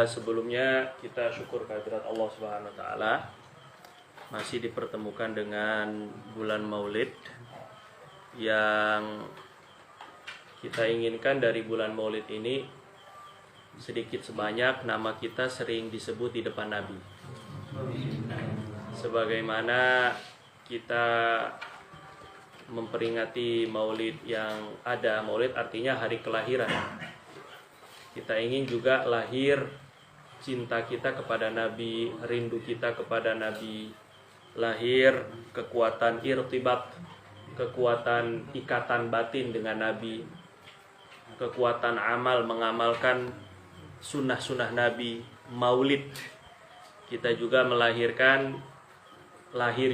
Sebelumnya kita syukur kehadirat Allah Subhanahu wa taala masih dipertemukan dengan bulan Maulid yang kita inginkan. Dari bulan Maulid ini sedikit sebanyak nama kita sering disebut di depan Nabi. Sebagaimana kita memperingati Maulid yang ada, Maulid artinya hari kelahiran. Kita ingin juga lahir cinta kita kepada Nabi, rindu kita kepada Nabi, lahir kekuatan irtibat, kekuatan ikatan batin dengan Nabi, kekuatan amal mengamalkan sunnah-sunnah Nabi, Maulid. Kita juga lahir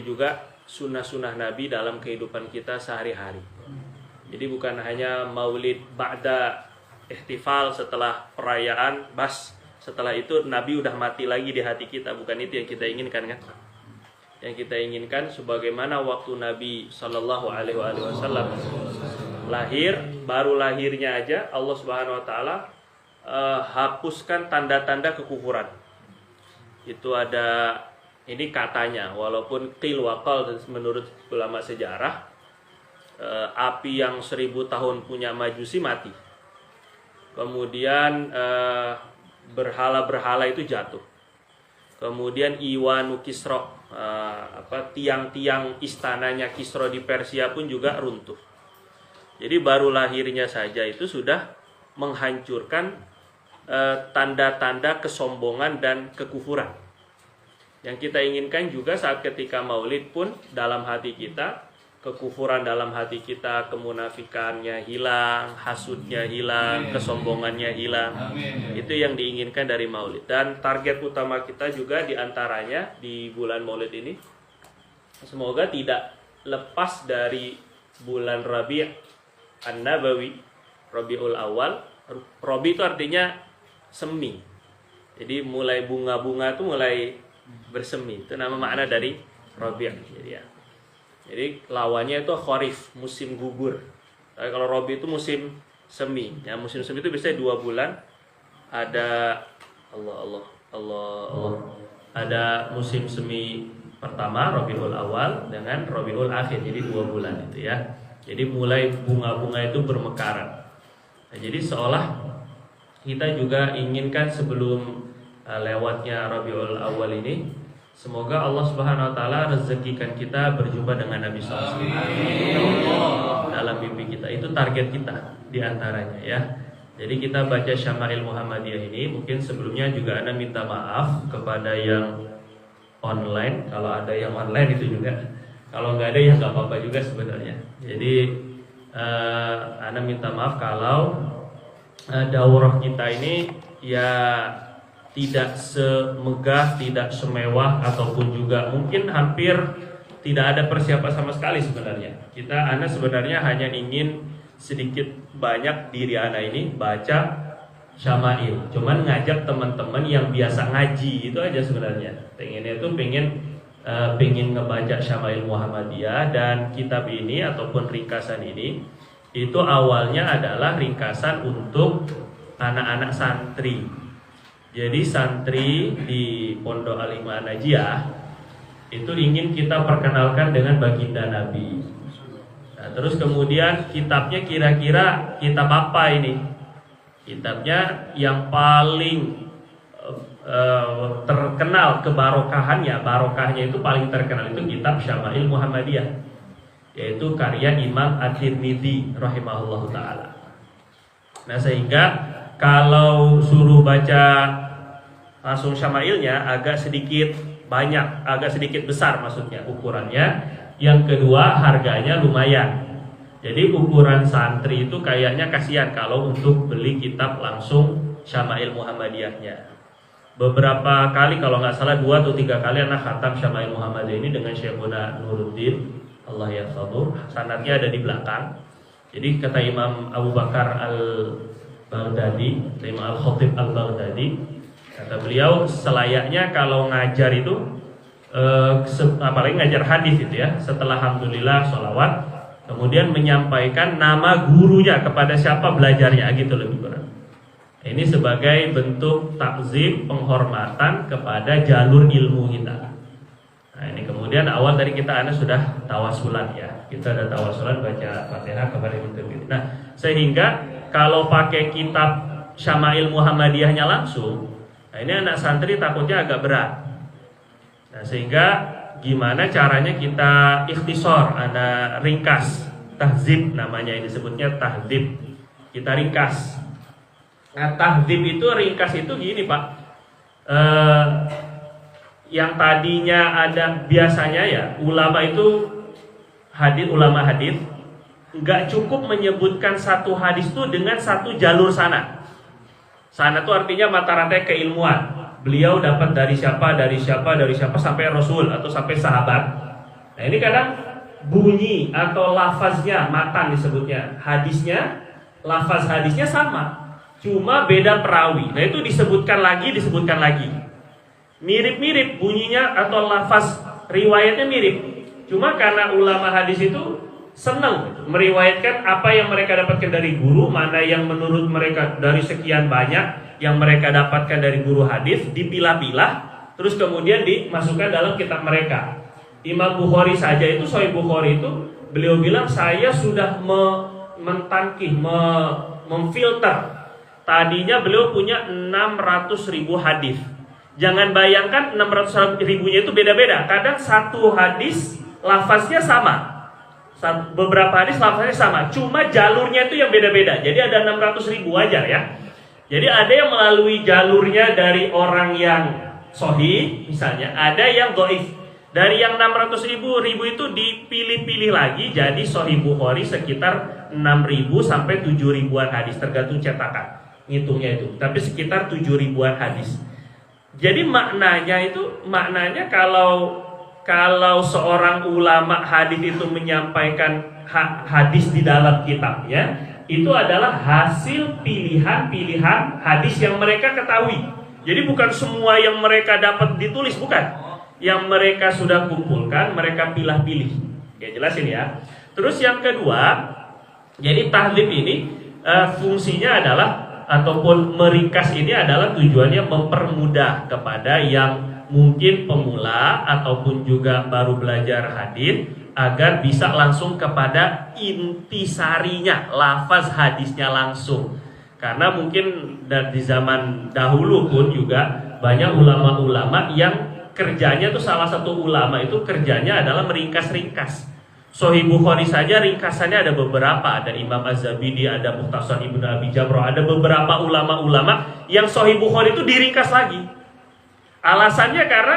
juga sunnah-sunnah Nabi dalam kehidupan kita sehari-hari. Jadi bukan hanya Maulid ba'da ihtifal, setelah perayaan bas, setelah itu Nabi udah mati lagi di hati kita. Bukan itu yang kita inginkan, kan? Yang kita inginkan sebagaimana waktu Nabi Shallallahu Alaihi Wasallam lahir, baru lahirnya aja Allah Subhanahu Wa Taala hapuskan tanda-tanda kekufuran. Itu ada, ini katanya, walaupun qil wa qal menurut ulama sejarah, api yang 1000 tahun punya Majusi mati. Kemudian berhala-berhala itu jatuh. Kemudian Iwanu Kisra, tiang-tiang istananya Kisra di Persia pun juga runtuh. Jadi baru lahirnya saja itu sudah menghancurkan tanda-tanda kesombongan dan kekufuran. Yang kita inginkan juga saat ketika Maulid pun dalam hati kita, kekufuran dalam hati kita, kemunafikannya hilang, hasudnya hilang, kesombongannya hilang. Itu yang diinginkan dari Maulid. Dan target utama kita juga diantaranya di bulan Maulid ini, semoga tidak lepas dari bulan Rabi' An-Nabawi, Rabiul Awal. Rabi' itu artinya semi. Jadi mulai bunga-bunga itu mulai bersemi, itu nama makna dari Rabi'. Jadi lawannya itu Kharif, musim gugur. Tapi kalau Rabi' itu musim semi. Ya, musim semi itu biasanya 2 bulan. Ada ada musim semi pertama Rabiul Awal dengan Rabiul Akhir. Jadi 2 bulan itu ya. Jadi mulai bunga-bunga itu bermekaran. Nah, jadi seolah kita juga inginkan sebelum lewatnya Rabiul Awal ini, semoga Allah Subhanahu Wa Taala rezekikan kita berjumpa dengan Nabi SAW dalam mimpi kita. Itu target kita diantaranya ya. Jadi kita baca Syama'il Muhammadiyah ini, mungkin sebelumnya juga Ana minta maaf kepada yang online. Kalau ada yang online itu juga, kalau nggak ada ya nggak apa-apa juga sebenarnya. Jadi Ana minta maaf kalau daurah kita ini ya tidak semegah, tidak semewah, ataupun juga mungkin hampir tidak ada persiapan sama sekali sebenarnya. Ana sebenarnya hanya ingin sedikit banyak diri Ana ini baca Syama'il. Cuman ngajak teman-teman yang biasa ngaji itu aja sebenarnya. Pengennya itu pengen ngebaca Syama'il Muhammadiyah. Dan kitab ini ataupun ringkasan ini itu awalnya adalah ringkasan untuk anak-anak santri. Jadi santri di Pondok Al-Hikmah Najiyah itu ingin kita perkenalkan dengan baginda Nabi. Nah, terus kemudian kitabnya kira-kira kitab apa ini? Kitabnya yang paling terkenal kebarokahannya, barokahnya itu paling terkenal itu kitab Syama'il Muhammadiyah, yaitu karya Imam At-Tirmidzi rahimahullahu taala. Nah, sehingga kalau suruh baca langsung Syama'ilnya agak sedikit banyak, agak sedikit besar maksudnya ukurannya. Yang kedua harganya lumayan. Jadi ukuran santri itu kayaknya kasihan kalau untuk beli kitab langsung Syama'il Muhammadiyahnya. Beberapa kali, kalau nggak salah 2 atau 3 kali anak khatam Syama'il Muhammadiyah ini dengan Syekhuna Nuruddin, Allah yahfadzuh. Sanadnya ada di belakang. Jadi kata Imam Abu Bakar Al-Baghdadi, Imam Al-Khatib Al-Baghdadi, kata beliau selayaknya kalau ngajar itu apalagi ngajar hadis itu ya, setelah alhamdulillah sholawat, kemudian menyampaikan nama gurunya kepada siapa belajarnya, gitu lebih kurang. Ini sebagai bentuk takzim, penghormatan kepada jalur ilmu kita. Nah ini kemudian awal tadi Anda sudah tawasulan ya. Kita ada tawasulan baca Fatihah kepada Ibnu Tirmidzi. Nah sehingga kalau pakai kitab Syama'il Muhammadiyahnya langsung, nah ini anak santri takutnya agak berat. Nah sehingga gimana caranya kita ikhtisor, ada ringkas, tahzib namanya, ini disebutnya tahzib. Kita ringkas. Nah tahzib itu ringkas itu gini Pak, yang tadinya ada biasanya ya ulama itu ulama hadis nggak cukup menyebutkan satu hadis itu dengan satu jalur sana. Sana itu artinya mata rantai keilmuan. Beliau dapat dari siapa sampai Rasul atau sampai sahabat. Nah ini kadang bunyi atau lafaznya, matan disebutnya, hadisnya, lafaz hadisnya sama, cuma beda perawi. Nah itu disebutkan lagi. Mirip-mirip bunyinya atau lafaz riwayatnya mirip. Cuma karena ulama hadis itu senang meriwayatkan apa yang mereka dapatkan dari guru, mana yang menurut mereka dari sekian banyak yang mereka dapatkan dari guru hadis, dipilah-pilah, terus kemudian dimasukkan dalam kitab mereka. Imam Bukhari saja itu, Sahih Bukhari itu, beliau bilang saya sudah memfilter. Tadinya beliau punya 600.000 hadis. Jangan bayangkan 600.000-nya itu beda-beda. Kadang satu hadis lafaznya sama. Beberapa hadis lafaznya sama, cuma jalurnya itu yang beda-beda. Jadi ada 600.000 wajar ya. Jadi ada yang melalui jalurnya dari orang yang sahih misalnya, ada yang dhaif. Dari yang 600.000 itu dipilih-pilih lagi jadi Sahih Bukhari sekitar 6.000 sampai 7.000-an hadis tergantung cetakan. Ngitungnya itu. Tapi sekitar 7.000-an hadis. Jadi maknanya kalau seorang ulama hadis itu menyampaikan hadis di dalam kitabnya, itu adalah hasil pilihan-pilihan hadis yang mereka ketahui. Jadi bukan semua yang mereka dapat ditulis, bukan. Yang mereka sudah kumpulkan, mereka pilih-pilih. Ya jelasin ya. Terus yang kedua, jadi tahzib ini fungsinya adalah ataupun meringkas ini adalah tujuannya mempermudah kepada yang mungkin pemula ataupun juga baru belajar hadis agar bisa langsung kepada intisarinya, lafaz hadisnya langsung. Karena mungkin di zaman dahulu pun juga banyak ulama-ulama yang kerjanya tuh, salah satu ulama itu kerjanya adalah meringkas-ringkas. Sahih Bukhari saja ringkasannya ada beberapa, ada Imam Az-Zabidi, ada Mukhtasar Ibnu Abi Jamrah, ada beberapa ulama-ulama yang Sahih Bukhari itu diringkas lagi. Alasannya karena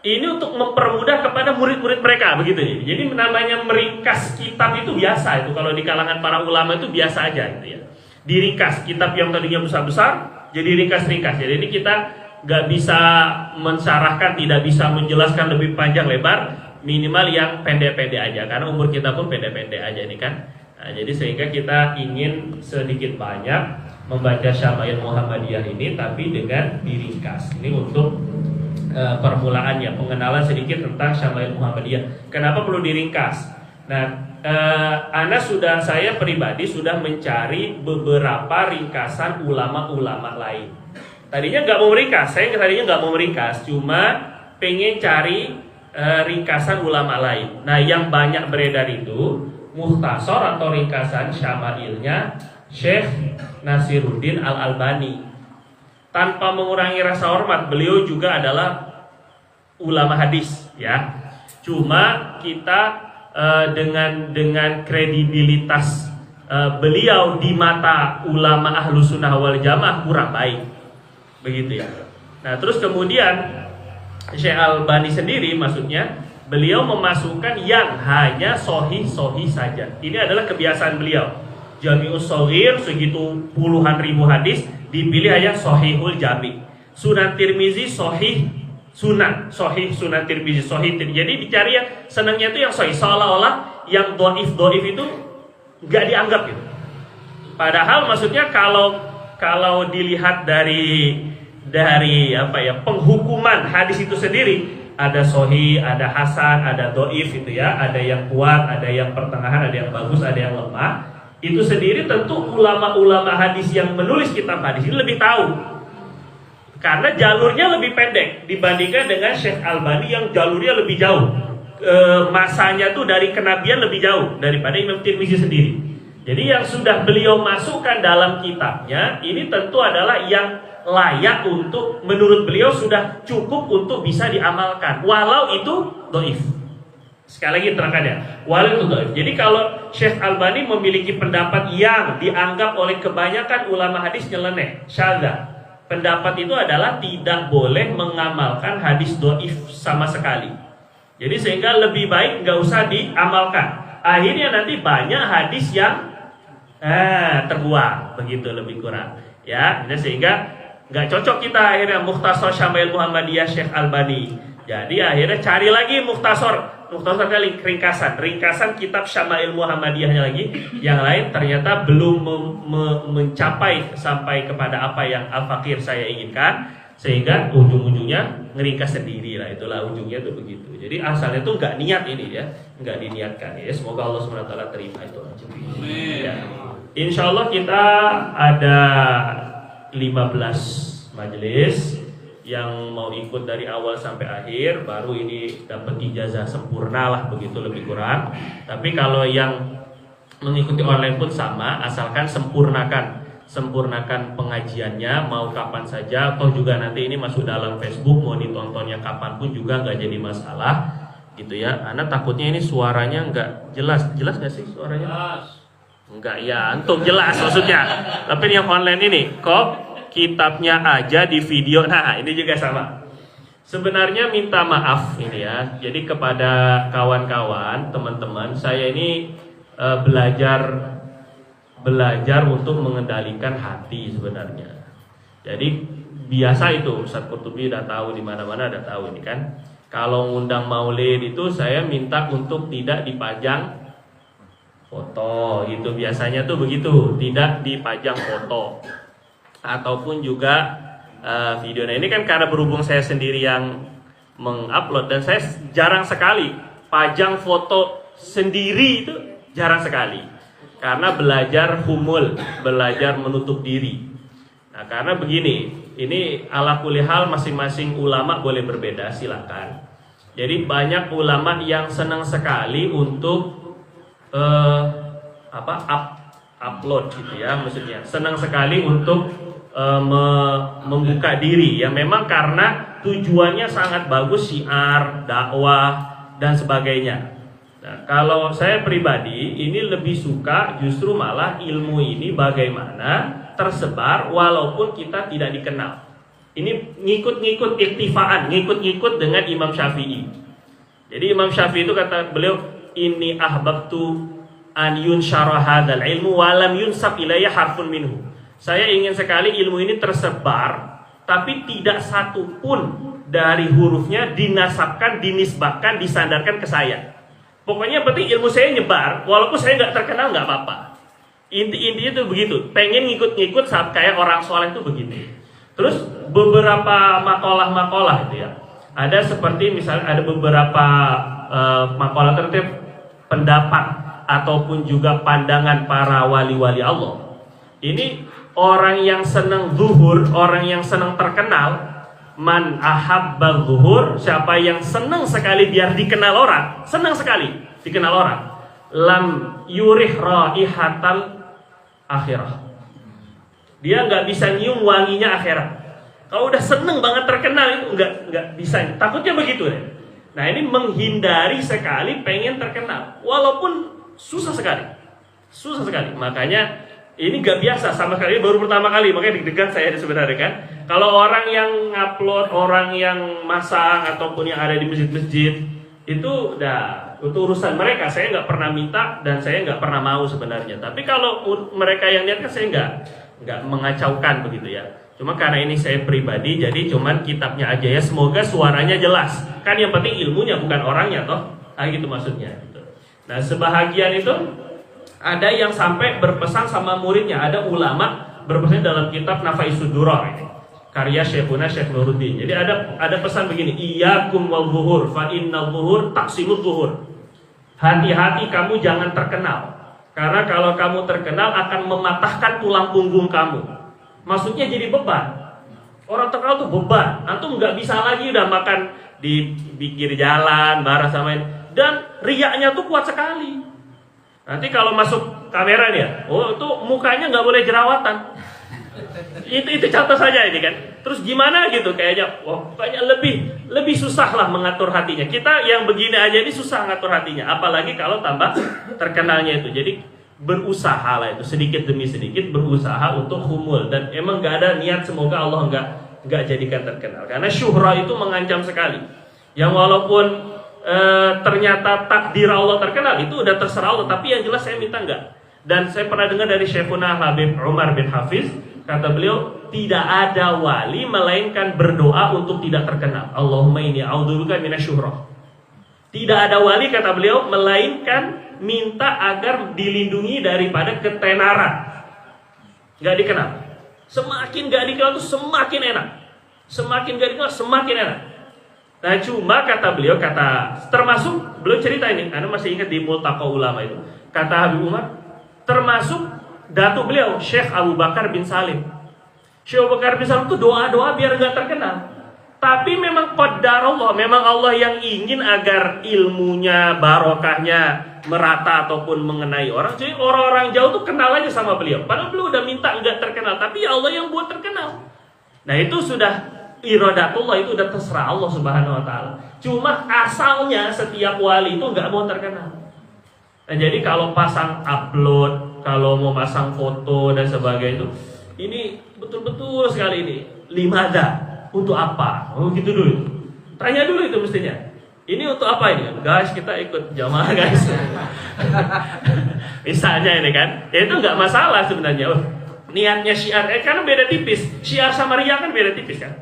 ini untuk mempermudah kepada murid-murid mereka, begitu ya. Jadi namanya meringkas kitab itu biasa, itu kalau di kalangan para ulama itu biasa aja gitu ya. Diringkas kitab yang tadinya besar-besar jadi ringkas-ringkas. Jadi ini kita nggak bisa mensyarahkan, tidak bisa menjelaskan lebih panjang lebar, minimal yang pendek-pendek aja karena umur kita pun pendek-pendek aja ini kan. Nah, jadi sehingga kita ingin sedikit banyak membaca Syama'il Muhammadiyah ini tapi dengan diringkas. Ini untuk permulaannya, pengenalan sedikit tentang Syama'il Muhammadiyah. Kenapa perlu diringkas? Nah, saya pribadi sudah mencari beberapa ringkasan ulama-ulama lain. Tadinya nggak mau meringkas, cuma pengen cari ringkasan ulama lain. Nah, yang banyak beredar itu mukhtasar atau ringkasan Syama'ilnya Syekh Nasiruddin Al-Albani. Tanpa mengurangi rasa hormat, beliau juga adalah ulama hadis, ya. Cuma kita dengan kredibilitas beliau di mata ulama Ahlus Sunnah wal Jamaah kurang baik, begitu ya. Nah, terus kemudian Syekh Al-Albani sendiri, maksudnya beliau memasukkan yang hanya sahih saja. Ini adalah kebiasaan beliau. Jami'us Shaghir segitu puluhan ribu hadis dipilih hanya Sahihul Jami'. Sunan Tirmizi sahih Sunan Tirmizi sahih. Jadi dicari yang senangnya itu yang sahih, seolah-olah yang dhaif itu nggak dianggap gitu. Padahal maksudnya kalau dilihat dari penghukuman hadis itu sendiri, ada sahih, ada hasan, ada dhaif itu ya, ada yang kuat, ada yang pertengahan, ada yang bagus, ada yang lemah. itu sendiri tentu ulama-ulama hadis yang menulis kitab hadis ini lebih tahu. Karena jalurnya lebih pendek dibandingkan dengan Syekh Albani yang jalurnya lebih jauh. Masanya tuh dari kenabian lebih jauh daripada Imam Tirmizi sendiri. Jadi yang sudah beliau masukkan dalam kitabnya ini tentu adalah yang layak untuk menurut beliau sudah cukup untuk bisa diamalkan walau itu dhaif. Sekali lagi terangkan ya, walau itu dhaif. Jadi kalau Syekh Albani memiliki pendapat yang dianggap oleh kebanyakan ulama hadis nyeleneh, syadza. Pendapat itu adalah tidak boleh mengamalkan hadis dhaif sama sekali. Jadi sehingga lebih baik nggak usah diamalkan. Akhirnya nanti banyak hadis yang terbuang, begitu lebih kurang. Ya, sehingga nggak cocok kita akhirnya Mukhtasar Syama'il Muhammadiyah Syekh Albani. Jadi akhirnya cari lagi Mukhtasar kali ringkasan kitab Syama'il Muhammadiyahnya lagi. Yang lain ternyata belum mencapai sampai kepada apa yang Al-Faqir saya inginkan. Sehingga ujung-ujungnya ngeringkas sendiri lah, itulah ujungnya tuh begitu. Jadi asalnya tuh nggak niat ini ya, nggak diniatkan ya. Semoga Allah SWT terima itu. Ya. Insya Allah kita ada 15 majelis yang mau ikut dari awal sampai akhir, baru ini dapat ijazah sempurna lah begitu lebih kurang. Tapi kalau yang mengikuti online pun sama, asalkan sempurnakan pengajiannya mau kapan saja, atau juga nanti ini masuk dalam Facebook mau ditontonnya kapanpun juga nggak jadi masalah gitu ya. Karena takutnya ini suaranya nggak jelas nggak sih suaranya? Jelas. Enggak ya, antum jelas maksudnya. Tapi yang online ini kok kitabnya aja di video. Nah ini juga sama. Sebenarnya minta maaf ini ya. Jadi kepada kawan-kawan teman-teman, saya ini belajar untuk mengendalikan hati sebenarnya. Jadi biasa itu Ustaz Qurtubi udah tahu, di mana-mana udah tahu ini kan. Kalau ngundang maulid itu saya minta untuk tidak dipajang foto gitu. Biasanya tuh begitu, tidak dipajang foto ataupun juga video. Nah ini kan karena berhubung saya sendiri yang mengupload dan saya jarang sekali pajang foto sendiri, itu jarang sekali. Karena belajar humul, belajar menutup diri. Nah karena begini, ini ala kulli hal masing-masing ulama boleh berbeda, silakan. Jadi banyak ulama yang senang sekali untuk upload gitu ya, maksudnya senang sekali untuk membuka diri ya, memang karena tujuannya sangat bagus, syiar, dakwah dan sebagainya. Nah, kalau saya pribadi ini lebih suka justru malah ilmu ini bagaimana tersebar walaupun kita tidak dikenal. Ini ngikut-ngikut iktifaan, ngikut-ngikut dengan Imam Syafi'i. Jadi Imam Syafi'i itu kata beliau, inni ahbabtu an yunsyara hadzal ilmu wa lam yunsab ilayya harfun minhu. Saya ingin sekali ilmu ini tersebar tapi tidak satu pun dari hurufnya dinasabkan, dinisbahkan, disandarkan ke saya. Pokoknya penting ilmu saya nyebar, walaupun saya nggak terkenal nggak apa-apa. Intinya itu begitu. Pengen ngikut-ngikut saat kayak orang soleh itu begitu. Terus beberapa makalah itu ya. Ada seperti misalnya ada beberapa makalah tertib pendapat ataupun juga pandangan para wali-wali Allah. Ini orang yang senang zuhur, orang yang senang terkenal. Man ahabbal zuhur, siapa yang senang sekali biar dikenal orang, senang sekali dikenal orang, lam yurih raihatal akhirah. Dia nggak bisa nyium wanginya akhirat. Kalau udah seneng banget terkenal itu nggak bisa. Takutnya begitu ya. Nah ini menghindari sekali pengen terkenal, walaupun susah sekali. Makanya ini gak biasa sama sekali, baru pertama kali, makanya deg-degan saya sebenarnya kan. Kalau orang yang ngupload, orang yang masang ataupun yang ada di masjid-masjid itu itu urusan mereka. Saya nggak pernah minta dan saya nggak pernah mau sebenarnya. Tapi kalau mereka yang lihat kan saya nggak mengacaukan begitu ya. Cuma karena ini saya pribadi, jadi cuman kitabnya aja ya. Semoga suaranya jelas. Kan yang penting ilmunya bukan orangnya toh. Gitu maksudnya. Gitu. Nah sebahagian itu ada yang sampai berpesan sama muridnya. Ada ulama berpesan dalam kitab Nafaisud Durar ini, karya Syekhuna Syekh Nuruddin. Jadi ada pesan begini, iyyakum wal zuhur fa innal zuhur taqsimud zuhur. Hati-hati kamu jangan terkenal. Karena kalau kamu terkenal akan mematahkan tulang punggung kamu. Maksudnya jadi beban. Orang terkenal tuh beban. Antum nggak bisa lagi udah makan di pinggir jalan, marah sama ini. Dan riaknya tuh kuat sekali. Nanti kalau masuk kamera dia, oh itu mukanya nggak boleh jerawatan. Itu contoh saja ini kan. Terus gimana gitu kayaknya, wah kayaknya lebih susah lah mengatur hatinya. Kita yang begini aja ini susah ngatur hatinya, apalagi kalau tambah terkenalnya itu. Jadi berusaha lah itu sedikit demi sedikit berusaha untuk humul, dan emang nggak ada niat semoga Allah nggak jadikan terkenal, karena syuhra itu mengancam sekali. Yang walaupun ternyata takdir Allah terkenal itu udah terserah Allah, tapi yang jelas saya minta enggak. Dan saya pernah dengar dari Syekhuna Habib Umar bin Hafiz, kata beliau, tidak ada wali melainkan berdoa untuk tidak terkenal. Allahumma inni a'udzubika minasyuhra. Tidak ada wali, kata beliau, melainkan minta agar dilindungi daripada ketenaran. Gak dikenal. Semakin gak dikenal itu semakin enak. Semakin gak dikenal semakin enak. Nah cuma kata beliau, termasuk beliau cerita ini, Anda masih ingat di Multaqa Ulama itu, kata Habib Umar, termasuk datuk beliau Syekh Abu Bakar bin Salim. Syekh Abu Bakar bin Salim itu doa-doa biar gak terkenal. Tapi memang qadar Allah, memang Allah yang ingin agar ilmunya, barokahnya merata ataupun mengenai orang. Jadi orang-orang jauh tuh kenal aja sama beliau. Padahal beliau udah minta enggak terkenal, tapi ya Allah yang buat terkenal. Nah itu sudah iradatullah, itu udah terserah Allah Subhanahu wa taala. Cuma asalnya setiap wali itu enggak mau terkenal. Nah, jadi kalau pasang upload, kalau mau pasang foto dan sebagainya itu, ini betul-betul sekali ini. Limada, untuk apa? Oh gitu dulu. Tanya dulu itu mestinya. Ini untuk apa ini? Guys, kita ikut jamaah guys. Misalnya ini kan, ya itu enggak masalah sebenarnya. Oh, niatnya syiar, karena beda tipis. Syiar sama riya kan beda tipis kan.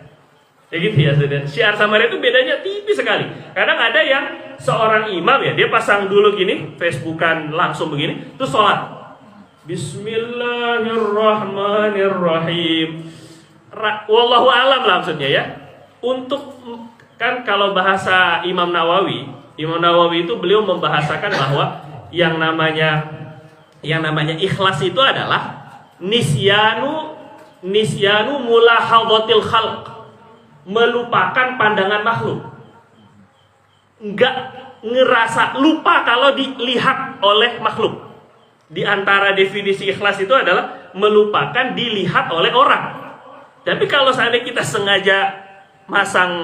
Ya gitu ya, saudara. Syiar sama riya itu bedanya tipis sekali. Kadang ada yang seorang imam ya, dia pasang dulu gini, Facebookan langsung begini, terus sholat. Bismillahirrahmanirrahim. Wallahu alam lah maksudnya ya. Untuk kan kalau bahasa Imam Nawawi itu beliau membahasakan bahwa yang namanya ikhlas itu adalah nisyanu mulahadhatil khalq, melupakan pandangan makhluk. Enggak ngerasa lupa kalau dilihat oleh makhluk. Di antara definisi ikhlas itu adalah melupakan dilihat oleh orang. Tapi kalau seandainya kita sengaja masang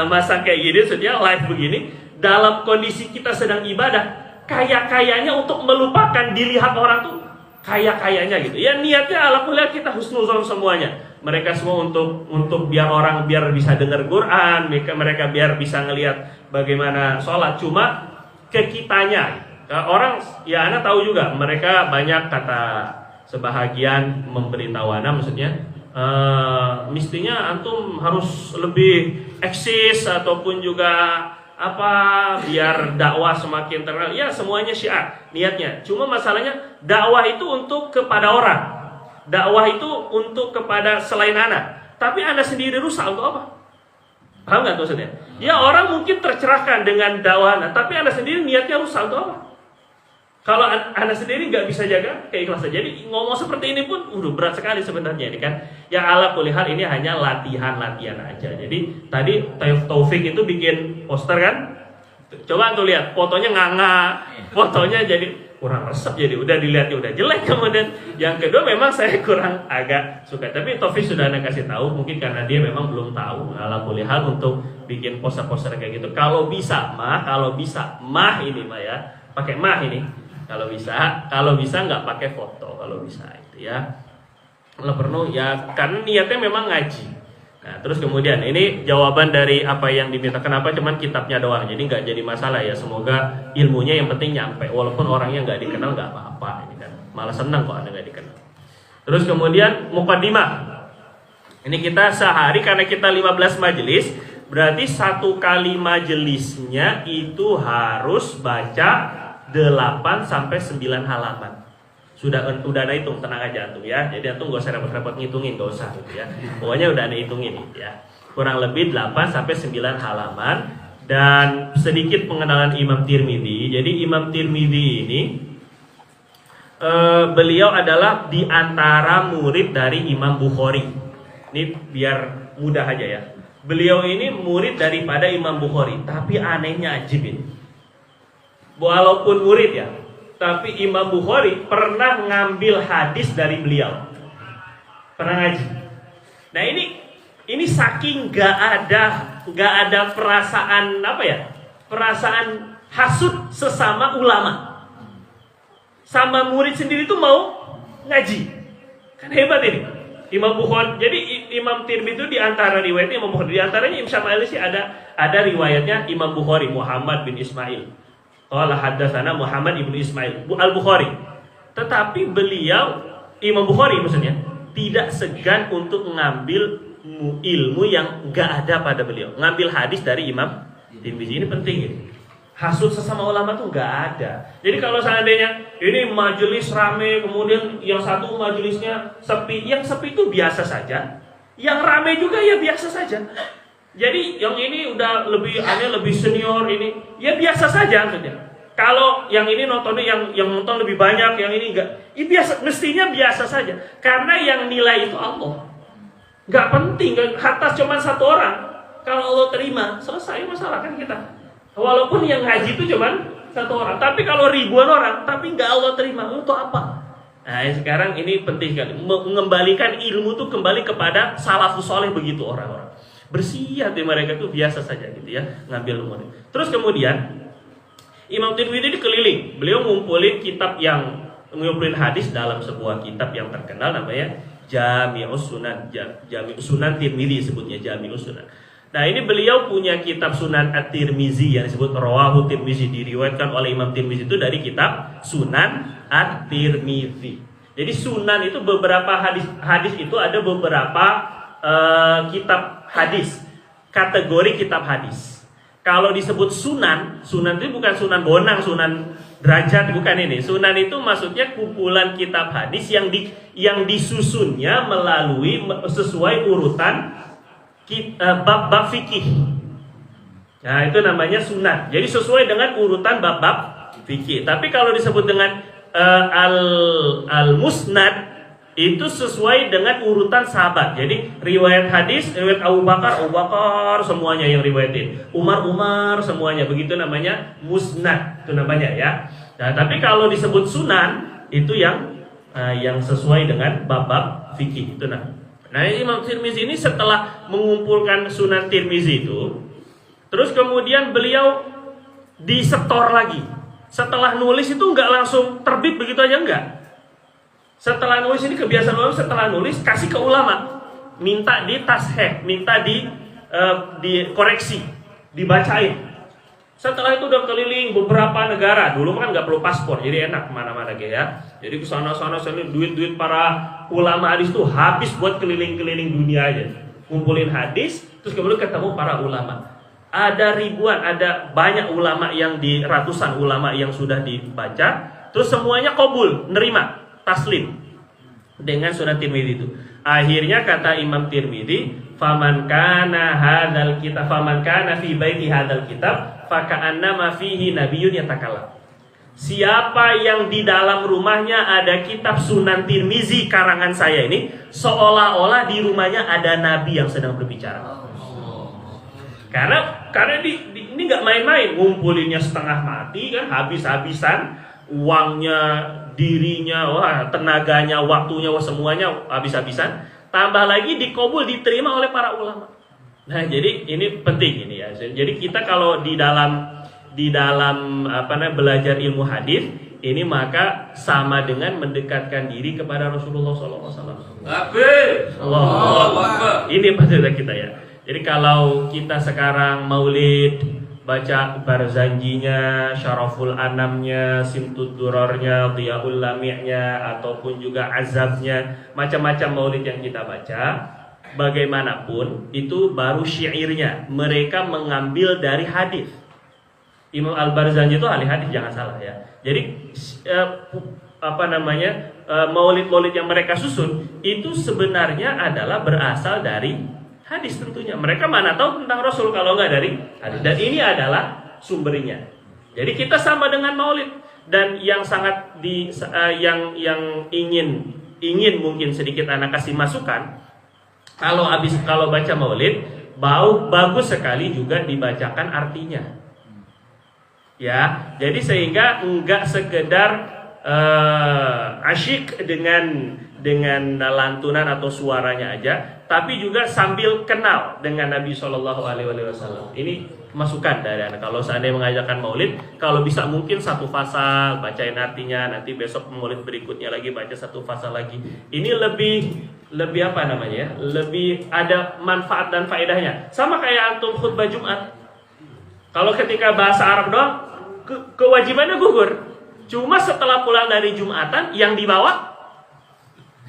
masang kayak gini, maksudnya live begini, dalam kondisi kita sedang ibadah, kayaknya untuk melupakan dilihat orang tuh kayaknya gitu. Ya niatnya ala kulli kita husnuzon semuanya. Mereka semua untuk biar orang bisa dengar Quran, mereka biar bisa ngelihat bagaimana sholat. Cuma ke kitanya, orang ya Anda tahu juga mereka banyak kata sebahagian memberitahu Anda, maksudnya mestinya antum harus lebih eksis ataupun juga biar dakwah semakin terkenal. Ya semuanya syiar niatnya. Cuma masalahnya dakwah itu untuk kepada orang, dakwah itu untuk kepada selain anak. Tapi Anda sendiri rusak untuk apa? Paham nggak maksudnya? Ya orang mungkin tercerahkan dengan dakwah Anda, tapi Anda sendiri niatnya rusak untuk apa? Kalau Anda sendiri nggak bisa jaga keikhlasan, jadi ngomong seperti ini pun berat sekali sebenarnya ini kan. Yang ala kulli hal ini hanya latihan aja. Jadi tadi Taufik itu bikin poster kan, coba tuh lihat fotonya nganga, fotonya jadi kurang resep, jadi udah dilihatnya udah jelek. Kemudian yang kedua memang saya kurang agak suka, tapi Taufik sudah Anda kasih tahu, mungkin karena dia memang belum tahu ala kulli hal untuk bikin poster-poster kayak gitu. Kalau bisa mah ini mah ya, pakai mah ini. Kalau bisa nggak pakai foto, kalau bisa itu ya. Kalau perlu ya, karena niatnya memang ngaji. Nah terus kemudian ini jawaban dari apa yang diminta. Kenapa cuman kitabnya doang, jadi nggak jadi masalah ya. Semoga ilmunya yang penting nyampe, walaupun orangnya nggak dikenal nggak apa-apa ini kan. Malah senang kok Anda nggak dikenal. Terus kemudian muqaddimah. Ini kita sehari karena kita 15 majelis, berarti satu kali majelisnya itu harus baca 8-9 halaman. Udah Anda hitung, tenang aja antum ya. Jadi antum gak usah repot-repot ngitungin, gak usah gitu ya. Pokoknya udah Anda hitungin ya. Kurang lebih 8-9 halaman. Dan sedikit pengenalan Imam Tirmidzi. Jadi Imam Tirmidzi ini beliau adalah di antara murid dari Imam Bukhari. Ini biar mudah aja ya. Beliau ini murid daripada Imam Bukhari. Tapi anehnya ajib ini. Walaupun murid ya, tapi Imam Bukhari pernah ngambil hadis dari beliau. Pernah ngaji. Nah ini saking gak ada perasaan apa ya? Perasaan hasud sesama ulama. Sama murid sendiri tuh mau ngaji. Kan hebat ini. Imam Bukhari. Jadi Imam Tirmidzi itu di antara riwayatnya Imam Bukhari, di antaranya Imam Syama'ili sih ada riwayatnya Imam Bukhari, Muhammad bin Ismail. Qala haddatsana Muhammad ibnu Ismail Al-Bukhari. Tetapi beliau Imam Bukhari maksudnya tidak segan untuk mengambil ilmu yang enggak ada pada beliau. Ngambil hadis dari Imam Tirmidzi ini penting ini. Hasud sesama ulama tuh enggak ada. Jadi kalau seandainya ini majelis rame kemudian yang satu majelisnya sepi, yang sepi itu biasa saja. Yang rame juga ya biasa saja. Jadi yang ini udah lebih aneh, lebih senior ini, ya biasa saja maksudnya. Kalau yang ini nontonnya yang nonton lebih banyak, yang ini enggak, ya biasa, mestinya biasa saja. Karena yang nilai itu Allah. Enggak penting, hatta cuma satu orang. Kalau Allah terima, selesai masalah kan kita. Walaupun yang haji itu cuma satu orang, tapi kalau ribuan orang, tapi enggak Allah terima, untuk apa? Nah sekarang ini penting kan, mengembalikan ilmu itu kembali kepada salafus soleh begitu orang-orang. Bersih hati mereka itu biasa saja gitu ya, ngambil ilmu. Terus kemudian Imam Tirmidzi dikeliling, beliau ngumpulin kitab yang ngumpulin hadis dalam sebuah kitab yang terkenal namanya Jami'us Sunan, Jami'us Sunan Tirmidzi sebutnya Jami'us Sunan. Nah ini beliau punya kitab Sunan At-Tirmizi yang disebut Rawahu Tirmizi, diriwayatkan oleh Imam Tirmizi itu dari kitab Sunan At-Tirmizi. Jadi Sunan itu beberapa hadis itu ada beberapa kitab hadis, kategori kitab hadis. Kalau disebut Sunan itu bukan Sunan Bonang, Sunan Derajat, bukan ini. Sunan itu maksudnya kumpulan kitab hadis yang disusunnya melalui sesuai urutan bab-bab fikih. Nah itu namanya sunan. Jadi sesuai dengan urutan bab-bab fikih. Tapi kalau disebut dengan al-musnad itu sesuai dengan urutan sahabat. Jadi riwayat hadis, riwayat Abu Bakar semuanya yang riwayatin. Umar semuanya. Begitu namanya musnad. Itu namanya ya. Nah, tapi kalau disebut sunan itu yang sesuai dengan bab-bab fikih itu Nah Imam Tirmidzi ini setelah mengumpulkan Sunan Tirmidzi itu, terus kemudian beliau disetor lagi. Setelah nulis itu nggak langsung terbit begitu aja, enggak. Setelah nulis ini kebiasaan ulama, setelah nulis kasih ke ulama, minta di tasheh, minta dikoreksi, dibacain. Setelah itu udah keliling beberapa negara. Dulu kan nggak perlu paspor, jadi enak kemana-mana ya. Jadi ke sana-sana duit para ulama hadis tuh habis buat keliling-keliling dunia aja. Kumpulin hadis, terus kemudian ketemu para ulama. Ada ribuan, ada banyak ulama ratusan ulama yang sudah dibaca. Terus semuanya qabul, nerima, taslim dengan Sunan Tirmidzi itu. Akhirnya kata Imam Tirmidzi, faman kana fi baiti hadzal kitab faka'annama fihi nabiyyun yatakallam. Siapa yang di dalam rumahnya ada kitab Sunan Tirmidzi karangan saya ini, seolah-olah di rumahnya ada nabi yang sedang berbicara. Karena ini nggak main-main, ngumpulinnya setengah mati kan, habis-habisan uangnya, dirinya, tenaganya, waktunya, semuanya habis-habisan. Tambah lagi dikabul, diterima oleh para ulama. Nah, jadi ini penting ini ya. Jadi kita kalau di dalam belajar ilmu hadis ini maka sama dengan mendekatkan diri kepada Rasulullah SAW. Ini maksudnya kita ya. Jadi kalau kita sekarang maulid, baca Barzanjinya, Syaraful Anamnya, Simtud Durarnya, Dhiyaul Lami'nya, ataupun juga Azabnya, macam-macam maulid yang kita baca, bagaimanapun itu baru syairnya. Mereka mengambil dari hadis. Imam Al-Barzanji itu ahli hadis, jangan salah ya. Jadi maulid-maulid yang mereka susun itu sebenarnya adalah berasal dari Hadis tentunya. Mereka mana tahu tentang Rasul kalau nggak dari hadis. Dan ini adalah sumbernya. Jadi kita sama dengan Maulid. Dan yang sangat yang ingin mungkin sedikit anak kasih masukan, kalau baca Maulid, bagus sekali juga dibacakan artinya. Ya, jadi sehingga enggak sekedar asyik dengan lantunan atau suaranya aja, tapi juga sambil kenal dengan Nabi Shallallahu Alaihi Wasallam. Ini masukan dari anak. Kalau seandainya mengajarkan Maulid, kalau bisa mungkin satu fasal bacain artinya, nanti besok Maulid berikutnya lagi baca satu fasal lagi. Ini lebih apa namanya ya? Lebih ada manfaat dan faedahnya. Sama kayak antum khutbah Jumat. Kalau ketika bahasa Arab doang, kewajibannya gugur. Cuma setelah pulang dari Jumatan yang dibawa,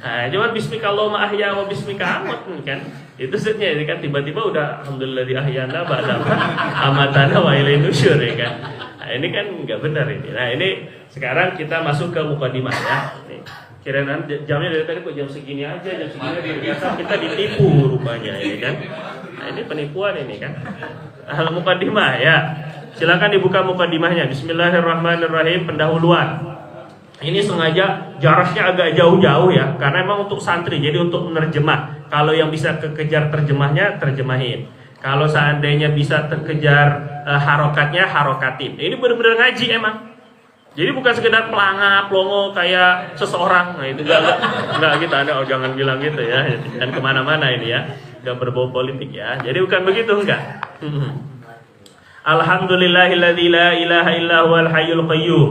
nah, cuma bismikallahumma ahya wa bismika amut kan. Itu setnya ini kan tiba-tiba udah alhamdulillah di ahyana ba'da amatana wa ilaihi nusyur ya kan. Nah, ini kan enggak benar ini. Nah, ini sekarang kita masuk ke mukadimah ya. Nih, kirain jamnya dari tadi kok jam segini aja, jam segini biasa kita ditipu rupanya ini kan. Nah, ini penipuan ini kan. Al-mukadimah ya. Silakan dibuka mukadimahnya. Bismillahirrahmanirrahim, pendahuluan. Ini sengaja jaraknya agak jauh-jauh ya, karena memang untuk santri, jadi untuk menerjemah. Kalau yang bisa kekejar terjemahnya, terjemahin. Kalau seandainya bisa terkejar harokatnya, harokatin. Ini benar-benar ngaji emang. Jadi bukan sekedar pelangap, pelongo kayak seseorang. Nah itu enggak gitu, Anda jangan bilang gitu ya. Dan kemana-mana ini ya, enggak berbau politik ya. Jadi bukan begitu, enggak. Alhamdulillahilladzi la ilaha illa huwal hayyul qayyum.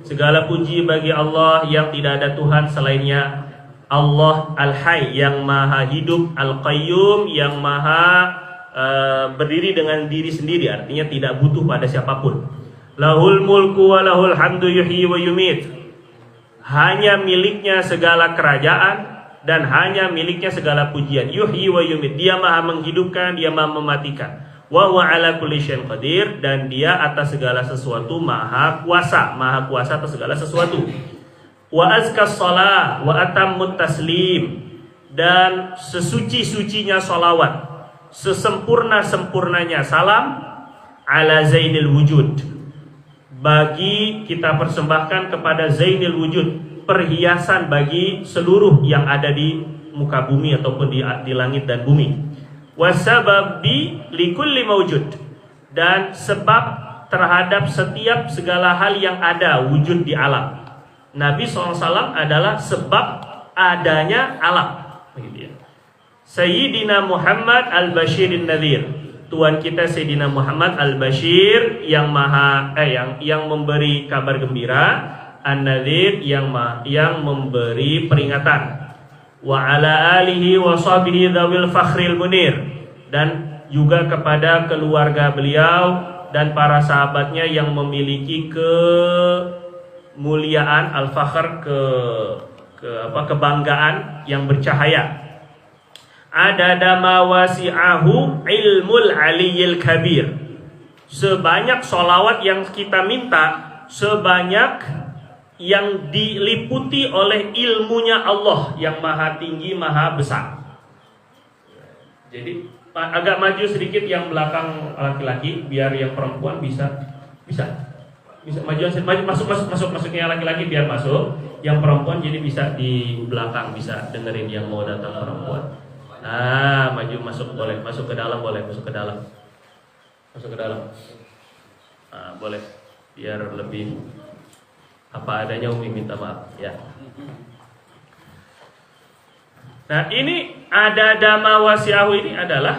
Segala puji bagi Allah yang tidak ada Tuhan selainnya. Allah Al-Hayy yang maha hidup, Al-Qayyum yang maha berdiri dengan diri sendiri, artinya tidak butuh pada siapapun. Lahul mulku wa lahul hamdu yuhyi wa yumit. Hanya miliknya segala kerajaan dan hanya miliknya segala pujian. Yuhyi wa yumit. Dia maha menghidupkan, dia maha mematikan. Wa huwa ala kulli syai'in qadir, dan dia atas segala sesuatu maha kuasa atas segala sesuatu. Wa azkas shalah wa atammut taslim, dan sesuci-sucinya salawat, sesempurna-sempurnanya salam ala zainil wujud, bagi kita persembahkan kepada zainil wujud, perhiasan bagi seluruh yang ada di muka bumi ataupun di langit dan bumi. Wasababi likulli mawjud, dan sebab terhadap setiap segala hal yang ada wujud di alam. Nabi SAW adalah sebab adanya alam. Begitu ya. Sayyidina Muhammad al-Bashirin Nadhir, Tuhan kita Sayyidina Muhammad al-Bashir yang yang memberi kabar gembira, an-Nadhir yang memberi peringatan. Wa ala alihi wa sahbihi dzawil fakhril munir, dan juga kepada keluarga beliau dan para sahabatnya yang memiliki kemuliaan al-fakhr, kebanggaan yang bercahaya. Adada ma wasi'ahu ilmul aliyil kabir, sebanyak sholawat yang kita minta, sebanyak yang diliputi oleh ilmunya Allah yang maha tinggi, maha besar. Jadi agak maju sedikit yang belakang laki-laki, biar yang perempuan bisa masuknya laki-laki biar masuk, yang perempuan jadi bisa di belakang, bisa dengerin yang mau datang perempuan. Nah, maju masuk boleh, masuk ke dalam boleh, masuk ke dalam. Nah, boleh, biar lebih apa adanya. Umi minta maaf ya. Nah, ini ada dama wasi'ahu, ini adalah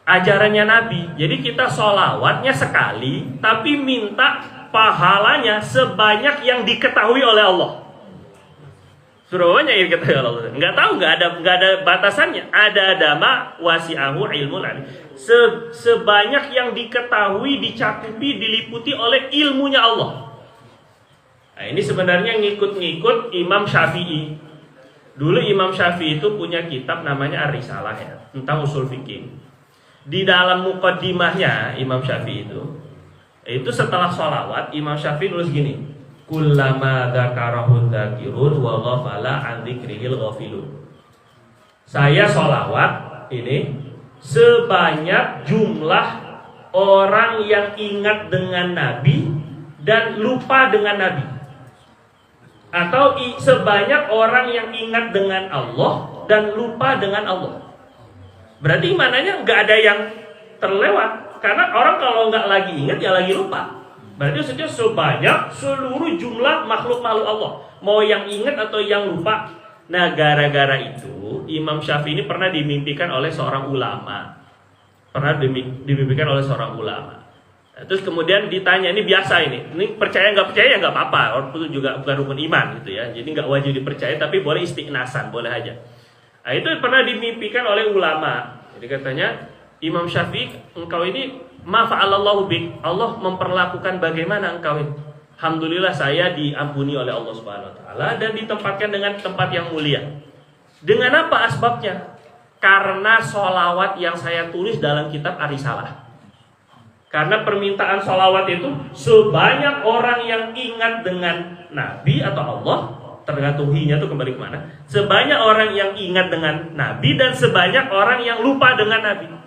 ajarannya Nabi. Jadi kita sholawatnya sekali, tapi minta pahalanya sebanyak yang diketahui oleh Allah. Suruhnya yang diketahui oleh Allah. Nggak tahu, nggak ada batasannya. Ada dama wasi'ahu ilmul alim. Sebanyak yang diketahui, dicakupi, diliputi oleh ilmunya Allah. Nah, ini sebenarnya ngikut-ngikut Imam Syafi'i. Dulu Imam Syafi'i itu punya kitab namanya Ar-Risalah ya, tentang usul fikih. Di dalam muqaddimahnya Imam Syafi'i itu setelah sholawat, Imam Syafi'i nulis gini: kullama dzakarahu dzakirun wa ghafala an dzikrihil ghafilun. Saya sholawat ini sebanyak jumlah orang yang ingat dengan Nabi dan lupa dengan Nabi, atau sebanyak orang yang ingat dengan Allah dan lupa dengan Allah. Berarti maknanya nggak ada yang terlewat, karena orang kalau nggak lagi ingat ya lagi lupa. Berarti maksudnya sebanyak seluruh jumlah makhluk-makhluk Allah, mau yang ingat atau yang lupa. Nah, gara-gara itu Imam Syafi'i ini pernah dimimpikan oleh seorang ulama. Dimimpikan oleh seorang ulama. Nah, terus kemudian ditanya, ini biasa ini percaya nggak percaya ya nggak apa-apa. Orang itu juga bukan rukun iman gitu ya. Jadi nggak wajib dipercaya, tapi boleh istighnasan, boleh aja. Nah, itu pernah dimimpikan oleh ulama. Jadi katanya, Imam Syafi'i, engkau ini ma fa'alallahu bik, Allah memperlakukan bagaimana engkau ini. Alhamdulillah saya diampuni oleh Allah Subhanahu wa taala dan ditempatkan dengan tempat yang mulia. Dengan apa asbabnya? Karena sholawat yang saya tulis dalam kitab Ar-Risalah. Karena permintaan sholawat itu sebanyak orang yang ingat dengan Nabi atau Allah, tergantung hinya tuh kembali kemana. Sebanyak orang yang ingat dengan Nabi dan sebanyak orang yang lupa dengan Nabi.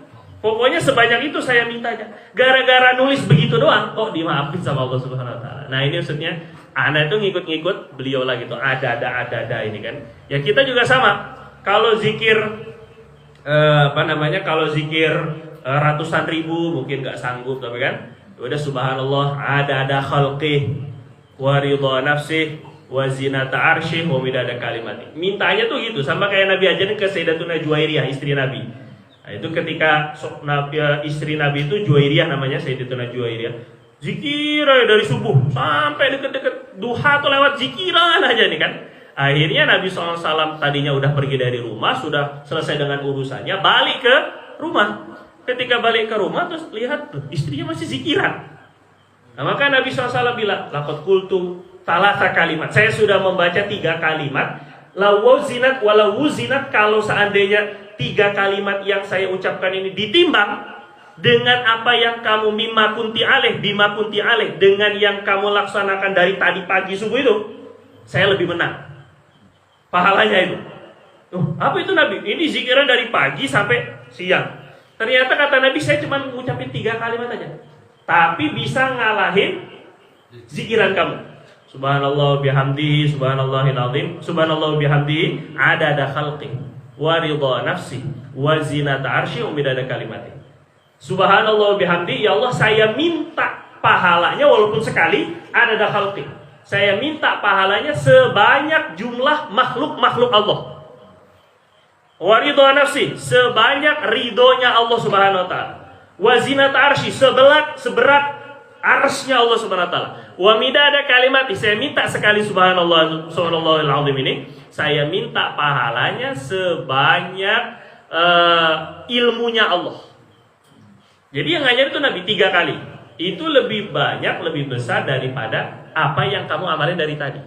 Pokoknya sebanyak itu saya mintanya. Gara-gara nulis begitu doang, kok dimaafin sama Allah Subhanahu wa taala. Nah, ini maksudnya anak itu ngikut-ngikut beliau lah gitu. Ada ini kan. Ya kita juga sama. Kalau zikir kalau zikir ratusan ribu mungkin nggak sanggup, tapi kan udah subhanallah ada khalqih wa ridha nafsih wa zinata arsyih wa midada kalimati. Mintanya tuh gitu, sama kayak Nabi ajarin ke Sayyidatuna Juwairiyah, istri Nabi. Nah, itu ketika istri Nabi itu Juwairiyah namanya, Sayyidatuna Juwairiyah, zikir dari subuh sampai deket-deket duha tuh lewat zikiran aja nih kan. Akhirnya Nabi SAW tadinya udah pergi dari rumah, sudah selesai dengan urusannya, balik ke rumah. Ketika balik ke rumah terus lihat tuh istrinya masih zikiran. Nah, maka Nabi SAW bilang, laqad qultu thalatha kalimat, saya sudah membaca 3 kalimat. Law zinat walau zinat, kalau seandainya 3 kalimat yang saya ucapkan ini ditimbang dengan apa yang kamu bima kunti alaih, dengan yang kamu laksanakan dari tadi pagi subuh itu, saya lebih menang pahalanya itu. Apa itu Nabi? Ini zikiran dari pagi sampai siang. Ternyata kata Nabi, saya cuma mengucapin 3 kalimat aja, tapi bisa ngalahin zikiran kamu. Subhanallah bihamdihi, subhanallahil azim, subhanallah bihamdihi, adada khalqi wa ridha nafsi wa zinata arsy wa midada kalimati. Subhanallah bihamdi, ya Allah saya minta pahalanya walaupun sekali, adada khalqi, saya minta pahalanya sebanyak jumlah makhluk-makhluk Allah. Wa ridha nafsi, sebanyak ridhonya Allah Subhanahu wa taala. Wa zinata arsy, seberat arsy-nya Allah Subhanahu wa taala. Wa midada kalimat, saya minta sekali subhanallah subhanallahil azim ini, saya minta pahalanya sebanyak ilmunya Allah. Jadi yang ngajar itu Nabi 3 kali. Itu lebih banyak, lebih besar daripada apa yang kamu amalin dari tadi.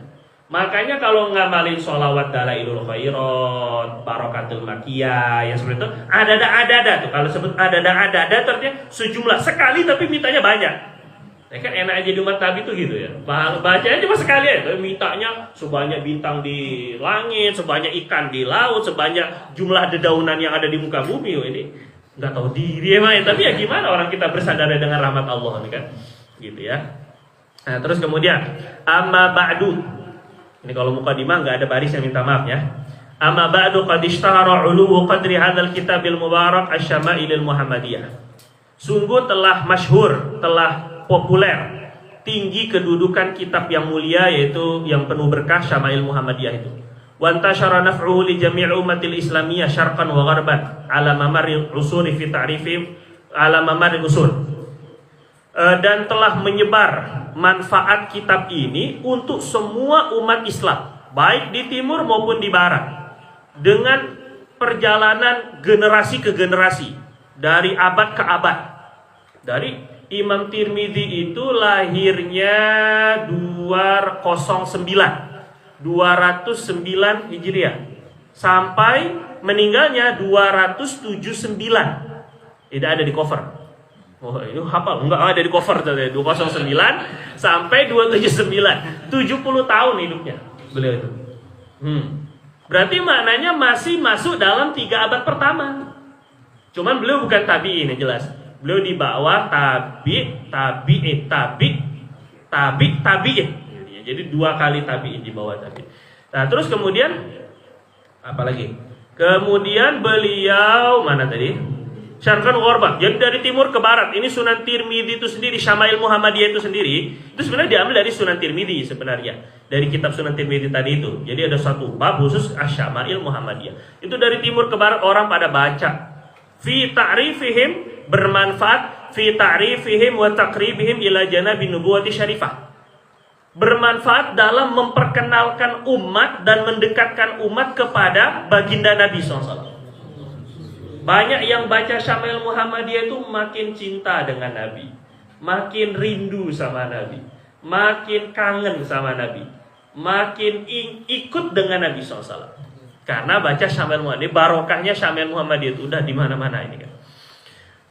Makanya kalau ngamalin sholawat dalailul khairat, barokatul makiyah, yang seperti itu, ada tuh. Kalau sebut ada ternyata sejumlah sekali tapi mintanya banyak. Ya kan enak aja di umat Nabi itu gitu ya. Bacanya cuma sekali aja, mintanya sebanyak bintang di langit, sebanyak ikan di laut, sebanyak jumlah dedaunan yang ada di muka bumi. Ini nggak tahu diri emang, tapi ya gimana orang kita bersandar dengan rahmat Allah ini kan, gitu ya. Nah, terus kemudian amma ba'du. Ini kalau mukadimah nggak ada baris yang minta maaf ya. Amma ba'du qad ishtahara 'uluwu qadri hadzal kitabil mubarak asy-syama'ilil muhammadiyah. Sungguh telah masyhur, telah populer, tinggi kedudukan kitab yang mulia, yaitu yang penuh berkah, Syama'il Muhammadiyah itu. Wa antashara naf'uhu li jami' ummatil islamiyah syarqan wa gharban ala mamaril usuri fi ta'rifim ala mamaril usul. Dan telah menyebar manfaat kitab ini untuk semua umat Islam, baik di timur maupun di barat, dengan perjalanan generasi ke generasi, dari abad ke abad. Dari Imam Tirmidzi itu lahirnya 209 Hijriah sampai meninggalnya 279. Tidak ada di cover. Oh, itu hafal? Enggak ada di cover, 209 sampai 279. 70 tahun hidupnya beliau itu. Berarti maknanya masih masuk dalam 3 abad pertama. Cuman beliau bukan tabi'in, jelas. Beliau di bawah tabi'in. Jadi 2 kali tabi'in di bawah tabi'in. Nah, terus kemudian apa lagi? Kemudian beliau mana tadi? Syarqan Gharban. Jadi dari timur ke barat. Ini Sunan Tirmidzi itu sendiri, Syama'il Muhammadiyah itu sendiri, itu sebenarnya diambil dari Sunan Tirmidzi sebenarnya. Dari kitab Sunan Tirmidzi tadi itu. Jadi ada satu bab khusus Syama'il Muhammadiyah. Itu dari timur ke barat orang pada baca. Fi ta'rifihim, bermanfaat fi ta'rifihim wa taqribihim ila janabi nubuwati syarifah. Bermanfaat dalam memperkenalkan umat dan mendekatkan umat kepada baginda Nabi SAW. Banyak yang baca Syama'il Muhammadiyah itu makin cinta dengan Nabi, makin rindu sama Nabi, makin kangen sama Nabi, makin ikut dengan Nabi SAW. Karena baca Syama'il Muhammadiyah, barokahnya Syama'il Muhammadiyah itu udah di mana-mana ini kan.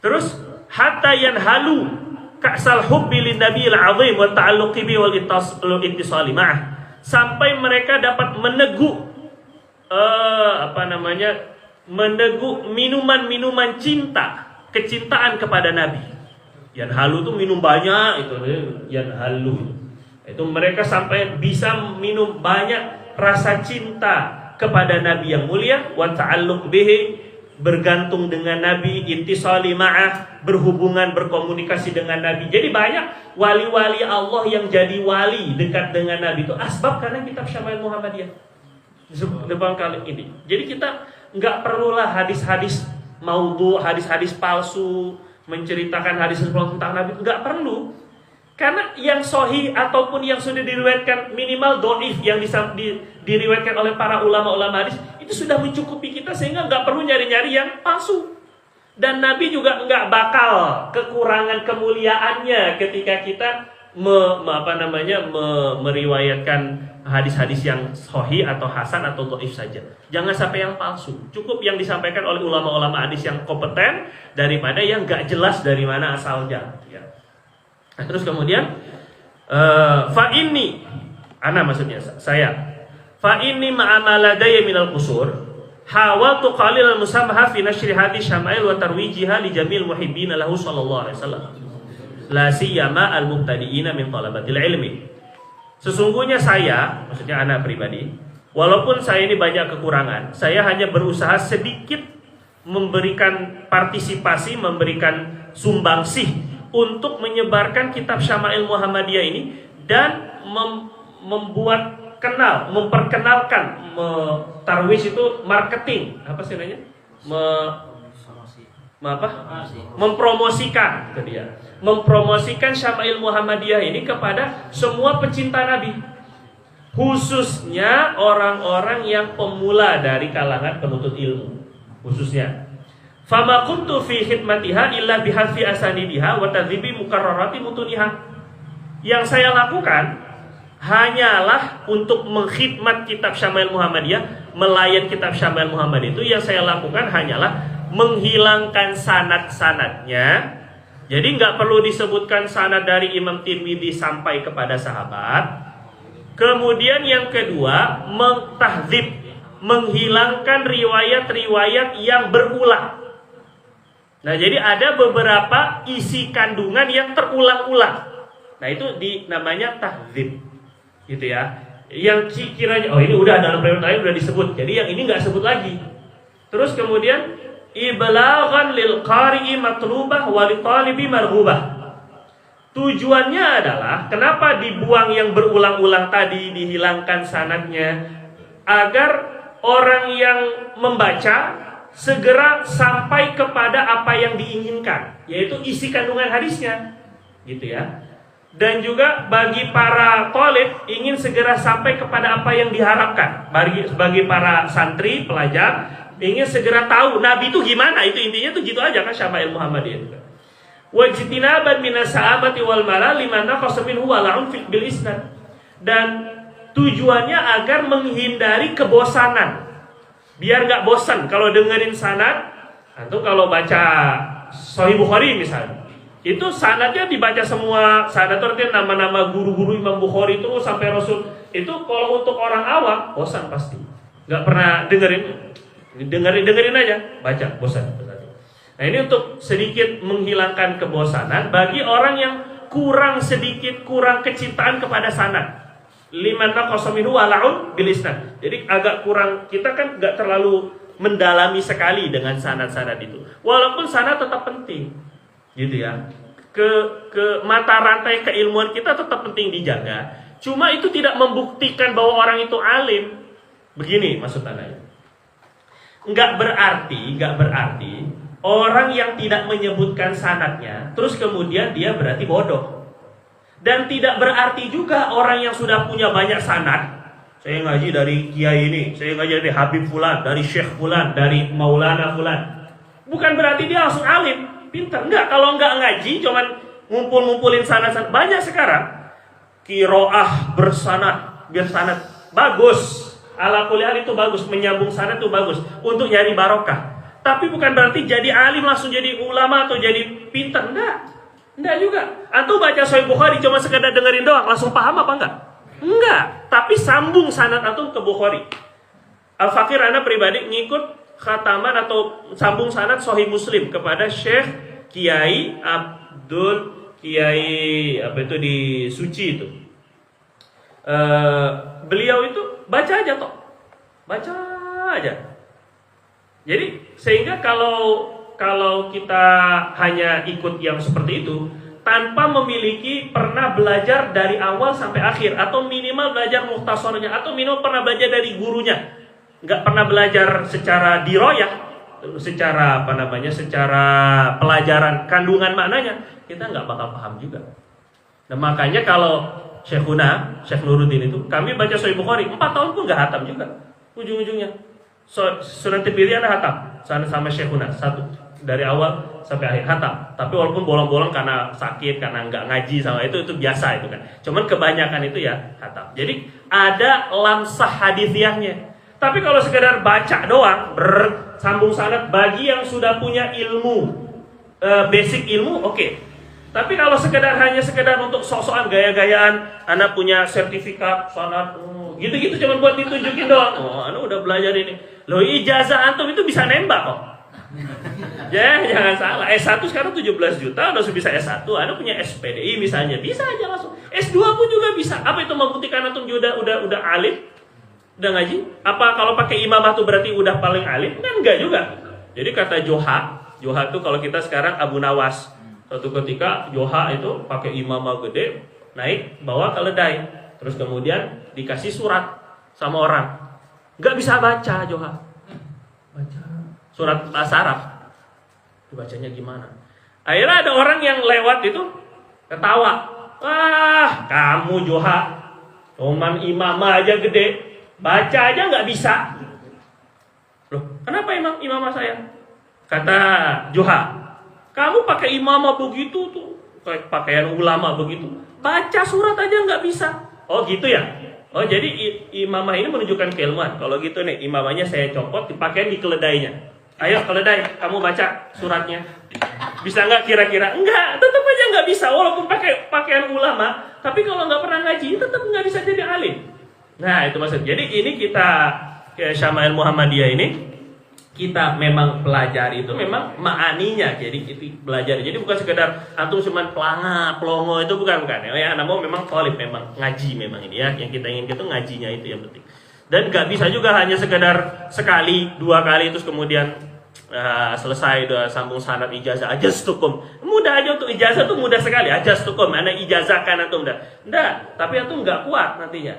Terus hatta yanhalu ka'sal hubbi lin nabiyil azim wa ta'alluqi bi wal ittisali ma'ah, sampai mereka dapat meneguk meneguk minuman-minuman cinta, kecintaan kepada Nabi. Yanhalu itu minum banyak itu, yanhalu. Itu mereka sampai bisa minum banyak rasa cinta kepada Nabi yang mulia, wa ta'alluq bihi, bergantung dengan Nabi, intisali ma'ah, berhubungan, berkomunikasi dengan Nabi. Jadi banyak wali-wali Allah yang jadi wali dekat dengan Nabi itu asbab karena kitab Syama'il Muhammadiyah. Depan kali ini. Jadi kita nggak perlulah hadis-hadis maudhu, hadis-hadis palsu, menceritakan hadis palsu tentang Nabi, nggak perlu. Karena yang sahih ataupun yang sudah diriwayatkan minimal dhaif yang diriwayatkan oleh para ulama-ulama hadis itu sudah mencukupi kita, sehingga nggak perlu nyari-nyari yang palsu. Dan Nabi juga nggak bakal kekurangan kemuliaannya ketika kita meriwayatkan hadis-hadis yang sahih atau hasan atau dhaif saja. Jangan sampai yang palsu. Cukup yang disampaikan oleh ulama-ulama hadis yang kompeten daripada yang nggak jelas dari mana asalnya. Ya. Nah, terus kemudian fa inni ana maksudnya saya fa inni ma'amaladaya minal qusur hawaltu qalil al-musammaha fi nashri hadis Syama'il wa tarwijiha li jamil muhibbin lahu sallallahu alaihi wasallam la siyama al-mubtadi'ina min talabatil ilmi. Sesungguhnya saya, maksudnya anak pribadi, walaupun saya ini banyak kekurangan, saya hanya berusaha sedikit memberikan partisipasi, memberikan sumbangsih untuk menyebarkan kitab Syama'il Muhammadiyah ini dan membuat kenal, memperkenalkan, tarwis itu marketing, apa sih namanya? Mempromosikan, itu dia. Mempromosikan Syama'il Muhammadiyah ini kepada semua pecinta Nabi, khususnya orang-orang yang pemula dari kalangan penuntut ilmu, khususnya. Fama kuntu fi khidmatiha illa bihadfi asanidiha wa tadhibi mukarrarati mutuniha. Yang saya lakukan hanyalah untuk mengkhidmat kitab Syama'il Muhammadiyah, melayan kitab Syama'il Muhammadiyah itu yang saya lakukan hanyalah menghilangkan sanad-sanadnya. Jadi nggak perlu disebutkan sanad dari Imam Tirmidzi sampai kepada sahabat. Kemudian yang kedua, mentahdzib, menghilangkan riwayat-riwayat yang berulang. Nah, jadi ada beberapa isi kandungan yang terulang-ulang. Nah, itu namanya tahdzib. Gitu ya. Yang kiranya ini udah dalam riwayat lain udah disebut. Jadi yang ini nggak sebut lagi. Terus kemudian iblaghan lil qari'i matlubah wa li talibi marghubah. Tujuannya adalah kenapa dibuang yang berulang-ulang tadi, dihilangkan sanadnya, agar orang yang membaca segera sampai kepada apa yang diinginkan, yaitu isi kandungan hadisnya, gitu ya. Dan juga bagi para thalib ingin segera sampai kepada apa yang diharapkan. Bagi para santri, pelajar ingin segera tahu Nabi itu gimana, itu intinya tuh gitu aja kan Syama'il Muhammadiyah itu. Wajtinaban minas sahabati wal mala liman naqasa minhu wala'un fil bil isnad. Dan tujuannya agar menghindari kebosanan. Biar nggak bosan kalau dengerin sanad, atau kalau baca Sahih Bukhari misalnya, itu sanadnya dibaca semua, sanad itu artinya nama-nama guru-guru Imam Bukhari itu sampai Rasul. Itu kalau untuk orang awam bosan pasti, nggak pernah dengerin aja, baca bosan. Nah, ini untuk sedikit menghilangkan kebosanan bagi orang yang kurang kecintaan kepada sanad. Liman naqasa minhu wala'un bil isnad. Jadi agak kurang, kita kan nggak terlalu mendalami sekali dengan sanad-sanad itu. Walaupun sanad tetap penting, gitu ya. Ke mata rantai keilmuan kita tetap penting dijaga. Cuma itu tidak membuktikan bahwa orang itu alim. Begini maksud Anda. Nggak berarti orang yang tidak menyebutkan sanadnya, terus kemudian dia berarti bodoh. Dan tidak berarti juga orang yang sudah punya banyak sanad, saya ngaji dari kiai ini, saya ngaji dari Habib Fulan, dari Syekh Fulan, dari Maulana Fulan, bukan berarti dia langsung alim, pintar. Enggak, kalau enggak ngaji, cuman ngumpulin sanad-sanad. Banyak sekarang qiraah bersanad, bagus. Ala kulli hal itu bagus, menyambung sanad itu bagus untuk nyari barokah. Tapi bukan berarti jadi alim langsung jadi ulama atau jadi pintar. Enggak juga. Antum baca Sahih Bukhari cuma sekedar dengerin doang, langsung paham apa enggak? Enggak. Tapi sambung sanad antum ke Bukhari. Al-Fakir ana pribadi ngikut khataman atau sambung sanad Sahih Muslim kepada Syekh Kiai Abdul Kiai apa itu di Suci itu. Beliau itu baca aja toh. Baca aja. Jadi sehingga kalau kita hanya ikut yang seperti itu tanpa memiliki pernah belajar dari awal sampai akhir atau minimal belajar mukhtasarnya atau minimal pernah belajar dari gurunya, nggak pernah belajar secara diroyah, secara secara pelajaran kandungan maknanya, kita nggak bakal paham juga. Nah makanya kalau Syekh Nuruddin itu kami baca Sahih Bukhari 4 tahun pun nggak hatam juga ujung-ujungnya. Sunan Tirmidzi ada hatam sama Syekhuna satu dari awal sampai akhir hatam. Tapi walaupun bolong-bolong karena sakit, karena nggak ngaji sama itu biasa itu kan. Cuman kebanyakan itu ya hatam. Jadi ada lamsah hadithiyahnya. Tapi kalau sekedar baca doang, bersambung sanad bagi yang sudah punya ilmu basic ilmu, oke. Tapi kalau hanya sekedar untuk sok-sokan gaya-gayaan, anak punya sertifikat sanad, gitu-gitu cuma buat ditunjukin doang. Oh, anak udah belajar ini. Loh, ijazah antum itu bisa nembak kok. Ya, jangan salah. S1 sekarang 17 juta, udah bisa S1. Anak punya SPDI misalnya, bisa aja langsung. S2 pun juga bisa. Apa itu membuktikan antum udah alim? Udah ngaji? Apa kalau pakai imamah tuh berarti udah paling alim? Kan enggak juga. Jadi kata Joha itu kalau kita sekarang Abu Nawas. Suatu ketika Joha itu pakai imamah gede, naik bawa keledai. Terus kemudian dikasih surat sama orang. Nggak bisa baca Joha. Baca surat bahasa Arab. Dibacanya gimana? Akhirnya ada orang yang lewat itu ketawa. Wah, kamu Joha, cuman imamah aja gede, baca aja nggak bisa. Loh, kenapa imamah saya? Kata Joha, kamu pakai imamah begitu tuh, kayak pakaian ulama begitu, baca surat aja nggak bisa. Oh gitu ya? Oh jadi imamah ini menunjukkan keilmuan. Kalau gitu nih, imamahnya saya copot, dipakai di keledainya. Ayo keledai, kamu baca suratnya. Bisa nggak kira-kira? Enggak, tetap aja nggak bisa. Walaupun pakai pakaian ulama, tapi kalau nggak pernah ngaji, tetap nggak bisa jadi alim. Nah itu maksudnya. Jadi ini kita Syama'il Muhammadiyah ini, kita memang pelajari itu memang ma'aninya. Jadi itu belajar. Jadi bukan sekedar antum cuman pelongo itu bukan. Ya, namun memang thalib, memang ngaji memang ini ya. Yang kita ingin itu ngajinya itu yang penting. Dan nggak bisa juga hanya sekedar sekali, 2 kali terus kemudian selesai udah sambung sanad ijazah aja stukum. Mudah aja untuk ijazah tuh mudah sekali. Aja stukum, mana ijazah kan antum dah. Enggak, tapi antum nggak kuat nantinya.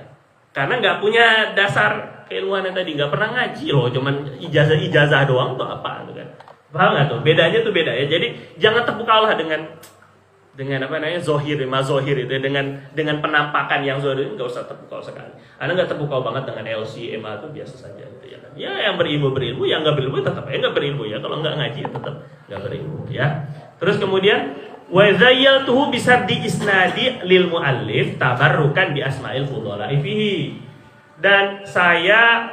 Karena nggak punya dasar keilmuan yang tadi, nggak pernah ngaji loh, cuman ijazah doang tuh apa tuh kan? Paham nggak tuh? Bedanya tuh beda ya. Jadi jangan terpukau lah dengan apa namanya mazohir itu, dengan penampakan yang zohir, nggak usah terpukau sekali. Anda nggak terpukau banget dengan LC, MA itu biasa saja gitu ya. Ya yang berilmu, yang nggak berilmu tetap nggak berilmu ya. Kalau nggak ngaji tetap nggak berilmu ya. Terus kemudian wa zayyaltuhu bisardi isnadi lil muallif tabarrukan bi asma'il fudhala'i fihi. Dan saya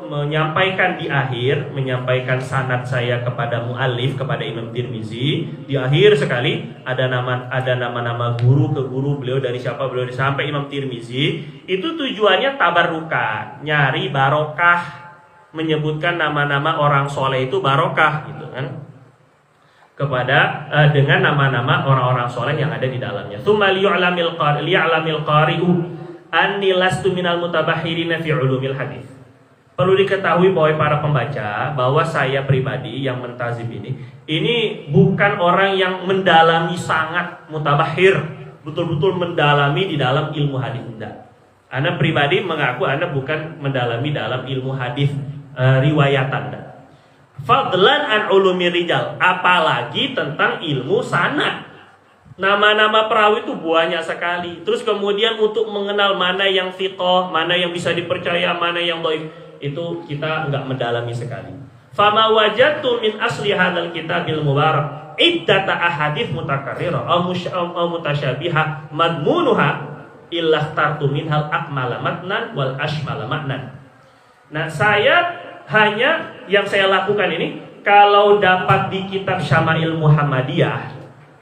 menyampaikan di akhir, menyampaikan sanad saya kepada muallif, kepada Imam Tirmizi. Di akhir sekali ada nama-nama guru ke guru beliau, dari siapa beliau sampai Imam Tirmizi. Itu tujuannya tabarrukan, nyari barokah, menyebutkan nama-nama orang soleh itu barokah gitu kan. kepada dengan nama-nama orang-orang soleh yang ada di dalamnya. Tsumma liya'lamil qari'u anni lastu minal mutabahhirina fi ulumil hadis. Perlu diketahui bahwa para pembaca bahwa saya pribadi yang mentazim ini bukan orang yang mendalami sangat mutabahhir, betul-betul mendalami di dalam ilmu hadis. Tidak. Ana pribadi mengaku Ana bukan mendalami dalam ilmu hadis riwayatan. Fadlan an ulumi rijal, apalagi tentang ilmu sanad. Nama-nama perawi itu banyak sekali. Terus kemudian untuk mengenal mana yang thiqah, mana yang bisa dipercaya, mana yang dhaif, itu kita enggak mendalami sekali. Fama wajadtu min asli hadzal kitabil mubarak iddata ahadits mutakarrirah aw mutasyabiha madmunuha illa tartu minhal akmala matnan wal ashmala maknan. Nah, yang saya lakukan ini, kalau dapat di kitab Syama'il Muhammadiyah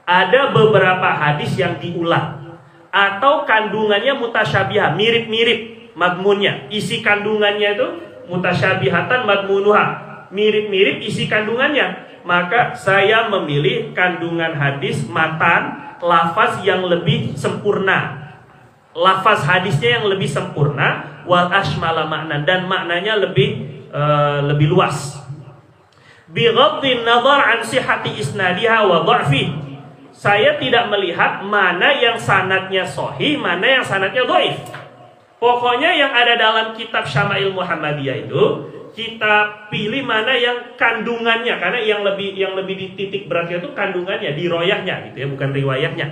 ada beberapa hadis yang diulang atau kandungannya mutasyabihah, mirip-mirip madmunnya, isi kandungannya itu mutasyabihatan madmunuha, mirip-mirip isi kandungannya, maka saya memilih kandungan hadis matan lafaz yang lebih sempurna, lafaz hadisnya yang lebih sempurna, wal ashmala maknan, dan maknanya lebih luas. Bi ghaddin nazar an sihhati isnadiha wa dha'fi. Saya tidak melihat mana yang sanadnya sahih, mana yang sanadnya dhaif. Pokoknya yang ada dalam kitab Syama'il Muhammadiyah itu kita pilih mana yang kandungannya, karena yang lebih dititik beratnya itu kandungannya, diroyahnya gitu ya, bukan riwayatnya.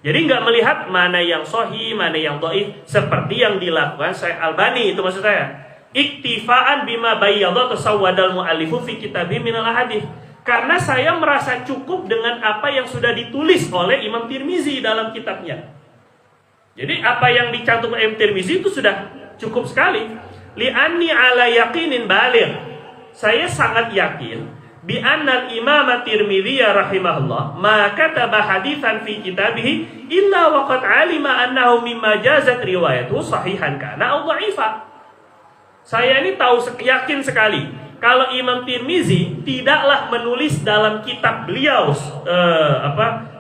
Jadi nggak melihat mana yang sahih, mana yang dhaif, seperti yang dilakukan Syekh Albani, itu maksud saya. Iktifaan bima bayyadha tasawwadal mu'allifu fi kitabih minal hadis. Karena saya merasa cukup dengan apa yang sudah ditulis oleh Imam Tirmizi dalam kitabnya. Jadi apa yang dicantumkan Imam Tirmizi itu sudah cukup sekali. Li'anni ala yaqinin baligh. Saya sangat yakin bi anna al-Imam Tirmizi rahimahullah ma kataba haditsan fi kitabih illa waqad alima annahu mimma jazat riwayatuhu sahihan kana aw dha'ifan. Saya ini yakin sekali kalau Imam Tirmizi tidaklah menulis dalam kitab beliau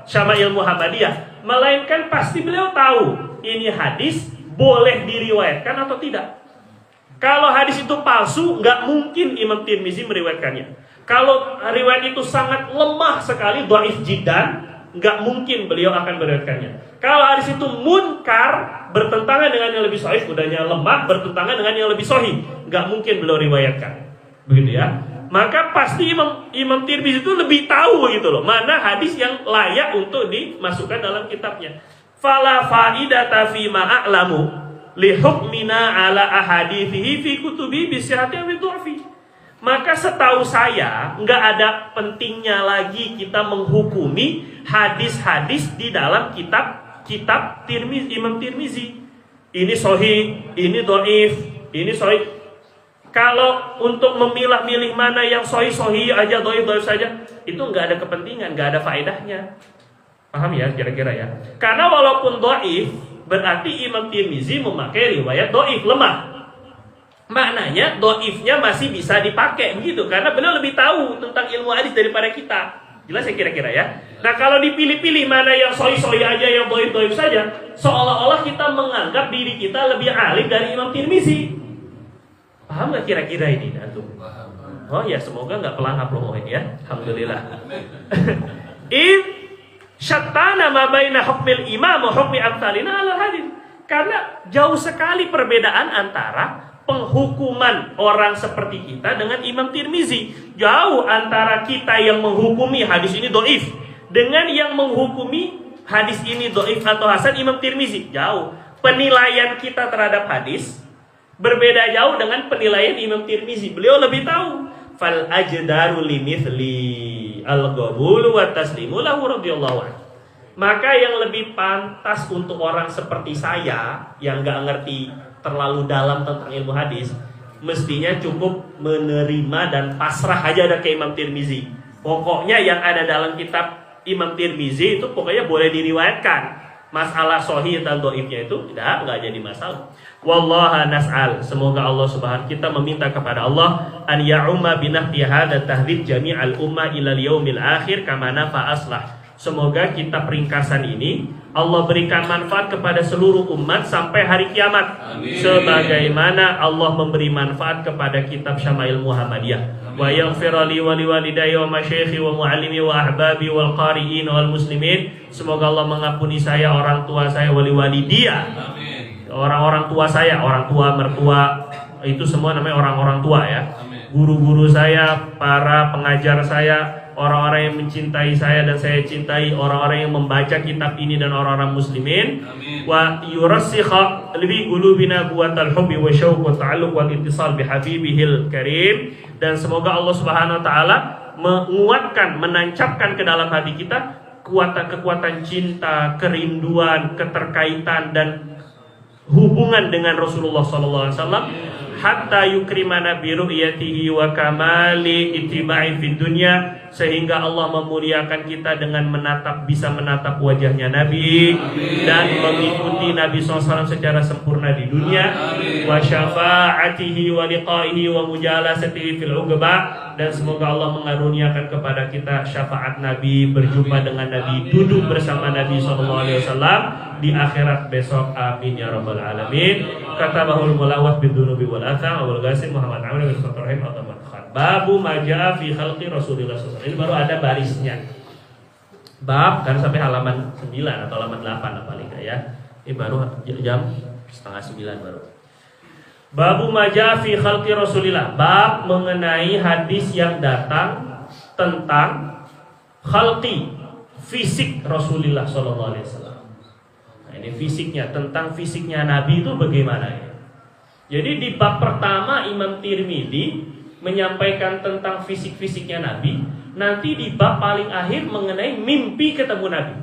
Syama'il Muhammadiyah, melainkan pasti beliau tahu ini hadis boleh diriwayatkan atau tidak. Kalau hadis itu palsu, nggak mungkin Imam Tirmizi meriwayatkannya. Kalau riwayat itu sangat lemah sekali, dhaif jiddan, nggak mungkin beliau akan meriwayatkannya. Kalau hadis itu munkar, bertentangan dengan yang lebih sahih, udahnya lemah, bertentangan dengan yang lebih sahih, nggak mungkin beliau riwayatkan, begitu ya. Maka pasti Imam Tirmizi itu lebih tahu gitu loh, mana hadis yang layak untuk dimasukkan dalam kitabnya. Fala faidata fi ma a'lamu li hukmina ala ahadithihi fi kutubi bi sihhati wa dha'fi. Maka setahu saya nggak ada pentingnya lagi kita menghukumi hadis-hadis di dalam kitab Imam Tirmizi. Ini sahih, ini dhaif, ini sahih. Kalau untuk memilah-milih mana yang sahih aja, dhaif saja, itu nggak ada kepentingan, nggak ada faedahnya. Paham ya kira-kira ya? Karena walaupun dhaif, berarti Imam Tirmizi memakai riwayat dhaif, lemah. Maknanya dhaifnya masih bisa dipakai begitu, karena beliau lebih tahu tentang ilmu hadis daripada kita. Jelas ya kira-kira ya. Nah, kalau dipilih-pilih mana yang sahih aja, yang dhaif saja, seolah-olah kita menganggap diri kita lebih alim dari Imam Tirmizi. Paham nggak kira-kira ini? Oh ya, semoga nggak pelangap loh ini ya. Alhamdulillah. Syattana ma baina hukmil imam wa hukmi amsalina ala hadis. Karena jauh sekali perbedaan antara penghukuman orang seperti kita dengan Imam Tirmizi. Jauh antara kita yang menghukumi hadis ini dhaif dengan yang menghukumi hadis ini dhaif atau hasan Imam Tirmizi. Jauh. Penilaian kita terhadap hadis berbeda jauh dengan penilaian Imam Tirmizi. Beliau lebih tahu. Fal ajdaru limithli al-qabulu wa taslimu lahu radhiyallahu anhu. Maka yang lebih pantas untuk orang seperti saya yang gak ngerti terlalu dalam tentang ilmu hadis, mestinya cukup menerima dan pasrah aja ada ke Imam Tirmizi. Pokoknya yang ada dalam kitab Imam Tirmizi itu pokoknya boleh diriwayatkan. Masalah sahih dan dhaifnya itu nggak jadi masalah. Wallaha nas'al. Semoga Allah Subhanahu kita meminta kepada Allah an ya'umma binahti hadza tahdhib jami'al ummah ila yaumil akhir kama nafa aslah. Semoga kita peringkasan ini Allah berikan manfaat kepada seluruh umat sampai hari kiamat. Amin. Sebagaimana Allah memberi manfaat kepada kitab Syama'il Muhammadiyah. Wa yaghfir li wa liwalidayya wa masyaikhi wa muallimi wa ahbabi wal qari'in wal muslimin. Semoga Allah mengampuni saya, orang tua saya, wali walidiyah. Amin. Orang-orang tua saya, orang tua, mertua, itu semua namanya orang-orang tua ya. Guru-guru saya, para pengajar saya, orang-orang yang mencintai saya dan saya cintai, orang-orang yang membaca kitab ini dan orang-orang muslimin. Wa yurassikha li qulubina quwwatal hubbi wa syauq wa ta'alluq wal ittisal bi habibihil karim. Dan semoga Allah Subhanahu wa taala menguatkan, menancapkan ke dalam hati kita kekuatan cinta, kerinduan, keterkaitan dan hubungan dengan Rasulullah sallallahu alaihi wasallam hatta yukrimana bi ru'yatihi wa kamali ittiba'i fid dunya, sehingga Allah memuliakan kita dengan bisa menatap wajahnya Nabi. Amin. Dan mengikuti Nabi SAW secara sempurna di dunia. Amin. Wa syafa'atihi wa liqa'ihi wa mujalasatihi fil uqba, dan semoga Allah mengaruniakan kepada kita syafaat Nabi, berjumpa dengan Nabi, duduk bersama Nabi SAW di akhirat besok. Amin ya rabbal alamin. Katabahul mulawah bidunubi wal atham Abul Qasim Muhammad Amir bin Fatrahim Al-Tamadkhan. Babu majaa fi khalqi Rasulullah SAW. Ini baru ada barisnya. Bab kan sampai halaman 9 atau halaman 8 paling enggak ya. Ini baru jam setengah 9 baru. Babu majaa fi khalqi Rasulillah. Bab mengenai hadis yang datang tentang khalqi, fisik Rasulullah sallallahu alaihi wasallam. Nah, ini fisiknya, tentang fisiknya Nabi itu bagaimana ya? Jadi di bab pertama Imam Tirmidzi menyampaikan tentang fisik-fisiknya Nabi. Nanti di bab paling akhir mengenai mimpi ketemu Nabi.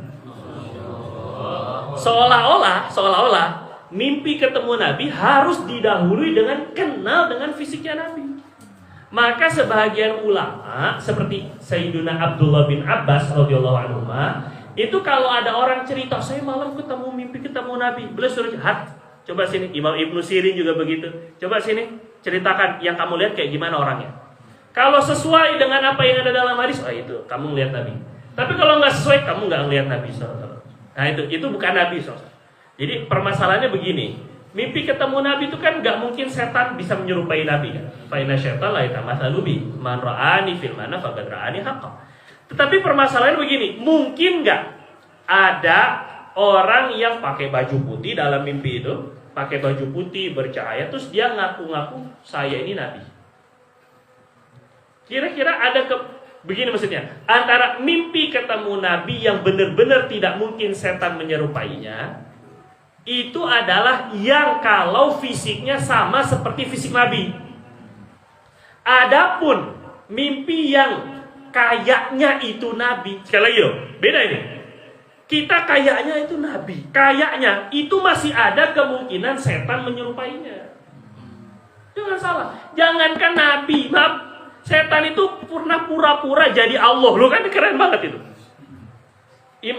Seolah-olah mimpi ketemu Nabi harus didahului dengan kenal dengan fisiknya Nabi. Maka sebahagian ulama seperti Sayyiduna Abdullah bin Abbas radhiyallahu anhu itu kalau ada orang cerita saya malam mimpi ketemu Nabi, beliau suruh coba sini. Imam Ibnu Sirin juga begitu. Coba sini ceritakan yang kamu lihat kayak gimana orangnya. Kalau sesuai dengan apa yang ada dalam hadis, itu kamu ngelihat Nabi. Tapi kalau nggak sesuai, kamu nggak ngelihat Nabi SAW. Nah itu bukan Nabi SAW. Jadi permasalahannya begini, mimpi ketemu Nabi itu kan nggak mungkin setan bisa menyerupai Nabi kan. Fa inna syaitan la yatamatsalu bi man ra'ani fil mana faqad ra'ani haqqan. Tetapi permasalahannya begini, mungkin nggak ada orang yang pakai baju putih dalam mimpi itu, pakai baju putih bercahaya, terus dia ngaku-ngaku saya ini Nabi. Kira-kira ada begini maksudnya, antara mimpi ketemu Nabi yang benar-benar tidak mungkin setan menyerupainya, itu adalah yang kalau fisiknya sama seperti fisik Nabi. Adapun mimpi yang kayaknya itu Nabi, sekali lagi loh, beda ini. Kita kayaknya itu Nabi, kayaknya itu masih ada kemungkinan setan menyerupainya. Jangan salah, jangankan Nabi, setan itu pernah pura-pura jadi Allah, loh kan keren banget itu.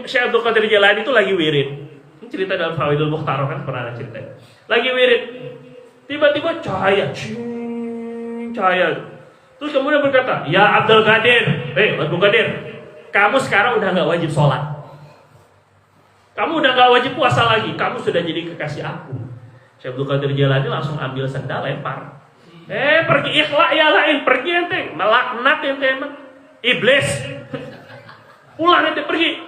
Syekh Abdul Qadir Jailani itu lagi wirid. Ini cerita dalam Fawaidul Mukhtarah kan pernah ada cerita. Lagi wirid, tiba-tiba cahaya. Terus kemudian berkata, ya Abdul Qadir, Abdul Qadir, kamu sekarang udah nggak wajib sholat. Kamu udah gak wajib puasa lagi. Kamu sudah jadi kekasih aku. Syekh Abdul Qadir Jailani langsung ambil sendal lempar. Pergi ikhla ya lain. Pergi ente. Melaknat ente emang. Iblis. Pulang ente pergi.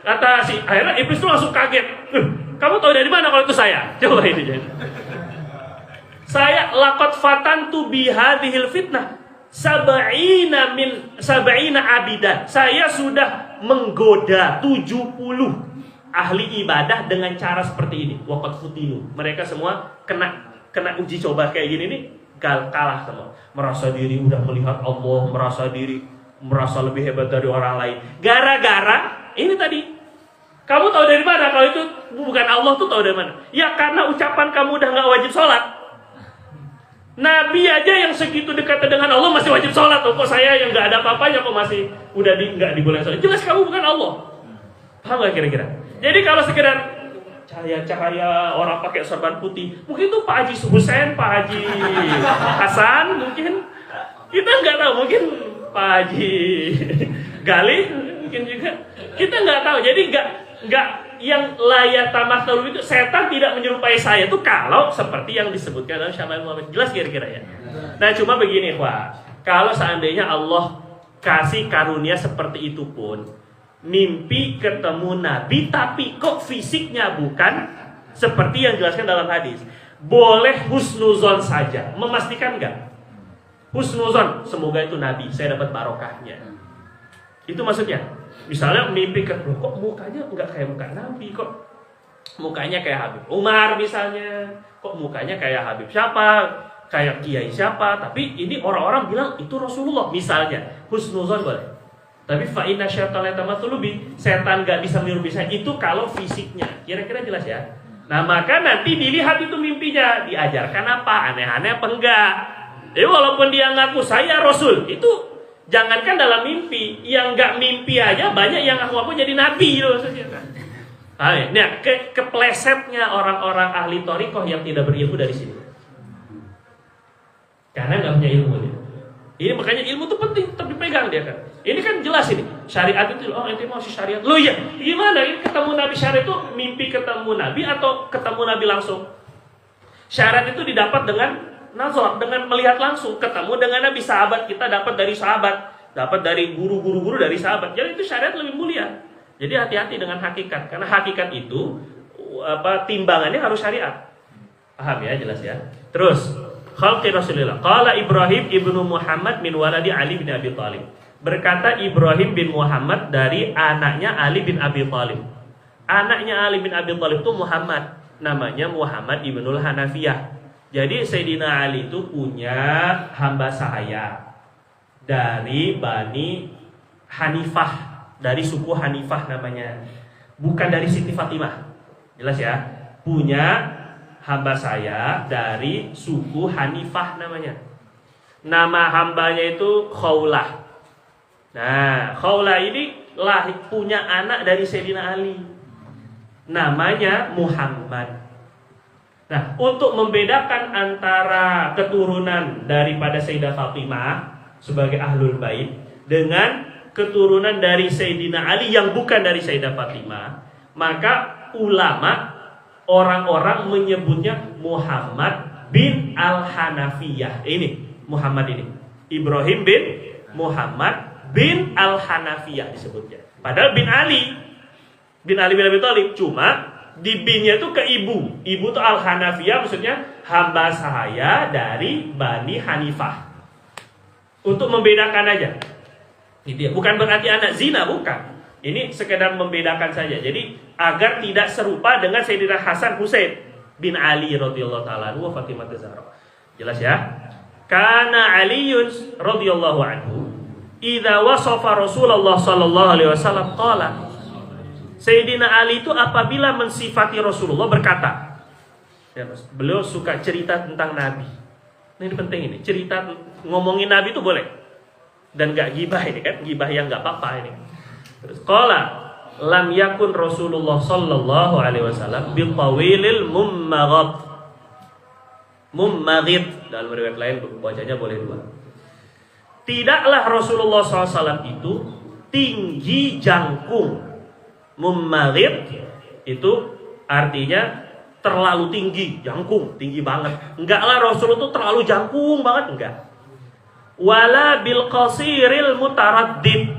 Kata si akhirnya iblis itu langsung kaget. Kamu tahu dari mana kalau itu saya? Coba ini jadi. Saya laqad fatantu bihadhil fitnah sab'ina abidan. Saya sudah menggoda 70 ahli ibadah dengan cara seperti ini. Waqad futinu. Mereka semua kena uji coba kayak gini nih, kalah semua. Merasa diri udah melihat Allah, merasa lebih hebat dari orang lain. Gara-gara ini tadi. Kamu tahu dari mana kalau itu bukan Allah, tuh tahu dari mana? Ya karena ucapan kamu udah nggak wajib sholat. Nabi aja yang segitu dekat dengan Allah masih wajib sholat. Kok saya yang nggak ada apa-apanya kok masih udah nggak diboleh sholat? Jelas kamu bukan Allah. Paham nggak kira-kira? Jadi kalau sekedar cahaya-cahaya orang pakai sorban putih. Mungkin itu Pak Haji Husain, Pak Haji Hasan, mungkin kita nggak tahu. Mungkin Pak Haji Galih, mungkin juga kita nggak tahu. Jadi nggak yang layak tamathalu itu setan tidak menyerupai saya itu kalau seperti yang disebutkan dalam Syama'il Muhammad. Jelas kira-kira ya. Nah cuma begini Pak, kalau seandainya Allah kasih karunia seperti itu pun, mimpi ketemu Nabi tapi kok fisiknya bukan seperti yang dijelaskan dalam hadis, boleh husnuzon saja, memastikan enggak? Husnuzon, semoga itu Nabi, saya dapat barokahnya. Itu maksudnya. Misalnya mimpi ketemu, kok mukanya enggak kayak muka Nabi, kok mukanya kayak Habib Umar misalnya, kok mukanya kayak Habib siapa, kayak Kiai siapa, tapi ini orang-orang bilang itu Rasulullah misalnya, husnuzon boleh. Tapi fa inna syaitana yatamatsalu bi, setan enggak bisa meniru bisa itu kalau fisiknya. Kira-kira jelas ya? Nah, maka nanti dilihat itu mimpinya, diajarkan apa, aneh-aneh apa enggak. Walaupun dia ngaku saya Rasul, itu jangankan dalam mimpi, yang enggak mimpi aja banyak yang ngaku jadi nabi loh maksudnya. Nah, keplesetnya orang-orang ahli thariqah yang tidak berilmu dari sini. Karena enggak punya ilmu dia. Ini makanya ilmu itu penting, tetap dipegang dia kan. Ini kan jelas ini. Syariat itu, oh ente mau si syariat. Loh ya, gimana ini ketemu Nabi syariat itu mimpi ketemu Nabi atau ketemu Nabi langsung? Syariat itu didapat dengan nazar, dengan melihat langsung, ketemu dengan Nabi. Sahabat kita dapat dari sahabat, dapat dari guru-guru dari sahabat. Jadi itu syariat lebih mulia. Jadi hati-hati dengan hakikat, karena hakikat itu timbangannya harus syariat. Paham ya, jelas ya. Terus khalqi Rasulillah. Qala Ibrahim ibnu Muhammad min waladi Ali bin Abi Thalib. Berkata Ibrahim bin Muhammad dari anaknya Ali bin Abi Thalib. Anaknya Ali bin Abi Thalib itu Muhammad, namanya Muhammad ibnul Hanafiyah. Jadi Sayyidina Ali itu punya hamba sahaya dari Bani Hanifah, dari suku Hanifah namanya. Bukan dari Siti Fatimah. Jelas ya? Punya hamba saya dari suku Hanifah namanya. Nama hambanya itu Khawlah. Nah, Khawlah ini punya anak dari Sayyidina Ali. Namanya Muhammad. Nah, untuk membedakan antara keturunan daripada Sayyidah Fatimah sebagai Ahlul Bait dengan keturunan dari Sayyidina Ali yang bukan dari Sayyidah Fatimah, maka ulama orang-orang menyebutnya Muhammad bin Al-Hanafiyah. Ini Muhammad ini Ibrahim bin Muhammad bin Al-Hanafiyah disebutnya. Padahal bin Ali bin Abi Thalib, cuma di binnya itu ke ibu. Ibu itu Al-Hanafiyah, maksudnya hamba sahaya dari Bani Hanifah. Untuk membedakan aja. Gitu ya. Bukan berarti anak zina, bukan. Ini sekedar membedakan saja. Jadi agar tidak serupa dengan Sayyidina Hasan Husain bin Ali radhiyallahu taala anhu wa Fatimah Az-Zahra. Jelas ya? Kana Aliyun radhiyallahu anhu idza wasafa Rasulullah sallallahu alaihi wasallam qala. Sayyidina Ali itu apabila mensifati Rasulullah berkata, ya, beliau suka cerita tentang Nabi. Nah, ini penting ini, cerita ngomongin Nabi itu boleh. Dan gak gibah ini kan, gibah yang gak apa-apa ini. Terus qala lam yakun Rasulullah sallallahu alaihi wasallam bil tawilil mummaghid. Dalam riwayat lain bacanya boleh dua. Tidaklah Rasulullah SAW itu tinggi jangkung. Mummaghid itu artinya terlalu tinggi, jangkung, tinggi banget. Enggaklah Rasul itu terlalu jangkung banget, enggak. Wala bil qasiril mutaraddid,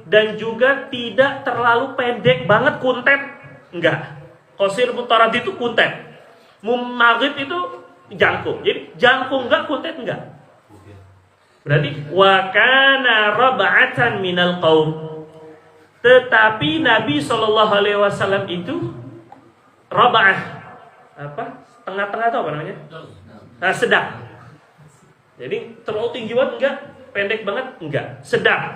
dan juga tidak terlalu pendek banget, kuntet, enggak. Qasir mutaraddid itu kuntet. Mummaghid itu jangkung. Jadi jangkung enggak, kuntet enggak. Berarti wa kana rab'atan minal qaum. Tetapi Nabi SAW itu raba'ah, apa? Tengah-tengah atau apa namanya? Nah, sedang. Jadi terlalu tinggi banget enggak, pendek banget enggak, sedang.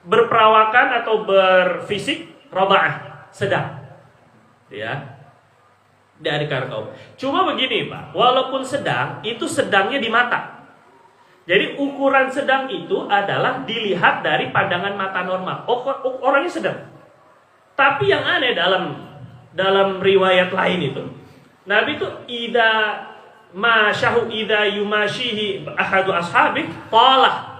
Berperawakan atau berfisik raba'ah, sedang. Ya. Dari kaum. Cuma begini, Pak. Walaupun sedang, itu sedangnya di mata. Jadi ukuran sedang itu adalah dilihat dari pandangan mata normal. Orangnya sedang. Tapi yang aneh dalam riwayat lain itu Nabi itu ida yumashihi ahadu ashabi qala.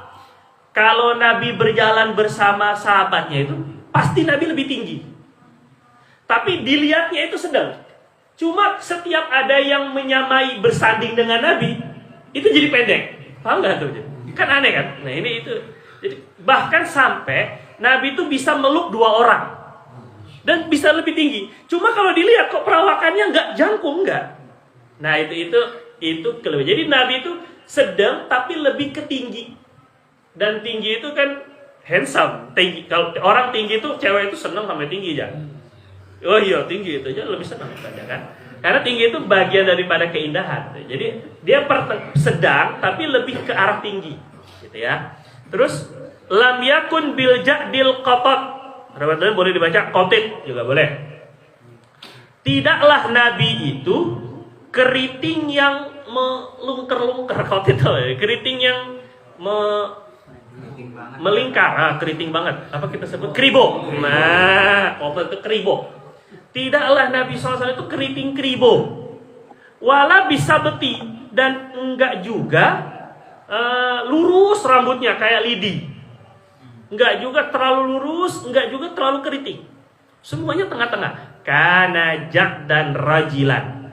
Kalau Nabi berjalan bersama sahabatnya itu pasti Nabi lebih tinggi. Tapi dilihatnya itu sedang. Cuma setiap ada yang menyamai bersanding dengan Nabi, itu jadi pendek. Paham nggak tuh? Kan aneh kan? Nah ini itu. Jadi, bahkan sampai Nabi itu bisa meluk 2 orang. Dan bisa lebih tinggi. Cuma kalau dilihat kok perawakannya nggak jangkung, nggak. Nah itu kelebihan. Jadi Nabi itu sedang tapi lebih ke tinggi. Dan tinggi itu kan handsome. Tinggi. Kalau orang tinggi itu, cewek itu senang sama tinggi aja. Oh iya, tinggi itu aja lebih senang saja kan. Karena tinggi itu bagian daripada keindahan. Jadi dia sedang tapi lebih ke arah tinggi, gitu ya. Terus lam yakun bil ja'dil qatat. Teman-teman boleh dibaca qatit juga boleh. Tidaklah Nabi itu keriting yang melungker-lungker, qatit itu keriting yang melingkar, keriting banget. Apa kita sebut kribo. Nah, qatit itu kribo. Tidaklah Nabi SAW itu keriting kribo. Wala bisa beti. Dan enggak juga lurus rambutnya kayak lidi. Enggak juga terlalu lurus, enggak juga terlalu keriting. Semuanya tengah-tengah. Kana jak dan rajilan.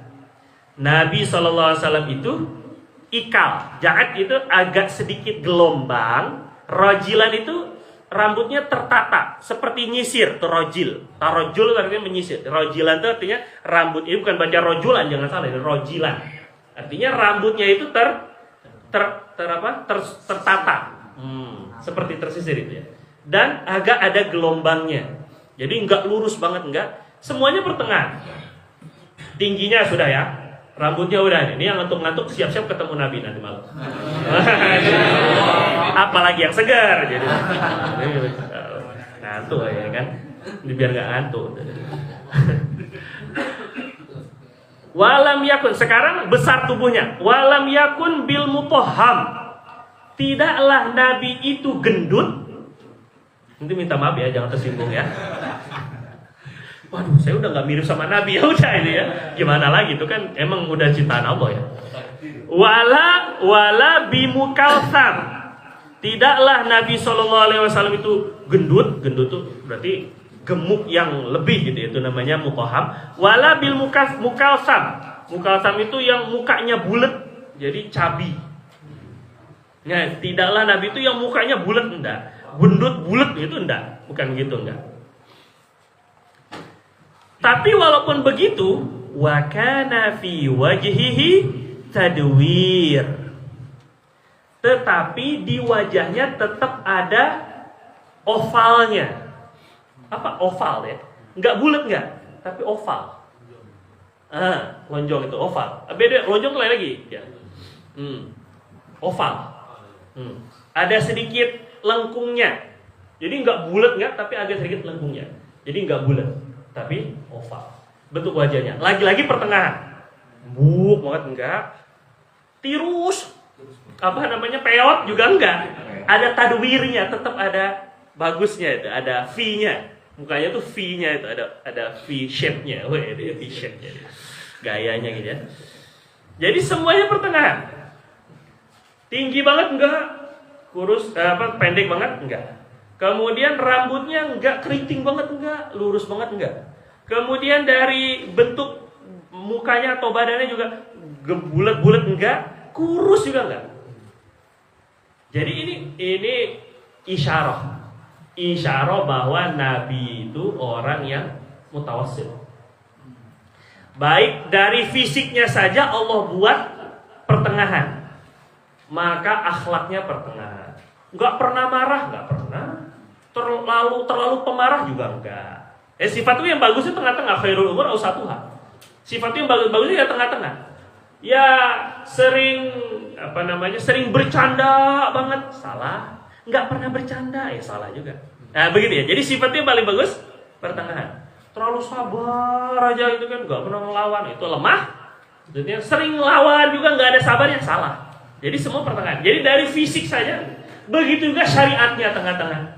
Nabi SAW itu ikal. Ja'ad itu agak sedikit gelombang. Rajilan itu rambutnya tertata seperti nyisir, itu rojil. Tarojul artinya menyisir. Rojilan itu artinya rambut. Ini bukan baca rojulan, jangan salah, ini rojilan. Artinya rambutnya itu tertata. Seperti tersisir itu ya. Dan agak ada gelombangnya. Jadi enggak lurus banget, enggak. Semuanya pertengahan. Tingginya sudah ya. Rambutnya udah. Ini yang ngantuk-ngantuk siap-siap ketemu Nabi nanti malam. Apalagi yang segar jadi. Ngantuk ya kan. Biar enggak ngantuk. Walam yakun, sekarang besar tubuhnya. Walam yakun bil mutahham. Tidaklah Nabi itu gendut. Nanti minta maaf ya, jangan tersinggung ya. Waduh, saya udah nggak mirip sama Nabi, ya udah ini ya. Gimana lagi, itu kan emang udah cintaan Allah ya. Wala bimukalsam. Tidaklah Nabi SAW itu gendut. Gendut tuh berarti gemuk yang lebih gitu, itu namanya mutahham. Wala bil mukalsam. Mukalsam itu yang mukanya bulat, jadi cabi. Nah, tidaklah Nabi itu yang mukanya bulat, enggak. Gendut bulat itu enggak, bukan gitu, enggak. Tapi walaupun begitu, wa kana fi wajhihi tadwir. Tetapi di wajahnya tetap ada ovalnya. Apa oval ya? Enggak bulat enggak, tapi oval. Lonjong itu oval. Beda lonjong lain lagi, ya. Oval. Ada sedikit lengkungnya. Jadi enggak bulat enggak, tapi agak sedikit lengkungnya. Jadi enggak bulat, tapi oval. Bentuk wajahnya. Lagi-lagi pertengahan. Buk banget enggak. Tirus. Apa namanya? Peot juga enggak. Ada tadwirnya, tetap ada bagusnya itu, ada V-nya. Mukanya tuh V-nya itu, ada V shape-nya. Wah, ada V shape-nya. Gayanya gitu ya. Jadi semuanya pertengahan. Tinggi banget enggak, kurus pendek banget enggak. Kemudian rambutnya enggak keriting banget enggak, lurus banget enggak. Kemudian dari bentuk mukanya atau badannya juga bulat-bulat enggak, kurus juga enggak. Jadi ini isyarah bahwa Nabi itu orang yang mutawassit. Baik dari fisiknya saja Allah buat pertengahan. Maka akhlaknya pertengahan. Enggak pernah marah, enggak pernah. Terlalu pemarah juga enggak. Sifat itu yang bagusnya tengah-tengah, khairul umur ausatuha. Sifat itu yang bagusnya ya tengah-tengah. Ya sering sering bercanda banget, salah. Enggak pernah bercanda, ya salah juga. Nah, begitu ya. Jadi sifatnya yang paling bagus pertengahan. Terlalu sabar aja itu kan, enggak pernah melawan, itu lemah. Jadi sering lawan juga enggak ada sabarnya, salah. Jadi semua pertengahan. Jadi dari fisik saja, begitu juga syariatnya tengah-tengah.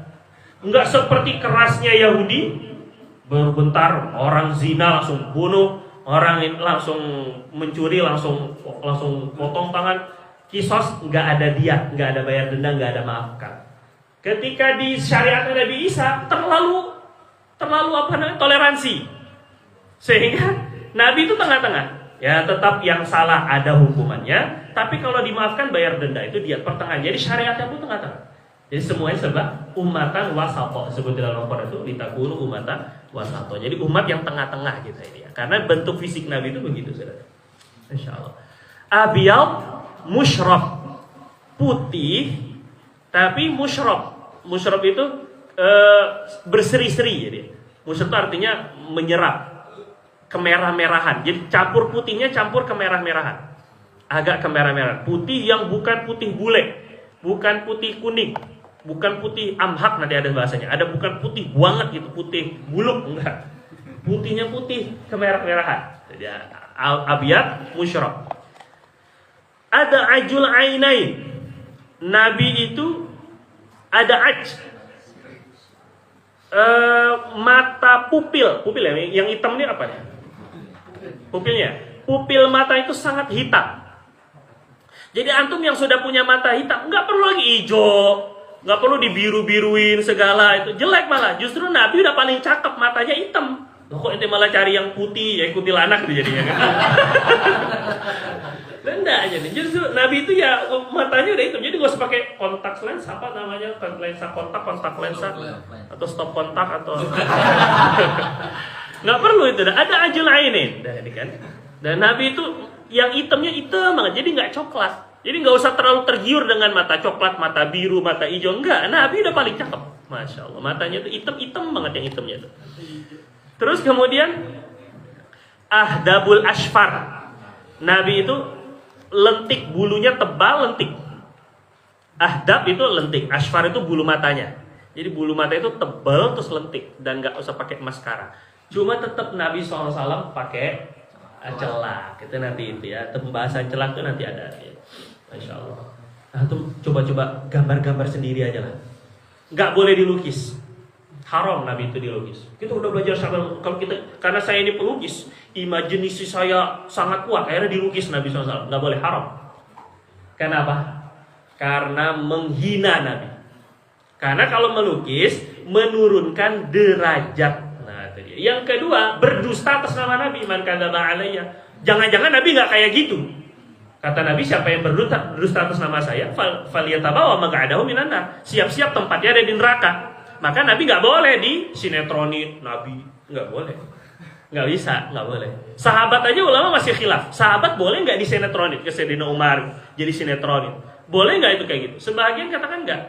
Enggak seperti kerasnya Yahudi, Berbentar orang zina langsung bunuh, orang langsung mencuri langsung potong tangan. Kisos nggak ada dia, nggak ada bayar denda, nggak ada maafkan. Ketika di syariat Nabi Isa terlalu toleransi, sehingga Nabi itu tengah-tengah. Ya tetap yang salah ada hukumannya, tapi kalau dimaafkan bayar denda, itu dia pertengahan. Jadi syariatnya pun tengah-tengah. Jadi semuanya serba umatan wasato, sebut dalam Al-Qur'an itu litakunu umatan wasato. Jadi umat yang tengah-tengah gitu ini ya. Karena bentuk fisik Nabi itu begitu, Saudara. Insyaallah. Abyad musyraf, putih tapi musyraf. Musyraf itu berseri-seri jadi. Musyraf itu artinya menyerap, kemerah-merahan. Jadi campur putihnya campur kemerah-merahan. Agak kemerah-merahan. Putih yang bukan putih bule, bukan putih kuning, bukan putih amhak, nanti ada bahasanya. Ada bukan putih banget gitu, putih buluk, enggak. Putihnya putih kemerah-merahan. Jadi abyad musyraf. Ada ajul ainain. Nabi itu ada mata pupil ya, yang hitam ini apa ya? Pupilnya. Pupil mata itu sangat hitam. Jadi antum yang sudah punya mata hitam, nggak perlu lagi hijau, nggak perlu dibiru-biruin segala, itu jelek malah. Justru Nabi udah paling cakep, matanya hitam. Loh, kok ente malah cari yang putih, ya kuntilanak gitu jadinya kan? Enggak aja nih. Justru Nabi itu ya matanya udah hitam. Jadi gak usah pakai kontak lens, apa namanya, lensa kontak lensa, atau stop kontak atau nggak perlu itu. Ada ajul ainin, ini kan. Dan Nabi itu yang hitamnya hitam banget, jadi nggak coklat. Jadi nggak usah terlalu tergiur dengan mata coklat, mata biru, mata hijau. Enggak, Nabi udah paling cakep. Masya Allah, matanya itu hitam banget yang hitamnya itu. Terus kemudian ahdabul asfar. Nabi itu lentik, bulunya tebal lentik. Ahdab itu lentik, asfar itu bulu matanya. Jadi bulu mata itu tebal terus lentik dan nggak usah pakai maskara. Cuma tetap Nabi SAW pakai celak. Itu nanti itu ya, pembahasan celak itu nanti ada. Ya. Masya Allah. Nah tuh coba-coba gambar-gambar sendiri aja lah. Nggak boleh dilukis. Haram Nabi itu dilukis. Kita udah belajar kalau kita, karena saya ini pelukis, imajinasi saya sangat kuat, akhirnya dilukis Nabi SAW. Nggak boleh, haram. Kenapa? Karena menghina Nabi. Karena kalau melukis menurunkan derajat. Nah itu dia. Yang kedua, berdusta atas nama Nabi. Man kadzaba alayya. Jangan-jangan Nabi nggak kayak gitu. Kata Nabi, siapa yang berdusta atas nama saya, falyatabawa maq'adahu minan nar. Siap-siap tempatnya ada di neraka. Maka Nabi nggak boleh di sinetronin. Nabi nggak boleh, nggak bisa, nggak boleh. Sahabat aja ulama masih khilaf. Sahabat boleh nggak di sinetronin? Ke Sayyidina Umar jadi sinetronin, boleh nggak itu kayak gitu? Sebagian katakan nggak,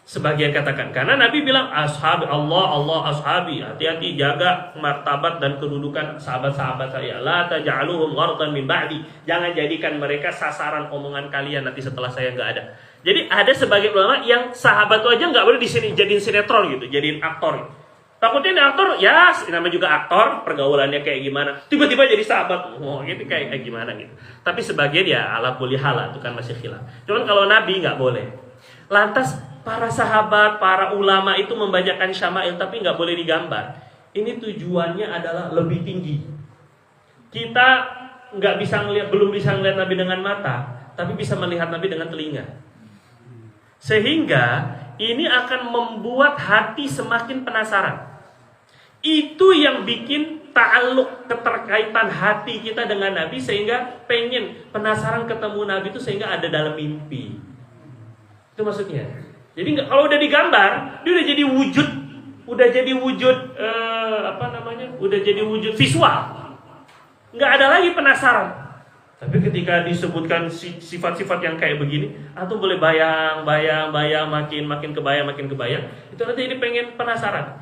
sebagian katakan karena Nabi bilang ashab Allah ashabi, hati-hati jaga martabat dan kedudukan sahabat-sahabat saya. La taj'aluhum ghardan min ba'di. Jangan jadikan mereka sasaran omongan kalian nanti setelah saya nggak ada. Jadi ada sebagian ulama yang sahabat itu aja nggak boleh jadiin sinetron gitu, jadiin aktor. Gitu. Takutnya ini aktor, ya namanya juga aktor, pergaulannya kayak gimana, tiba-tiba jadi sahabat, gitu kayak gimana gitu. Tapi sebagian ya ala kulli hal itu kan masih khilaf. Cuman kalau Nabi nggak boleh. Lantas para sahabat, para ulama itu membacakan syama'il tapi nggak boleh digambar. Ini tujuannya adalah lebih tinggi. Kita nggak bisa ngelihat, belum bisa ngelihat Nabi dengan mata, tapi bisa melihat Nabi dengan telinga. Sehingga ini akan membuat hati semakin penasaran. Itu yang bikin ta'alluq, keterkaitan hati kita dengan Nabi, sehingga pengen penasaran ketemu Nabi itu sehingga ada dalam mimpi. Itu maksudnya. Jadi kalau udah digambar, dia udah jadi wujud, udah jadi wujud visual. Nggak ada lagi penasaran. Tapi ketika disebutkan sifat-sifat yang kayak begini, antum boleh bayang, makin kebayang, itu nanti ini pengen penasaran.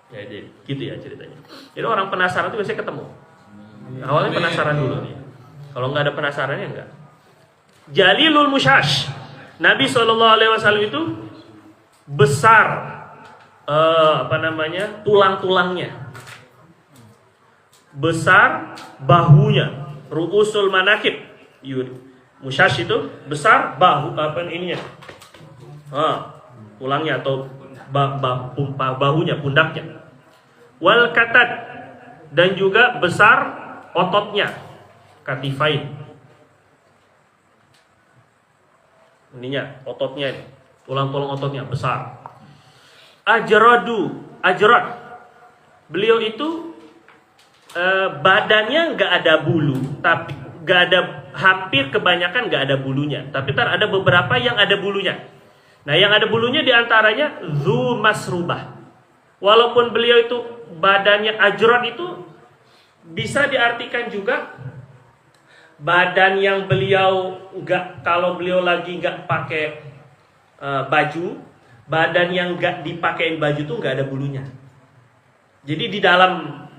Ya, jadi gitu ya ceritanya. Jadi orang penasaran itu biasanya ketemu. Awalnya penasaran dulu nih. Kalau nggak ada penasarannya enggak. Jalilul musyash. Nabi SAW itu besar tulang-tulangnya. Besar bahunya. Ru'usul manakib. Musyash itu besar ininya. Tulangnya atau bahunya, pundaknya. wal katad, dan juga besar ototnya, katifain. Ininya, ototnya ini, tulang-tulang ototnya besar. Ajrad. Beliau itu badannya nggak ada bulu, tapi nggak ada, hampir kebanyakan nggak ada bulunya. Tapi ada beberapa yang ada bulunya. Nah, yang ada bulunya diantaranya Zu Masrubah. Walaupun beliau itu badannya ajrad, itu bisa diartikan juga badan yang beliau nggak, kalau beliau lagi nggak pakai baju, badan yang nggak dipakein baju tuh nggak ada bulunya. Jadi di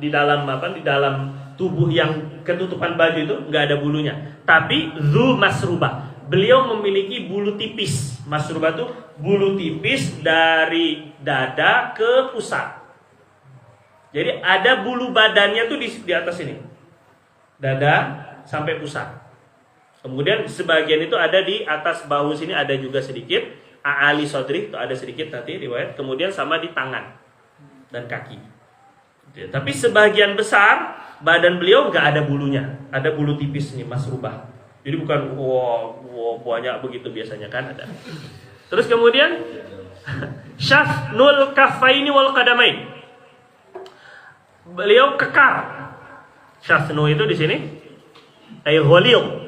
dalam tubuh yang ketutupan baju itu nggak ada bulunya. Tapi Zu Masrubah, beliau memiliki bulu tipis. Masrubah itu bulu tipis dari dada ke pusat. Jadi ada bulu badannya tuh di atas ini, dada sampai pusat. Kemudian sebagian itu ada di atas bahu sini, ada juga sedikit. A'ali sodri itu ada sedikit nanti riwayat. Kemudian sama di tangan dan kaki. Tapi sebagian besar badan beliau nggak ada bulunya, ada bulu tipis nih, masrubah. Jadi bukan banyak begitu biasanya kan ada. Terus kemudian syafnul kafaini wal qadamain. Beliau kekar. Syafnu itu di sini ghalil.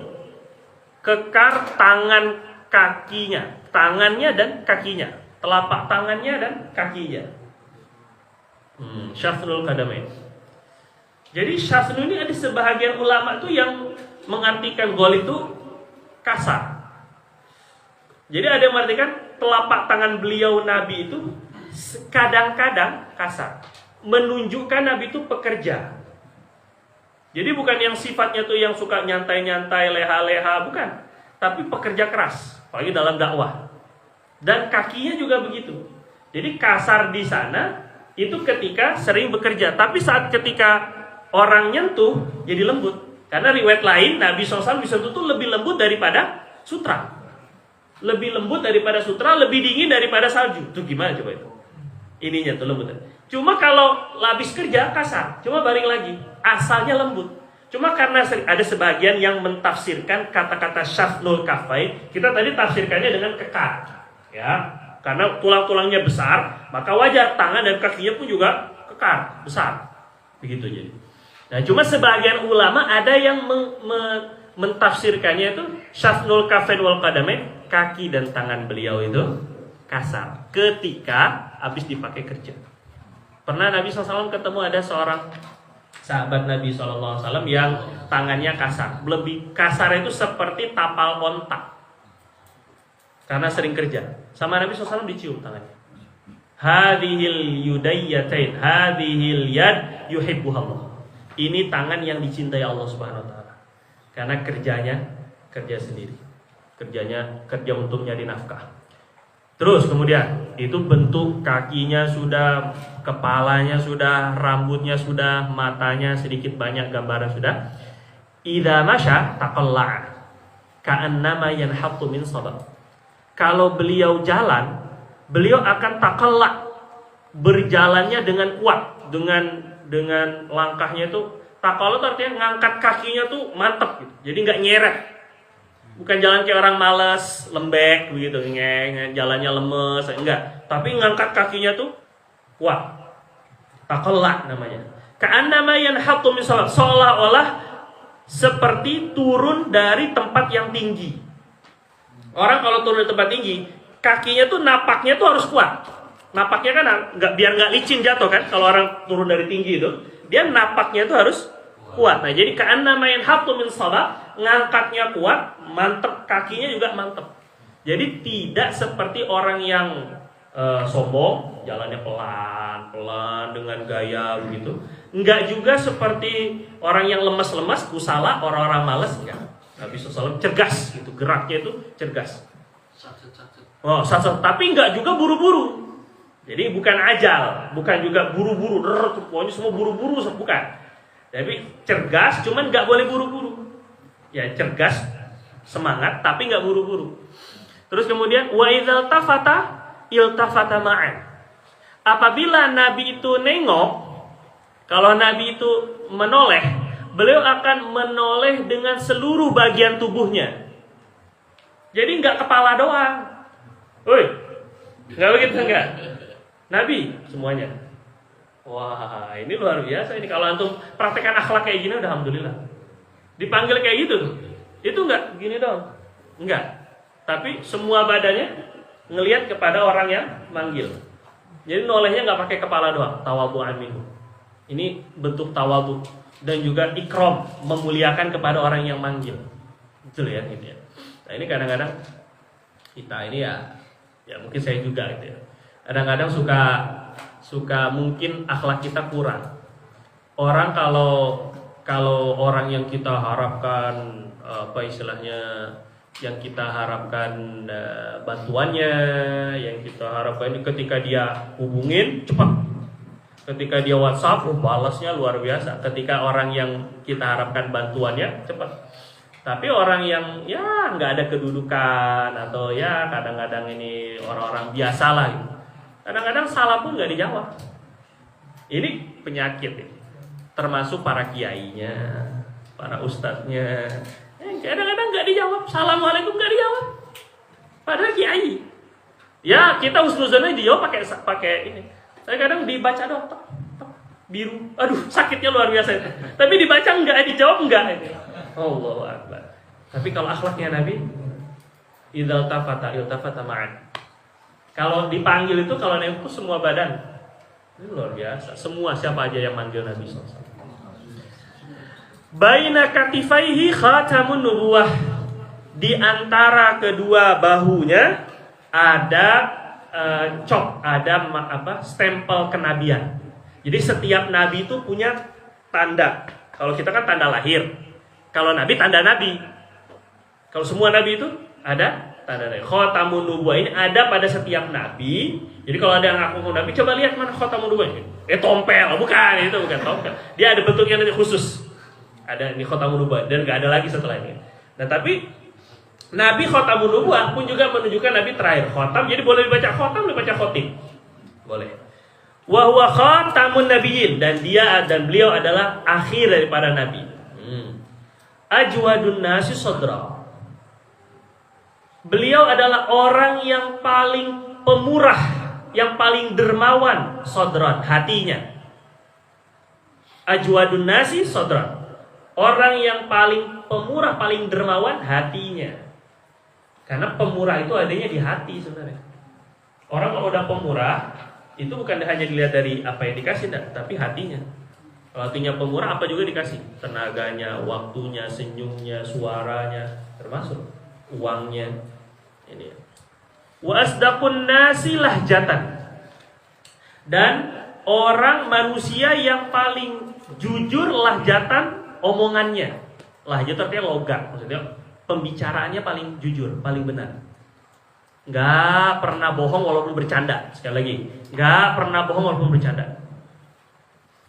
Kekar tangan kakinya, tangannya dan kakinya, telapak tangannya dan kakinya. Syafnul qadamain. Jadi syafnu ini ada sebahagian ulama tuh yang mengartikan ghalil itu kasar. Jadi ada yang mengartikan telapak tangan beliau Nabi itu kadang-kadang kasar, menunjukkan Nabi itu pekerja. Jadi bukan yang sifatnya tuh yang suka nyantai-nyantai, leha-leha, bukan. Tapi pekerja keras, apalagi dalam dakwah. Dan kakinya juga begitu. Jadi kasar di sana itu ketika sering bekerja. Tapi saat ketika orang nyentuh jadi lembut. Karena riwayat lain Nabi SAW bisa tutup lebih lembut daripada sutra. Lebih lembut daripada sutra, lebih dingin daripada salju. Itu gimana coba itu? Ininya tuh lembut. Cuma kalau habis kerja kasar, cuma baring lagi, asalnya lembut. Cuma karena ada sebagian yang mentafsirkan kata-kata syafnul kafai, kita tadi tafsirkannya dengan kekar, ya. Karena tulang-tulangnya besar, maka wajar tangan dan kakinya pun juga kekar, besar. Begitu jadi. Nah, cuma sebagian ulama ada yang mentafsirkannya itu syafnul kafain wal qadamain, kaki dan tangan beliau itu kasar ketika habis dipakai kerja. Pernah Nabi SAW ketemu ada seorang sahabat Nabi SAW yang tangannya kasar. Lebih kasar itu seperti tapal ontak. Karena sering kerja. Sama Nabi SAW dicium tangannya. Hadhil yudayyatain, hadhil yad yuhibbuhallah. Ini tangan yang dicintai Allah Subhanahu wa taala. Karena kerja sendiri. Kerja untuk nyari nafkah. Terus kemudian itu bentuk kakinya sudah, kepalanya sudah, rambutnya sudah, matanya sedikit banyak gambaran sudah. Idza masya taqalla'a ka'annama yanhattu min sabab. Kalau beliau jalan, beliau akan taqalla', berjalannya dengan kuat, dengan langkahnya itu taqalla' artinya ngangkat kakinya tuh mantep gitu. Jadi enggak nyeret. Bukan jalan kayak orang malas, lembek begitu, jalannya lemes, enggak. Tapi ngangkat kakinya tuh kuat. Taqalla namanya. Ka'annama yanhattu min sabab, seolah-olah seperti turun dari tempat yang tinggi. Orang kalau turun dari tempat tinggi, kakinya tuh napaknya tuh harus kuat. Napaknya kan biar nggak licin jatuh kan. Kalau orang turun dari tinggi itu, dia napaknya tuh harus kuat. Nah, jadi ka'annama yanhattu min sabab, ngangkatnya kuat, mantep, kakinya juga mantep. Jadi tidak seperti orang yang sombong, jalannya pelan-pelan dengan gaya begitu. Enggak juga seperti orang yang lemas-lemas, kusala, orang-orang malas, enggak. Nabi SAW cergas gitu, geraknya itu cergas. Tapi enggak juga buru-buru. Jadi bukan ajal, bukan juga buru-buru, pokoknya semua buru-buru, bukan. Tapi cergas, cuman enggak boleh buru-buru. Ya cergas, semangat, tapi enggak buru-buru. Terus kemudian wa idzal tafata iltafata ma'an. Apabila Nabi itu nengok, Kalau Nabi itu menoleh, beliau akan menoleh dengan seluruh bagian tubuhnya. Jadi nggak kepala doang. Woi, nggak begitu enggak? Nabi semuanya. Wah, ini luar biasa ini. Kalau antum praktekkan akhlak kayak gini, udah alhamdulillah. Dipanggil kayak gitu, itu enggak gini dong, enggak. Tapi semua badannya ngelihat kepada orang yang manggil. Jadi nolehnya nggak pakai kepala doang. Tawadhu'an minhu. Ini bentuk tawadhu dan juga ikram, memuliakan kepada orang yang manggil. Betul ya, gitu ya. Nah ini kadang-kadang kita ini ya mungkin saya juga gitu ya. Kadang-kadang suka mungkin akhlak kita kurang. Orang kalau orang yang kita harapkan apa istilahnya, yang kita harapkan bantuannya, yang kita harapkan ketika dia hubungin cepat, ketika dia WhatsApp balasnya luar biasa, ketika orang yang kita harapkan bantuannya cepat. Tapi orang yang ya nggak ada kedudukan atau ya kadang-kadang ini orang-orang biasa lah gitu. Kadang-kadang salah pun nggak dijawab. Ini penyakit ya. Termasuk para kiainya, para ustadznya. Kadang-kadang nggak dijawab. Assalamualaikum nggak dijawab. Padahal kiai. Ya kita husnuzonnya dijawab pakai ini. Saya kadang dibaca dong, biru. Aduh sakitnya luar biasa itu. Tapi dibaca nggak, dijawab nggak. Allahu Akbar. Tapi kalau akhlaknya Nabi, idzal tafata iltafata ma'an. Kalau dipanggil itu, kalau Nabi itu semua badan. Ini luar biasa. Semua siapa aja yang manggil Nabi SAW. Baina katifaihi khatamun nubuwah. Di antara kedua bahunya ada ada stempel kenabian. Jadi setiap nabi itu punya tanda. Kalau kita kan tanda lahir. Kalau nabi tanda nabi. Kalau semua nabi itu ada tanda nabi. Khatamun nubuwah ini ada pada setiap nabi. Jadi kalau ada yang ngaku nabi, coba lihat mana khatamun nubuwah ini. Tompel, bukan, itu bukan tompel. Dia ada bentuknya nanti khusus. Ada ini khatamun nubuwah dan enggak ada lagi setelah ini. Nah, tapi nabi khatamun nubuwah pun juga menunjukkan nabi terakhir khatam. Jadi boleh dibaca khatam, dibaca khotim. Boleh. Wa huwa khatamun nabiyyin, dan beliau adalah akhir daripada nabi. Ajwadun nasi sadra. Beliau adalah orang yang paling pemurah, yang paling dermawan sadran, hatinya. Ajwadun nasi sadran. Orang yang paling pemurah, paling dermawan hatinya. Karena pemurah itu adanya di hati sebenarnya. Orang kalau udah pemurah, itu bukan hanya dilihat dari apa yang dikasih, tapi hatinya. Kalau hatinya pemurah, apa juga dikasih. Tenaganya, waktunya, senyumnya, suaranya, termasuk uangnya. Ini. Wa asdaqun nasi lahjatan. Dan orang manusia yang paling jujur lahjatan omongannya. Lahjat artinya logat, maksudnya pembicaraannya paling jujur, paling benar. Nggak pernah bohong walaupun bercanda. Sekali lagi, nggak pernah bohong walaupun bercanda.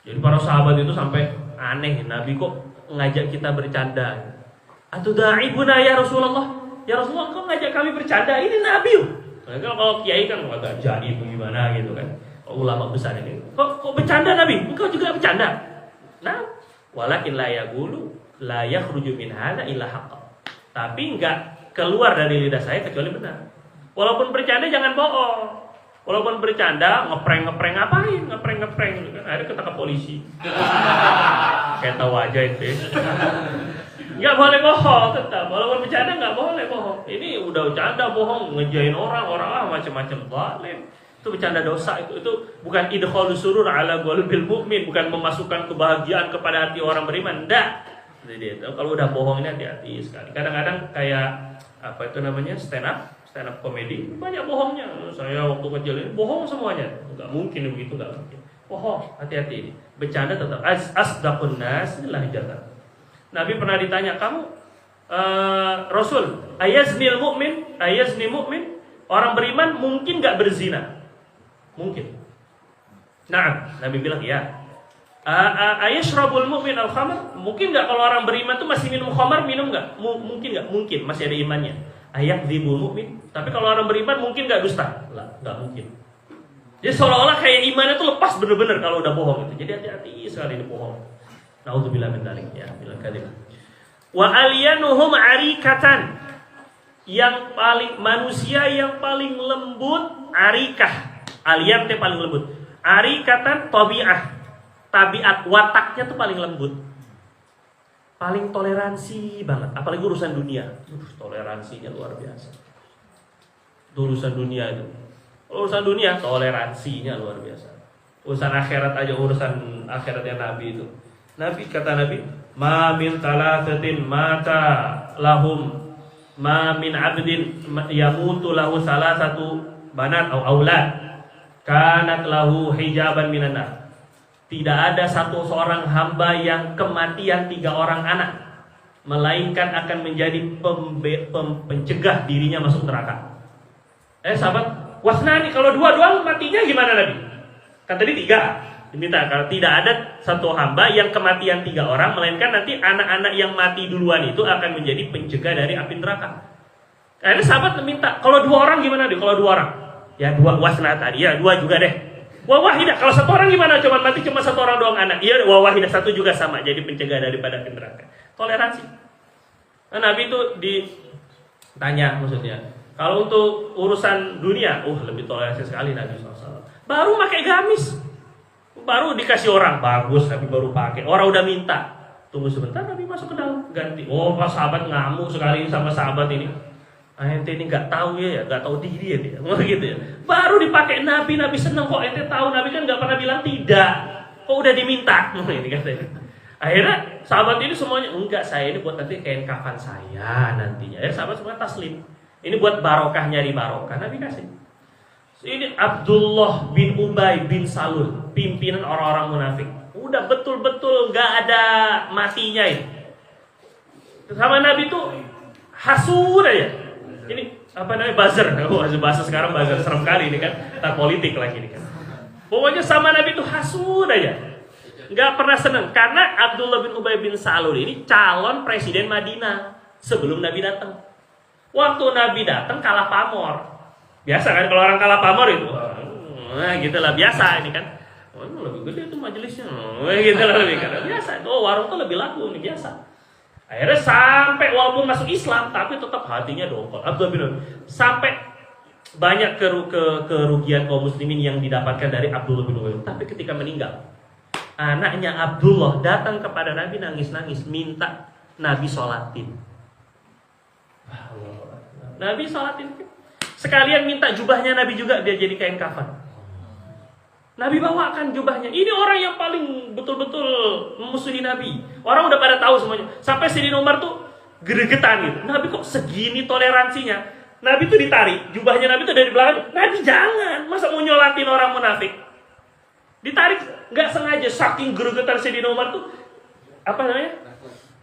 Jadi para sahabat itu sampai aneh, Nabi kok ngajak kita bercanda. Atuda'ibuna ya Rasulullah? Ya Rasulullah, kok ngajak kami bercanda? Ini Nabi. Kalau kiai kan agak jaim gimana gitu kan. Ulama besar ini. Kok bercanda Nabi? Engkau juga bercanda. Nah, walakin la yaqulu la yakhruju min hadza illa haqqan. Tapi enggak keluar dari lidah saya kecuali benar. Walaupun bercanda jangan bohong. Walaupun bercanda ngeprank ngapain? Ngeprank gitu kan. Akhirnya ketangkap polisi. Kayak tahu aja itu. Enggak boleh bohong tetap. Walaupun bercanda enggak boleh bohong. Ini udah bercanda bohong, ngejain orang macam-macam zalim. Itu bercanda dosa, itu bukan idkhalus surur ala qalbil mu'min, bukan memasukkan kebahagiaan kepada hati orang beriman. Enggak. Jadi kalau udah bohong ini hati-hati sekali. Kadang-kadang kayak apa itu namanya? stand up komedi, banyak bohongnya. Saya waktu kecil ini bohong semuanya. Enggak mungkin begitu, enggak mungkin. Bohong, hati-hati ini. Bercanda tetap asdaqun nas lahjatan. Nabi pernah ditanya, kamu Rasul, ayazni mu'min? Orang beriman mungkin enggak berzina? Mungkin. Nah, Nabi bilang ya. Ayashrabul mu'min al-khamr? Mungkin enggak kalau orang beriman tuh masih minum khamar, minum enggak? Mungkin enggak? Mungkin, masih ada imannya. Ayakdzibul mu'min? Tapi kalau orang beriman mungkin enggak dusta? Lah, enggak mungkin. Jadi seolah-olah kayak imannya itu lepas bener-bener kalau udah bohong itu. Jadi hati-hati sekali ini bohong. Nauzubillah min dzalik ya, bilang kadzib. Wa alyanuhum arikatan. Yang paling manusia yang paling lembut arikah. Alyan teh paling lembut. Arikatan tabi'ah. Tabiat wataknya tuh paling lembut. Paling toleransi banget, apalagi urusan dunia. Toleransinya luar biasa. Urusan dunia itu. Urusan dunia toleransinya luar biasa. Urusan akhirat aja, urusan akhiratnya Nabi itu. Nabi kata Nabi, "Ma min thalathatin mata lahum ma min 'abdin yamutu lahu salasatu banat au aulad kanat lahu hijaban minan nar." Tidak ada seorang hamba yang kematian 3 orang anak, melainkan akan menjadi pencegah dirinya masuk neraka. Sahabat, wasnani, kalau 2 doang matinya gimana Nabi? Kan tadi 3. Diminta kalau tidak ada satu hamba yang kematian 3 orang, melainkan nanti anak-anak yang mati duluan itu akan menjadi pencegah dari api neraka. Akhirnya sahabat minta, kalau 2 orang gimana deh? Kalau 2 orang, ya 2 wasna tadi, ya 2 juga deh. Wawahidah, kalau 1 orang gimana? Cuma mati cuma 1 orang doang anak. Iya, wawahidah 1 juga sama, jadi pencegah daripada api neraka. Toleransi. Nah, Nabi itu ditanya maksudnya, kalau untuk urusan dunia, lebih toleransi sekali Nabi SAW. Baru pakai gamis, baru dikasih orang bagus, Nabi baru pakai. Orang udah minta, tunggu sebentar, Nabi masuk ke dalam ganti. Pas sahabat ngamuk sekali sama sahabat ini. Ente ini nggak tahu ya, nggak tahu diri ya dia, gitu ya. Baru dipakai Nabi seneng kok. Ente tahu Nabi kan nggak pernah bilang tidak, kok udah diminta. Ini katanya. Akhirnya sahabat ini semuanya, enggak, saya ini buat nanti kain kafan saya nantinya. Ya sahabat semua taslim. Ini buat barokah, nyari barokah. Nabi kasih. Ini Abdullah bin Ubay bin Salul, pimpinan orang-orang munafik. Udah betul-betul nggak ada matinya ini. Sama Nabi tuh hasud aja. Ini apa namanya, buzzer. Bahasa sekarang buzzer, serem kali ini kan. Tak politik lagi ini kan. Pokoknya sama Nabi itu hasud aja. Nggak pernah seneng. Karena Abdullah bin Ubay bin Salul ini calon presiden Madinah sebelum Nabi datang. Waktu Nabi datang kalah pamor. Biasa kan kalau orang kalah pamor itu. Gitulah biasa ini kan. Lebih gede itu majelisnya. Gitulah lebih kan. Biasa. Warung tuh lebih laku ini biasa. Akhirnya sampai walaupun masuk Islam tapi tetap hatinya dongkol. Abdullah bin Ubay sampai banyak kerugian kaum muslimin yang didapatkan dari Abdullah bin Ubay. Tapi ketika meninggal, anaknya Abdullah datang kepada Nabi nangis-nangis minta Nabi sholatin. Nabi sholatin. Sekalian minta jubahnya Nabi juga dia jadi kain kafan. Nabi bawakan jubahnya. Ini orang yang paling betul-betul memusuhi Nabi. Orang udah pada tahu semuanya. Sampai Sayyidina Umar tuh gregetan gitu. Nabi kok segini toleransinya? Nabi tuh ditarik. Jubahnya Nabi tuh dari belakang. Nabi jangan. Masa mau nyolatin orang munafik? Ditarik. Gak sengaja. Saking gregetan Sayyidina Umar tuh. Apa namanya?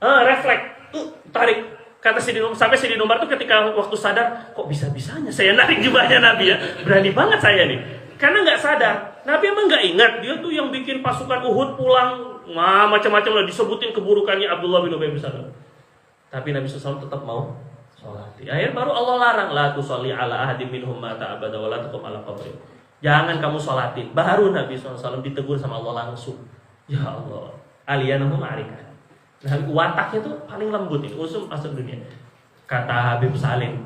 Refleks. Tarik. Kata Sayyidina Umar. Sampai Sayyidina Umar tuh ketika waktu sadar. Kok bisa-bisanya saya narik jubahnya Nabi ya? Berani banget saya nih. Karena nggak sadar, Nabi emang nggak ingat dia tuh yang bikin pasukan Uhud pulang, macam-macam lah disebutin keburukannya Abdullah bin Ubay bin Salul. Tapi Nabi SAW tetap mau sholat. Akhirnya baru Allah larang, la tusalli ala ahadin minhum mata abada wa la taqum ala qabri. Jangan kamu sholatin. Baru Nabi SAW ditegur sama Allah langsung. Ya Allah, aliyanahum ma'arikah. Nah, wataknya tuh paling lembut ini, usum masuk dunia. Kata Habib Salim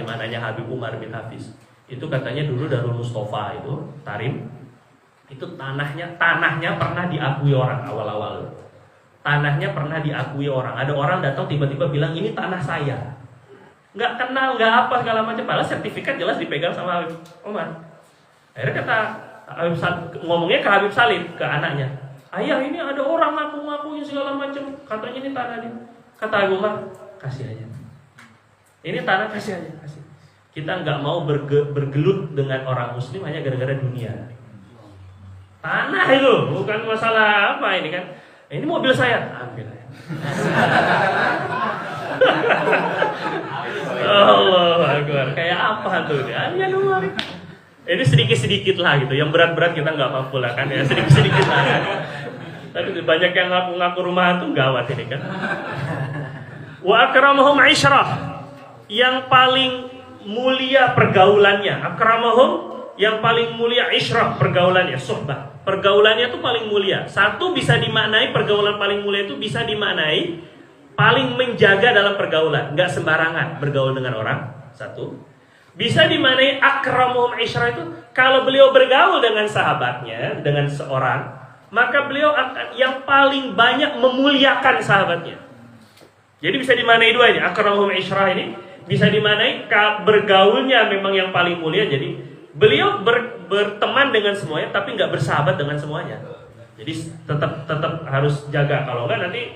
anaknya Habib Umar bin Hafiz. Itu katanya dulu Darul Mustafa itu Tarim itu tanahnya pernah diakui orang awal-awal. Tanahnya pernah diakui orang. Ada orang datang tiba-tiba bilang ini tanah saya. Nggak kenal, nggak apa segala macam. Padahal sertifikat jelas dipegang sama Habib Umar. Akhirnya kata Habib ngomongnya ke Habib Salim, ke anaknya. Ayah ini ada orang ngaku-ngakuin segala macam. Katanya ini tanah dia. Kata Habib Umar, kasih aja. Ini tanah kasih aja, kasih. Kita nggak mau bergelut dengan orang muslim hanya gara-gara dunia. Tanah itu bukan masalah apa ini kan. Ini mobil saya, ambil aja. Allah Akbar. Kayak apa tuh dia? Ya luar. Ini sedikit-sedikit lah gitu. Yang berat-berat kita nggak mampu lah kan ya. Sedikit-sedikit lah kan. Tapi banyak yang ngaku-ngaku rumahan tuh gawat ini kan. Wa akramahum isyrah. Yang paling mulia pergaulannya, akramahum yang paling mulia isyrah, pergaulannya, suhbah. Pergaulannya itu paling mulia. Satu bisa dimaknai pergaulan paling mulia itu bisa dimaknai paling menjaga dalam pergaulan, nggak sembarangan bergaul dengan orang. Satu. Bisa dimaknai akramuhum isyrah itu kalau beliau bergaul dengan sahabatnya, dengan seorang, maka beliau akan yang paling banyak memuliakan sahabatnya. Jadi bisa dimaknai dua ini, akramuhum isyrah ini bisa dimaknai bergaulnya memang yang paling mulia. Jadi beliau berteman dengan semuanya, tapi nggak bersahabat dengan semuanya. Jadi tetap harus jaga. Kalau nggak nanti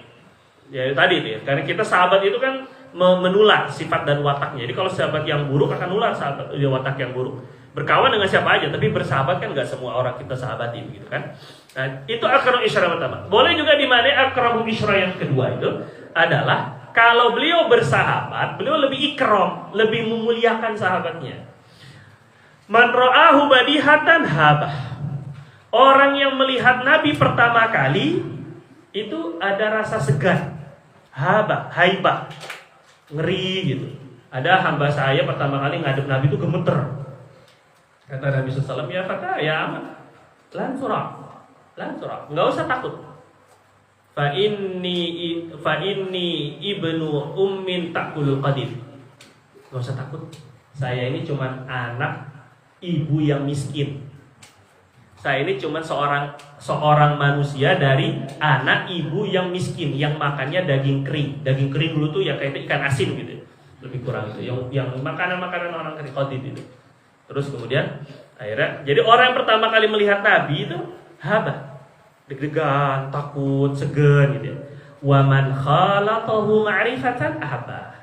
ya tadi itu ya. Karena kita sahabat itu kan menular sifat dan wataknya. Jadi kalau sahabat yang buruk akan nular sahabat watak yang buruk. Berkawan dengan siapa aja, tapi bersahabat kan nggak semua orang kita sahabati, gitu kan? Nah, itu akram isyrah pertama. Boleh juga dimaknai akram isyrah yang kedua itu adalah kalau beliau bersahabat, beliau lebih ikram, lebih memuliakan sahabatnya. Man ra'ahu badihatan habah. Orang yang melihat Nabi pertama kali itu ada rasa segan, habah, haibah, ngeri gitu. Ada hamba saya pertama kali ngadep Nabi itu gemeter. Kata Nabi SAW, ya fata, ya amat, lan surah, nggak usah takut. Fa inni ibnu ummin takul qadim. Nggak usah takut. Saya ini cuma anak ibu yang miskin. Saya ini cuma seorang manusia dari anak ibu yang miskin, yang makannya daging kering. Daging kering dulu tuh ya kayak ikan asin gitu, lebih kurang itu. Yang makanan orang kering qadid itu. Terus kemudian akhirnya, jadi orang yang pertama kali melihat Nabi itu habah, deg-degan, takut, segan gitu ya. Wa man khalatahu ma'rifatan ahabba.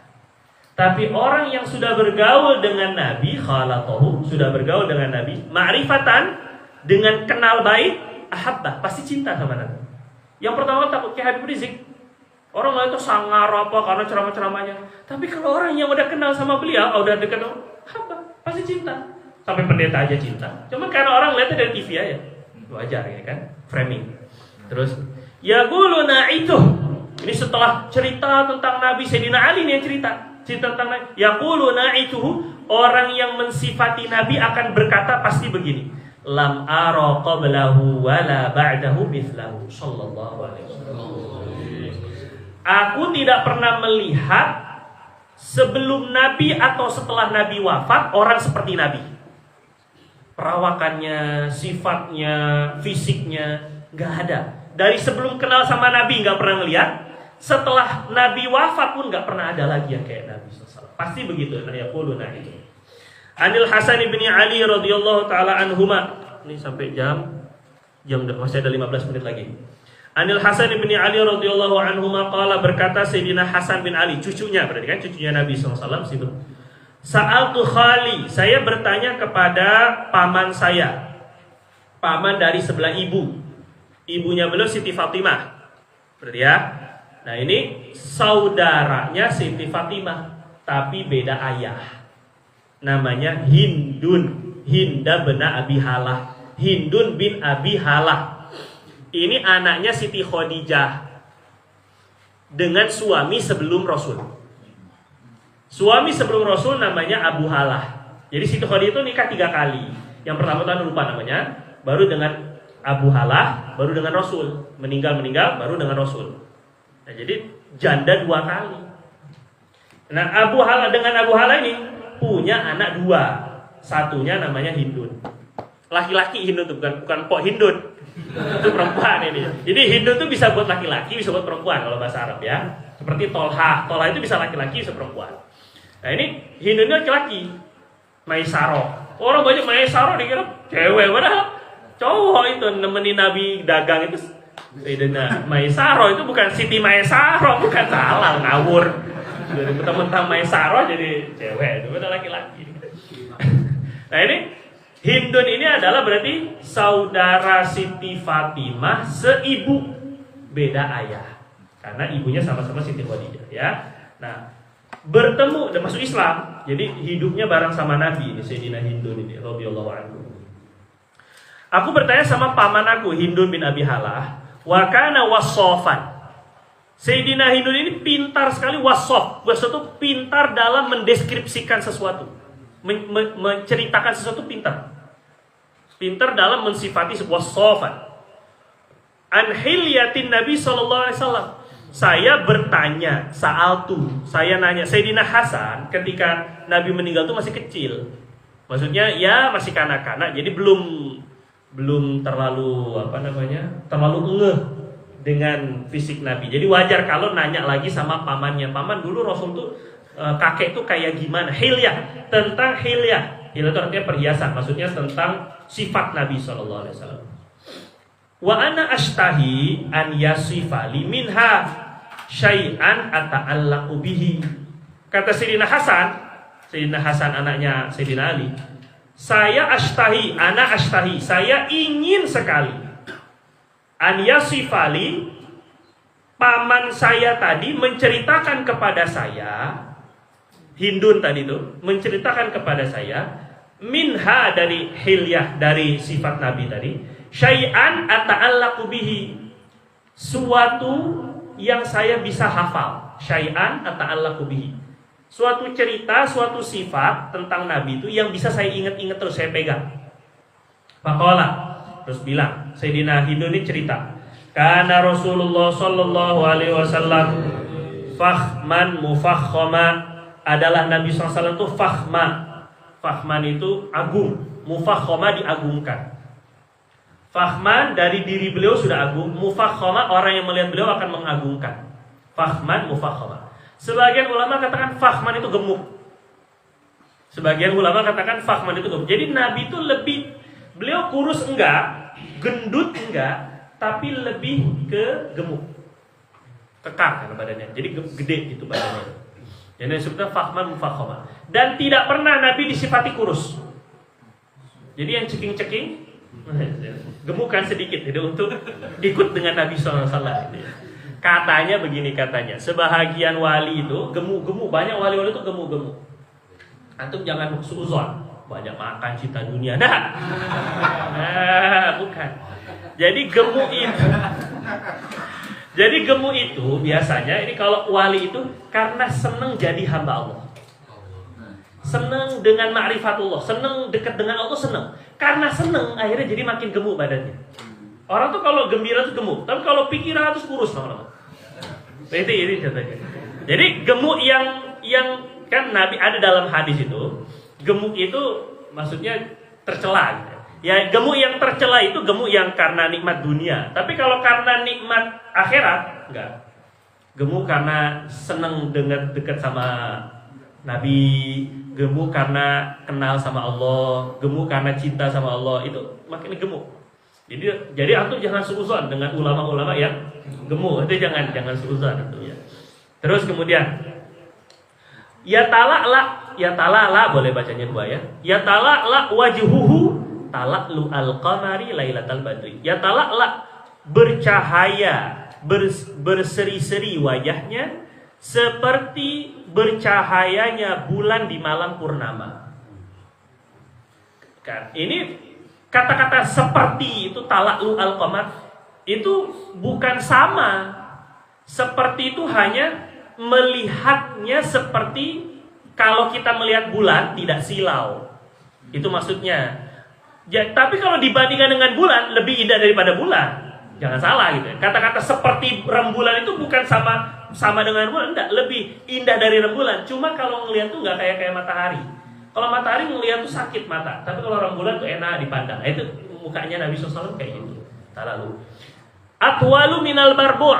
Tapi orang yang sudah bergaul dengan Nabi, khalatahu, sudah bergaul dengan Nabi, ma'rifatan, dengan kenal baik, ahabba, pasti cinta sama Nabi. Yang pertama takut kayak Habib Rizik. Orang lain itu sangar apa karena ceramah-ceramahnya. Tapi kalau orang yang udah kenal sama beliau, udah dekat, ahabba, pasti cinta. Sampai pendeta aja cinta. Cuma karena orang lihatnya dari TV aja. Wajar ya kan? Framing. Terus ya guluna itu. Ini setelah cerita tentang Nabi, Sayyidina Ali nih yang cerita tentang Nabi. Ya guluna itu, orang yang mensifati Nabi akan berkata pasti begini. Lam ara qablahu wala ba'dahu mithlahu sallallahu alaihi wasallam. Aku tidak pernah melihat sebelum Nabi atau setelah Nabi wafat orang seperti Nabi. Perawakannya, sifatnya, fisiknya nggak ada. Dari sebelum kenal sama Nabi nggak pernah ngeliat. Setelah Nabi wafat pun nggak pernah ada lagi yang kayak Nabi SAW. Pasti begitu. Nah itu. Anil Hasan bin Ali radhiyallahu taala anhuma. Ini sampai jam masih ada 15 menit lagi. Anil Hasan bin Ali radhiyallahu anhuma qala, berkata Sayyidina Hasan bin Ali, cucunya berarti kan cucunya Nabi SAW. Sa'altu khali, saya bertanya kepada paman saya, paman dari sebelah ibu. Ibunya beliau Siti Fatimah, berarti ya. Nah ini saudaranya Siti Fatimah, tapi beda ayah. Namanya Hindun, Hinda bin Abi Halah. Hindun bin Abi Halah. Ini anaknya Siti Khadijah dengan suami sebelum Rasul. Suami sebelum Rasul namanya Abu Halah. Jadi Siti Khadijah itu nikah 3 kali. Yang pertama tahun lupa namanya, baru dengan Abu Halah, baru dengan Rasul. Meninggal, baru dengan Rasul. Nah, jadi janda 2 kali. Nah, Abu Halah dengan Abu Halah ini punya anak 2. Satunya namanya Hindun. Laki-laki Hindun itu bukan Pok Hindun. Itu perempuan ini. Jadi Hindun itu bisa buat laki-laki, bisa buat perempuan kalau bahasa Arab ya. Seperti Tolha. Tolha itu bisa laki-laki, bisa perempuan. Nah ini Hindun itu laki-laki. Maisaro. Orang banyak Maisaro dikira cewek, padahal cowok itu nemenin Nabi dagang itu. Sayyidina Maisaro itu bukan Siti Maisaro, bukan, salah, ngawur. Jadi mentang-mentang Maisaro jadi cewek, itu udah laki-laki. Nah ini Hindun ini adalah berarti saudara Siti Fatimah seibu, beda ayah. Karena ibunya sama-sama Siti Khadijah ya. Nah, bertemu dan masuk Islam. Jadi hidupnya bareng sama Nabi ini Sayyidina Hindun ini radhiyallahu anhu. Aku bertanya sama paman aku Hindun bin Abi Halah, wa kana wassafan. Sayyidina Hindun ini pintar sekali wasaf. Wasaf itu pintar dalam mendeskripsikan sesuatu. Menceritakan sesuatu pintar. Pintar dalam mensifati sebuah sofat. An hilyatin Nabi sallallahu alaihi wasallam. Saya bertanya, saya nanya Sayyidina Hasan ketika Nabi meninggal itu masih kecil. Maksudnya ya masih kanak-kanak, jadi belum terlalu terlalu ngeh dengan fisik Nabi. Jadi wajar kalau nanya lagi sama pamannya. Paman dulu Rasul tuh kakek tuh kayak gimana? Hilyah, tentang hilyah. Hilyah itu artinya perhiasan, maksudnya tentang sifat Nabi sallallahu alaihi wasallam. Wa ana ashtahi an yasifa li minha syai'an ata'allaqu bihi. Kata Sayyidina Hasan anaknya Sayyidina Ali, saya ashtahi, saya ingin sekali an yasifali, paman saya tadi menceritakan kepada saya, Hindun tadi itu menceritakan kepada saya, minha dari hilyah, dari sifat Nabi tadi, syai'an ata'allaqu bihi, suatu yang saya bisa hafal, syai'an ata'allaqu bihi, suatu cerita, suatu sifat tentang Nabi itu yang bisa saya ingat-ingat terus, saya pegang. Faqala, terus bilang, Sayyidina Hindun ini cerita, kana Rasulullah sallallahu alaihi wasallam fakhman mufakhkhama, adalah Nabi SAW itu fakhman itu agung, mufakhkhama diagungkan. Fakhman dari diri beliau sudah agung, mufakhkhama orang yang melihat beliau akan mengagungkan. Fakhman mufakhkhama. Sebagian ulama katakan fakhman itu gemuk. Sebagian ulama katakan fakhman itu gemuk. Jadi Nabi itu beliau kurus enggak, gendut enggak, tapi lebih ke gemuk, kekar kan badannya, jadi gede gitu badannya. Jadi disebutnya fakhman mufakhkhama. Dan tidak pernah Nabi disifati kurus. Jadi yang ceking-ceking gemukan sedikit, jadi untuk ikut dengan Nabi SAW. Katanya begini, sebahagian wali itu gemuk-gemuk, banyak wali-wali itu gemuk-gemuk. Antum jangan suuzon, banyak makan cinta dunia, bukan. Jadi gemuk itu biasanya ini kalau wali itu karena senang jadi hamba Allah, senang dengan ma'rifatullah, senang dekat dengan Allah, senang. Karena senang akhirnya jadi makin gemuk badannya. Orang tuh kalau gembira tuh gemuk, tapi kalau pikiran terus kurus teman-teman. Ini contohnya. Jadi gemuk yang kan Nabi ada dalam hadis itu, gemuk itu maksudnya tercela gitu. Ya gemuk yang tercela itu gemuk yang karena nikmat dunia. Tapi kalau karena nikmat akhirat, enggak. Gemuk karena senang dengan dekat sama Nabi, gemuk karena kenal sama Allah, gemuk karena cinta sama Allah, itu makin gemuk. Jadi antum jangan suuzon dengan ulama-ulama yang gemuk, itu jangan suuzon itu ya. Terus kemudian ya tala'la boleh bacanya dua ya. Ya tala'la wajhuhu tala'lu al-qamari lailatal badri. Ya tala'la, bercahaya, berseri-seri wajahnya seperti bercahayanya bulan di malam purnama. Kan ini kata-kata seperti itu, tala'lu al-qamar, itu bukan sama. Seperti itu hanya melihatnya seperti kalau kita melihat bulan tidak silau. Itu maksudnya. Ya, tapi kalau dibandingkan dengan bulan lebih indah daripada bulan. Jangan salah gitu. Kata-kata seperti rembulan itu bukan sama dengan bulan, enggak, lebih indah dari rembulan. Cuma kalau ngelihat tuh enggak kayak matahari. Kalau matahari ngelihat tuh sakit mata, tapi kalau rembulan tuh enak dipandang. Nah, itu mukanya Nabi SAW kayak gitu. Talalu. Atwalu minal barbu'.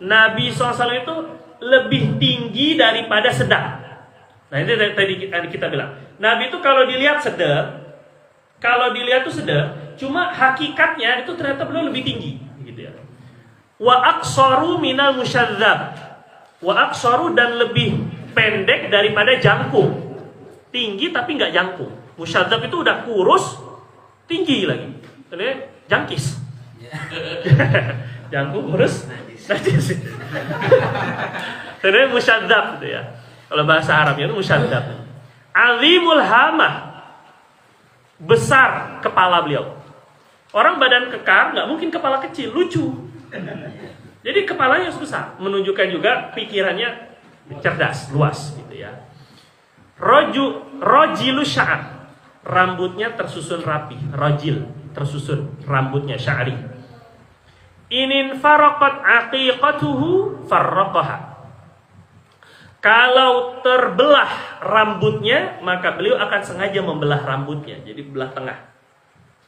Nabi SAW itu lebih tinggi daripada sedang. Nah, itu tadi kita bilang. Nabi itu kalau dilihat sedang, cuma hakikatnya itu ternyata beliau lebih tinggi, gitu ya. Wa aqsaru minal musyadzab. Wa aqsaru, dan lebih pendek daripada jangkung. Tinggi tapi nggak jangkung. Musyadzab itu udah kurus, tinggi lagi. Jadi jangkis. Jangkung kurus, najis. Jadi musyadzab gitu ya. Kalau bahasa Arabnya itu musyadzab. Azimul hamah, besar kepala beliau. Orang badan kekar nggak mungkin kepala kecil, lucu. Jadi kepalanya besar, menunjukkan juga pikirannya cerdas, luas gitu ya. Rojilu sya'ar, rambutnya tersusun rapi, rajil, tersusun rambutnya sya'ri. Inin faraqat aqiqatuhu farraqaha. Kalau terbelah rambutnya, maka beliau akan sengaja membelah rambutnya, jadi belah tengah.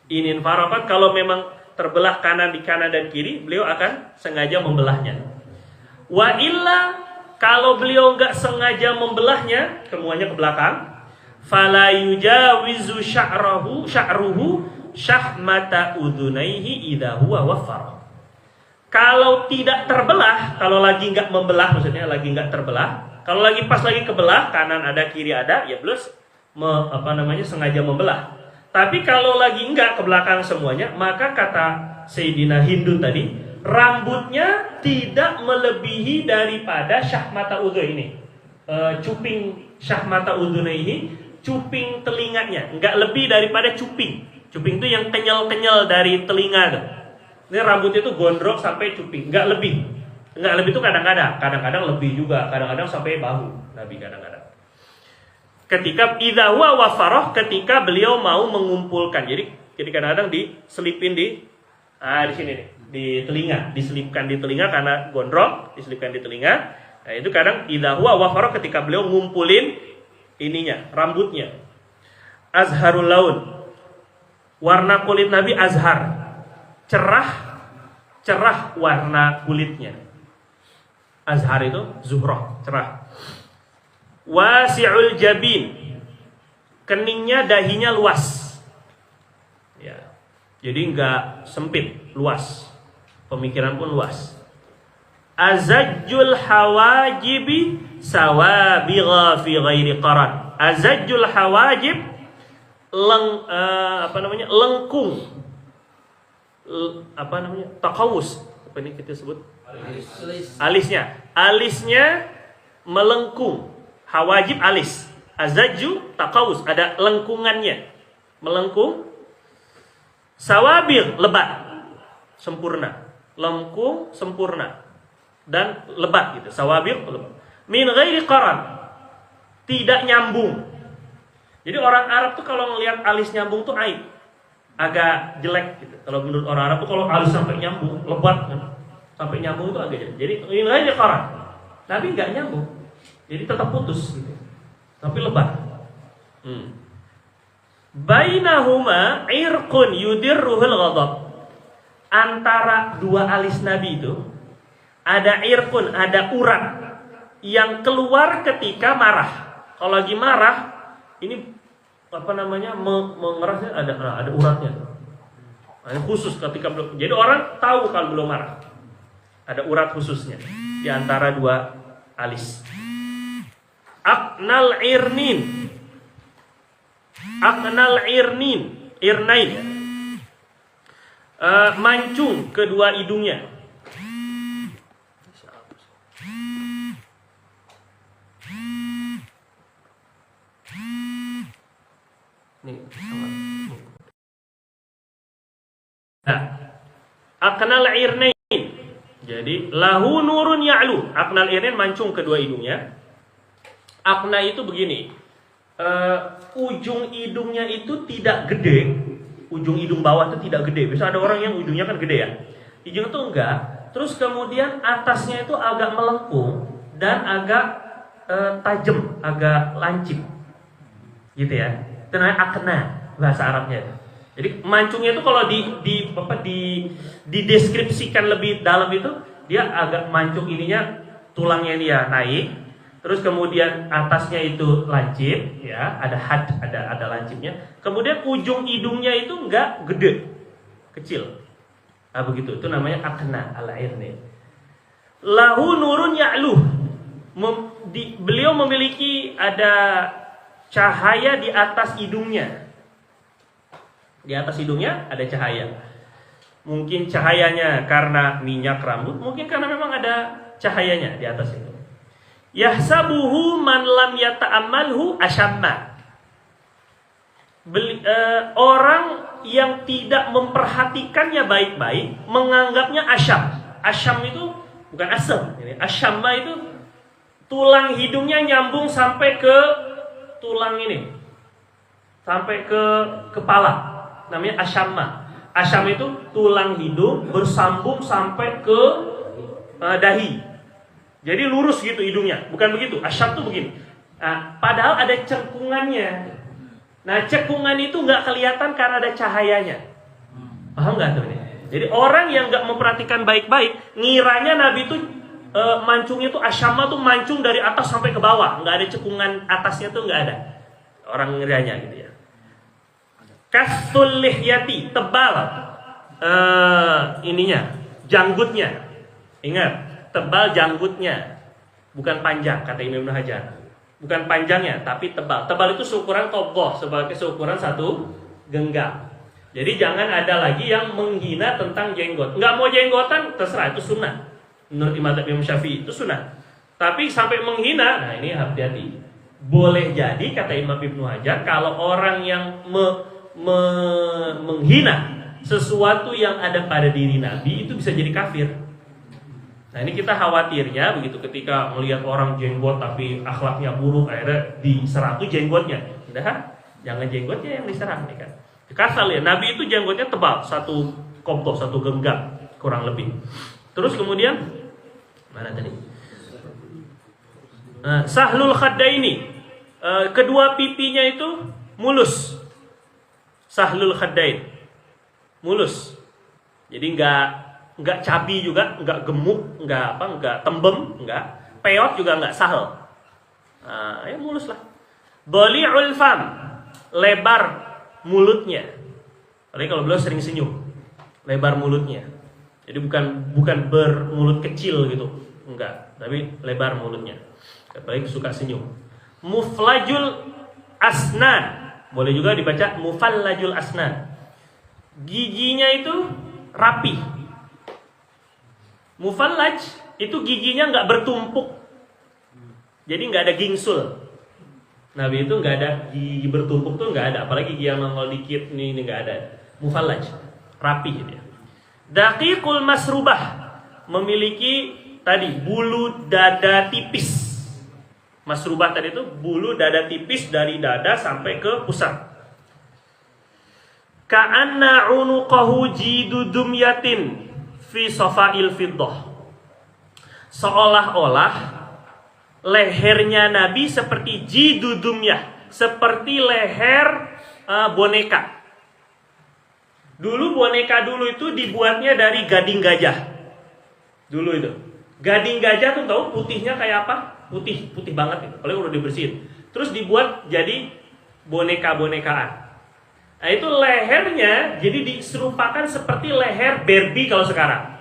Inin faraqat, kalau memang terbelah kanan di kanan dan kiri, beliau akan sengaja membelahnya. Wa illa, kalau beliau nggak sengaja membelahnya, semuanya ke belakang, fala yujawizu sya'ruhu syahmata udhunaihi idza huwa waffara. Kalau tidak terbelah, kalau lagi nggak membelah, maksudnya lagi nggak terbelah, kalau lagi pas lagi kebelah, kanan ada kiri ada, ya plus sengaja membelah. Tapi kalau lagi enggak ke belakang semuanya, maka kata Sayyidina Hindun tadi, rambutnya tidak melebihi daripada syahmata udhu ini. Cuping syahmata udhuna ini, cuping telinganya, enggak lebih daripada cuping. Cuping itu yang kenyal-kenyal dari telinga tuh. Ini rambutnya itu gondrong sampai cuping, enggak lebih. Enggak lebih itu kadang-kadang lebih juga, kadang-kadang sampai bahu Nabi kadang-kadang. Ketika idza huwa wafarah, ketika beliau mau mengumpulkan. Jadi kadang-kadang diselipin di sini nih, di telinga, diselipkan di telinga karena gondrong, diselipkan di telinga. Nah, itu kadang idza huwa wafarah ketika beliau ngumpulin ininya, rambutnya. Azharul laun. Warna kulit Nabi azhar. Cerah warna kulitnya. Azhar itu zuhrah, cerah. Wasi'ul jabin, keningnya, dahinya luas. Ya. Jadi enggak sempit, luas. Pemikiran pun luas. Azajjul hawajibi sawabigha fi ghairi qaran. Azajjul hawajib lengkung. Taqawus. Apa ini kita sebut? Alisnya melengkung. Hawajib alis. Azaju taqawus, ada lengkungannya, melengkung. Sawabir lebat, sempurna. Lengkung sempurna dan lebat gitu. Sawabir lebat. Min ghairi qaran, tidak nyambung. Jadi orang Arab tuh kalau ngelihat alis nyambung tuh aib, agak jelek gitu. Kalau menurut orang Arab tuh kalau alis sampai nyambung, lebat kan? Sampai nyambung itu agak jelek. Jadi ini aja qaran. Tapi enggak nyambung. Jadi tetap putus gitu. Tapi lebat. Bainahuma irqun yudirruhul ghadab. Antara dua alis Nabi itu ada irqun, ada urat yang keluar ketika marah. Kalau lagi marah, ini mengerasnya ada uratnya. Ini khusus ketika belum. Jadi orang tahu kalau belum marah. Ada urat khususnya di antara dua alis. Aqnal irnin. Irnain. Mancung kedua hidungnya. Nah, aqnal irnain. Jadi lahu nurun ya'lu. Aqnal irnain, mancung kedua hidungnya. Aqna itu begini. Ujung hidungnya itu tidak gede. Ujung hidung bawah itu tidak gede. Biasa ada orang yang ujungnya kan gede ya. Hidung itu enggak. Terus kemudian atasnya itu agak melengkung dan agak tajam, agak lancip. Gitu ya. Itu namanya aqna bahasa Arabnya. Jadi mancungnya itu kalau dideskripsikan lebih dalam itu, dia agak mancung ininya, tulangnya dia naik, terus kemudian atasnya itu lancip, ya, ada lancipnya. Kemudian ujung hidungnya itu enggak gede, kecil. Nah, begitu. Itu namanya aqna al-irni. Lahu nurun ya'luh. Beliau memiliki ada cahaya di atas hidungnya. Di atas hidungnya ada cahaya. Mungkin cahayanya karena minyak rambut, mungkin karena memang ada cahayanya di atas itu. Yahsabuhu man lam yata'ammalhu asyamma. Orang yang tidak memperhatikannya baik-baik menganggapnya asyam. Asyam itu bukan asam. Asyamma itu tulang hidungnya nyambung sampai ke tulang ini. sampai ke kepala. Namanya asyamma. Asyam itu tulang hidung bersambung sampai ke dahi. Jadi lurus gitu hidungnya, bukan begitu. Asyam tuh begini. Nah, padahal ada cekungannya. Nah, cekungan itu nggak kelihatan karena ada cahayanya. Paham nggak tuh ini? Jadi orang yang nggak memperhatikan baik-baik, ngiranya Nabi itu mancungnya tuh asyamma tuh mancung dari atas sampai ke bawah, nggak ada cekungan atasnya tuh nggak ada. Orang ngiranya gitu ya. Kastul lihyati, tebal ininya, janggutnya. Ingat, tebal janggutnya, bukan panjang kata Imam Ibnu Hajar. Bukan panjangnya, tapi tebal. Tebal itu seukuran toboh, sebagai seukuran satu genggam. Jadi jangan ada lagi yang menghina tentang jenggot. Nggak mau jenggotan, terserah, itu sunnah. Menurut Imam Syafi'i itu sunnah. Tapi sampai menghina, nah ini hati-hati. Boleh jadi kata Imam Ibnu Hajar, kalau orang yang menghina sesuatu yang ada pada diri Nabi itu bisa jadi kafir. Nah ini kita khawatirnya begitu ketika melihat orang jenggot tapi akhlaknya buruk, akhirnya diserang tuh jenggotnya. Udah, jangan jenggotnya yang diserang nih kan. Kasal ya, Nabi itu jenggotnya tebal, satu kopto, satu genggam kurang lebih. Terus kemudian mana tadi? Sahlul khaddaini, kedua pipinya itu mulus. Sahlul khaddain, mulus. Jadi nggak cabi juga, nggak gemuk, nggak tembem, nggak peot juga nggak sahel. Ya mulus lah. Dhali'ul fam, lebar mulutnya. Apalagi kalau beliau sering senyum, lebar mulutnya. Jadi bukan bermulut kecil gitu, enggak, tapi lebar mulutnya. Apalagi suka senyum. Muflajul asnan, boleh juga dibaca mufallajul asnan. Giginya itu rapi. Mufallaj itu giginya nggak bertumpuk, jadi nggak ada gingsul. Nabi itu nggak ada gigi bertumpuk tuh nggak ada, apalagi gigi yang nongol dikit ini nggak ada. Mufallaj, rapi gitu ya. Daqiqul masrubah, memiliki tadi bulu dada tipis. Masrubah tadi itu bulu dada tipis dari dada sampai ke pusat. Ka'anna unuqahu jidudumyatin fi safail fiddah. Seolah-olah lehernya Nabi seperti jidudumyah, seperti leher boneka. Dulu boneka dulu itu dibuatnya dari gading gajah. Dulu itu. Gading gajah tuh tahu putihnya kayak apa? Putih banget itu. Paling udah dibersihin. Terus dibuat jadi boneka-bonekaan. Nah, itu lehernya jadi diserupakan seperti leher Barbie kalau sekarang.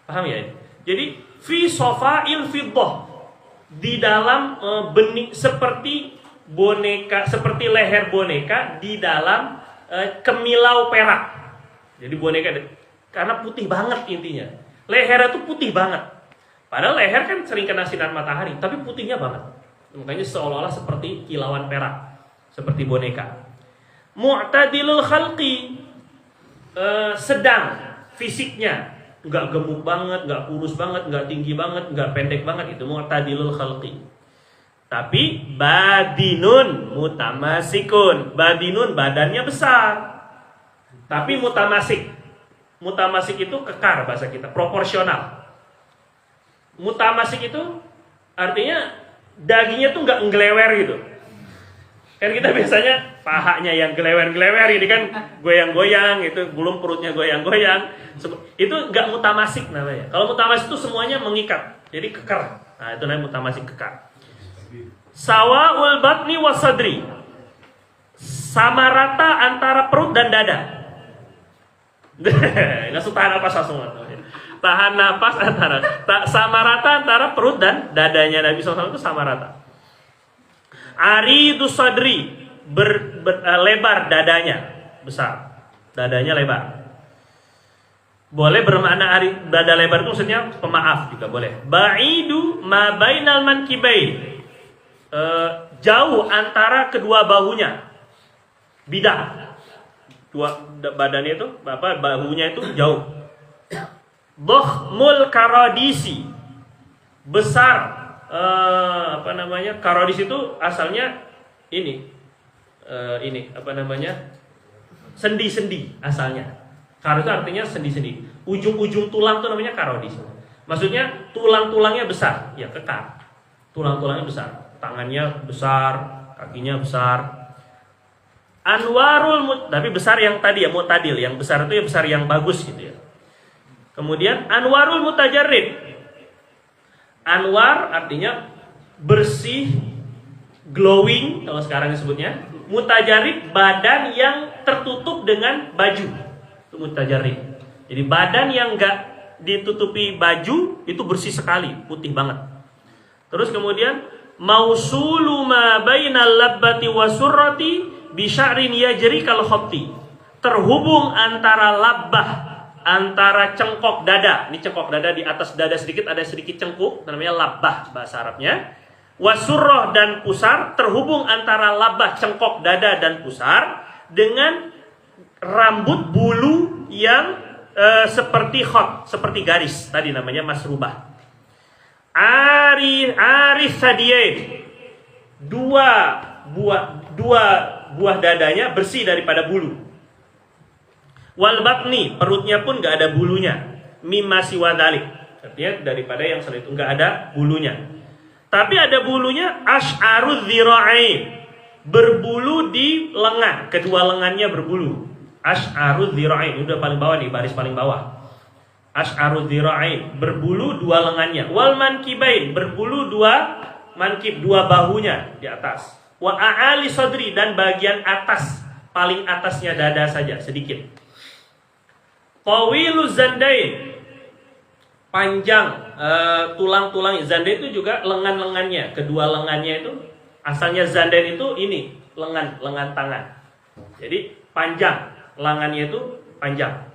Paham ya? Jadi fi safail fiddah, di dalam benih seperti boneka, seperti leher boneka di dalam kemilau perak. Jadi boneka karena putih banget intinya. Lehernya tuh putih banget. Padahal leher kan sering kena sinar matahari, tapi putihnya banget. Makanya seolah-olah seperti kilauan perak, seperti boneka. Mu'tadilul khalqi, sedang fisiknya, nggak gemuk banget, nggak kurus banget, nggak tinggi banget, nggak pendek banget, itu mu'tadilul khalqi. Tapi badinun mutamasikun, badinun badannya besar, tapi mutamasik. Mutamasik itu kekar bahasa kita, proporsional. Mutamasik itu artinya dagingnya tuh nggak ngelewer gitu. Kan kita biasanya pahanya yang gelewer-gelewer, ini kan goyang-goyang, itu belum perutnya goyang-goyang. Itu nggak mutamasik namanya. Kalau mutamasik itu semuanya mengikat, jadi kekar. Nah itu namanya mutamasik, kekar. Sawaul batni wasadri, sama rata antara perut dan dada. Langsung tahan napas langsung. Tahan napas antara sama rata antara perut dan dadanya Nabi SAW itu sama rata. Aridu sadri, lebar dadanya, besar. Dadanya lebar. Boleh bermakna dada lebar itu maksudnya pemaaf juga boleh. Ba'idu ma bainal mankibain, jauh antara kedua bahunya. Bidah. Dua badannya itu, bahunya itu jauh. Dhakhmul karadisi, besar. Karadis itu asalnya ini ini apa namanya, sendi-sendi asalnya. Karo itu artinya sendi-sendi. Ujung-ujung tulang itu namanya karodis. Maksudnya tulang-tulangnya besar, ya kekar. Tulang-tulangnya besar, tangannya besar, kakinya besar. Tapi besar yang tadi ya, mu'tadil, yang besar itu ya besar yang bagus gitu ya. Kemudian anwarul mutajarrid. Anwar artinya bersih, glowing kalau sekarang disebutnya. Mutajarrid badan yang tertutup dengan baju. Itu mutajarrid. Jadi badan yang enggak ditutupi baju itu bersih sekali, putih banget. Terus kemudian mausulu ma bainal labbati wasurrati bi sya'rin yajri kal khatti. Terhubung antara labbah, antara cengkok dada. Ini cengkok dada di atas dada sedikit ada sedikit cengkuk, namanya labbah bahasa Arabnya. Wasurroh dan pusar, terhubung antara labbah, cengkok dada dan pusar dengan rambut bulu yang seperti khot, seperti garis. Tadi namanya masrubah. Arif sadiyah. Dua buah dadanya bersih daripada bulu. Wal batni, perutnya pun gak ada bulunya. Mimma siwa dzalik. Artinya daripada yang selain itu gak ada bulunya. Tapi ada bulunya asy'arudz dzira'ain. Berbulu di lengan, kedua lengannya berbulu. Asy'arudz dzira'ain, ini udah paling bawah nih, baris paling bawah. Asy'arudz dzira'ain, berbulu dua lengannya. Wal mankibain, berbulu dua mankib, dua bahunya di atas. Wa a'ali sadri, dan bagian atas, paling atasnya dada saja sedikit. Tawiluz zandain, panjang tulang-tulang. Zandain itu juga lengan-lengannya, kedua lengannya itu asalnya zandain itu ini lengan tangan. Jadi panjang, lengannya itu panjang.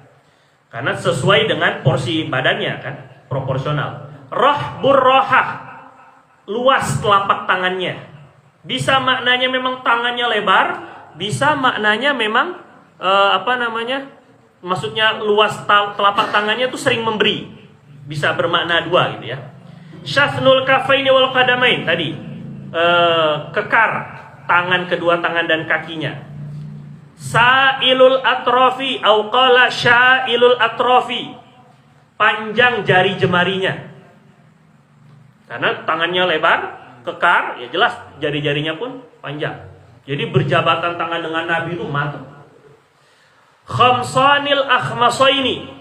Karena sesuai dengan porsi badannya kan, proporsional. Rahbur rohah, luas telapak tangannya. Bisa maknanya memang tangannya lebar, bisa maknanya memang maksudnya luas telapak tangannya itu sering memberi. Bisa bermakna dua gitu ya. Syafnul kafaini wal qadamain tadi. Kekar tangan, kedua tangan dan kakinya. Sa'ilul atrofi au qala sya'ilul atrofi. Panjang jari jemarinya. Karena tangannya lebar, kekar, ya jelas jari-jarinya pun panjang. Jadi berjabatan tangan dengan Nabi itu mantap. Khamsanil akhmasaini.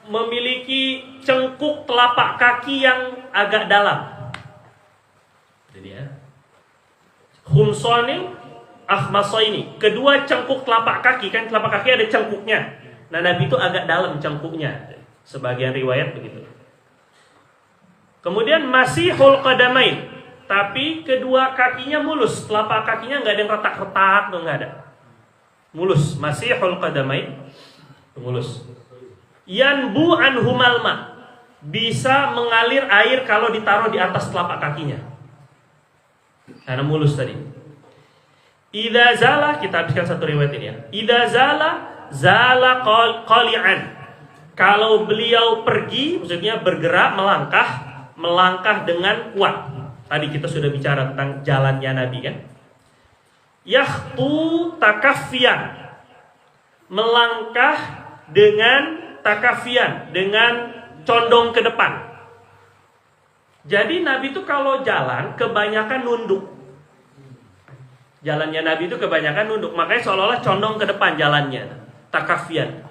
Memiliki cengkuk telapak kaki yang agak dalam. Jadi ya. Khumsanil akhmasaini. Kedua cengkuk telapak kaki, kan telapak kaki ada cengkuknya. Nah, Nabi itu agak dalam cengkuknya. Sebagian riwayat begitu. Kemudian masihul qadamain. Tapi kedua kakinya mulus, telapak kakinya enggak ada yang retak-retak, enggak ada. Mulus, masihul qadamain. Mulus. Yanbu anhumal ma, bisa mengalir air kalau ditaruh di atas telapak kakinya. Karena mulus tadi. Idza zala, kita habiskan satu riwayat ini ya. Idza zala qali'an. Kalau beliau pergi, maksudnya bergerak, melangkah dengan kuat. Tadi kita sudah bicara tentang jalannya Nabi kan. Yahtu takaffiyan, melangkah dengan takafian, dengan condong ke depan. Jadi Nabi itu kalau jalan kebanyakan nunduk. Jalannya Nabi itu kebanyakan nunduk, makanya seolah-olah condong ke depan jalannya. Takafian.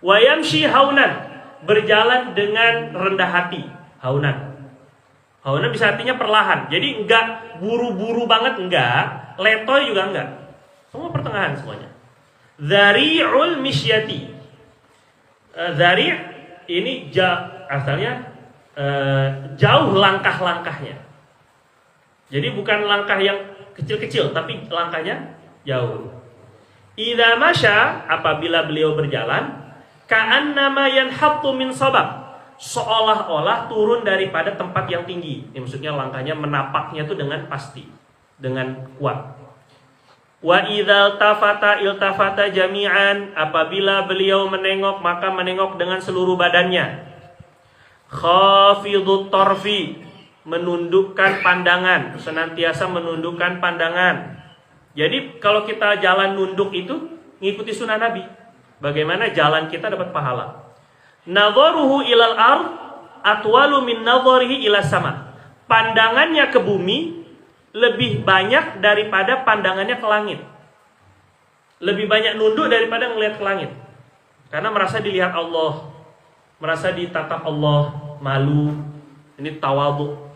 Wa yamshi haunan, berjalan dengan rendah hati. Haunan bisa artinya perlahan. Jadi enggak buru-buru banget, enggak. Letoy juga enggak. Semua pertengahan semuanya. Dzari'ul misyati. Dzari' ini asalnya jauh langkah-langkahnya. Jadi bukan langkah yang kecil-kecil, tapi langkahnya jauh. Idza masya, apabila beliau berjalan, ka'annama yanhattu min sabab, seolah-olah turun daripada tempat yang tinggi. Ini maksudnya langkahnya menapaknya itu dengan pasti, dengan kuat. Wa idzal tafata iltafata jami'an, apabila beliau menengok maka menengok dengan seluruh badannya. Khafidut tarfi, menundukkan pandangan, senantiasa menundukkan pandangan. Jadi kalau kita jalan nunduk itu ngikuti sunnah Nabi. Bagaimana jalan kita dapat pahala. Nadharuhu ilal ard atwalu min nadharihi ila sama. Pandangannya ke bumi lebih banyak daripada pandangannya ke langit. Lebih banyak nunduk daripada ngelihat ke langit. Karena merasa dilihat Allah, merasa ditatap Allah, malu. Ini tawadhu.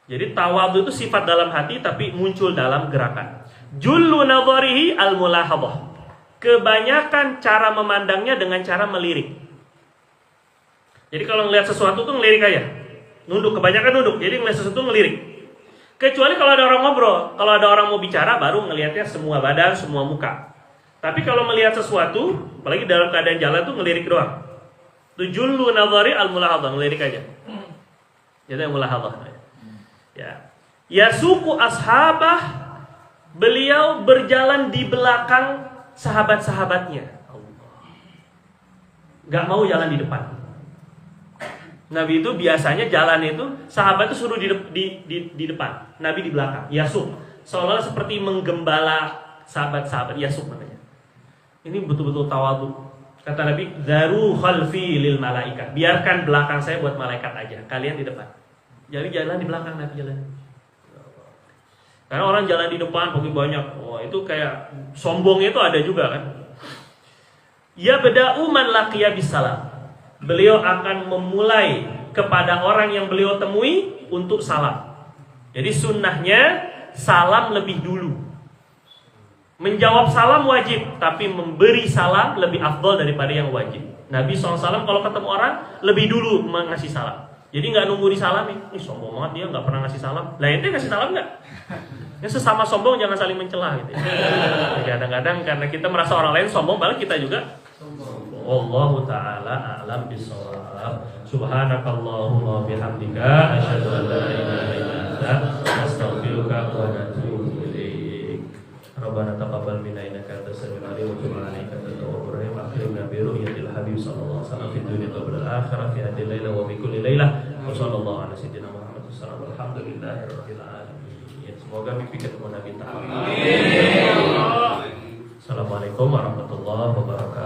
Jadi tawadhu itu sifat dalam hati tapi muncul dalam gerakan. Jullu nadharihi al-mulahadhah. Kebanyakan cara memandangnya dengan cara melirik. Jadi kalau ngelihat sesuatu tuh ngelirik aja. Nunduk, kebanyakan nunduk. Jadi ngelihat sesuatu ngelirik. Kecuali kalau ada orang ngobrol, kalau ada orang mau bicara baru ngelihatnya semua badan, semua muka. Tapi kalau melihat sesuatu, apalagi dalam keadaan jalan tuh ngelirik doang. Itu jullu nadhari al-mulahadhah, ngelirik aja. Itu yang mulahadhah. Ya. Yasuku ashabah, beliau berjalan di belakang sahabat-sahabatnya. Gak mau jalan di depan. Nabi itu biasanya jalan itu sahabat itu suruh di depan, Nabi di belakang. Yasuk, seolah-olah seperti menggembala sahabat-sahabat. Yasuk namanya. Ini betul-betul tawadhu. Kata Nabi, "Daru khalfi lil malaikat." Biarkan belakang saya buat malaikat aja. Kalian di depan. Jadi jalan di belakang, Nabi jalan. Karena orang jalan di depan pakai banyak. Oh, itu kayak sombong itu ada juga kan. Ya beda'u man laqiya bisalam. Beliau akan memulai kepada orang yang beliau temui untuk salam. Jadi sunnahnya salam lebih dulu. Menjawab salam wajib, tapi memberi salam lebih afdol daripada yang wajib. Nabi SAW kalau ketemu orang lebih dulu mengasih salam. Jadi nggak nunggu disalami. Ih sombong banget dia nggak pernah ngasih salam. Lah ente ngasih salam nggak? Ya sesama sombong jangan saling mencela gitu. Kadang-kadang karena kita merasa orang lain sombong, padahal kita juga sombong. Wallahu ta'ala a'lam bishawab. Subhanakallahumma bihamdika asyhadu an la ilaha illa anta astaghfiruka wa atubu ilaik. Rabbana taqabbal minna innaka antas samiul alim wa tub 'alaina innaka antat tawwabur rahim. Akhirna bi ru'yatil habib sallallahu alaihi wasallam fid dunya qabla al-akhirah fi hadhihi laila wa bi kulli lailah. Wa sallallahu ala sayyidina Muhammad sallallahu alhamdulillahirabbil alamin. Semoga mimpi ketemu Nabi ta'ala. Amin. Assalamualaikum warahmatullahi wabarakatuh.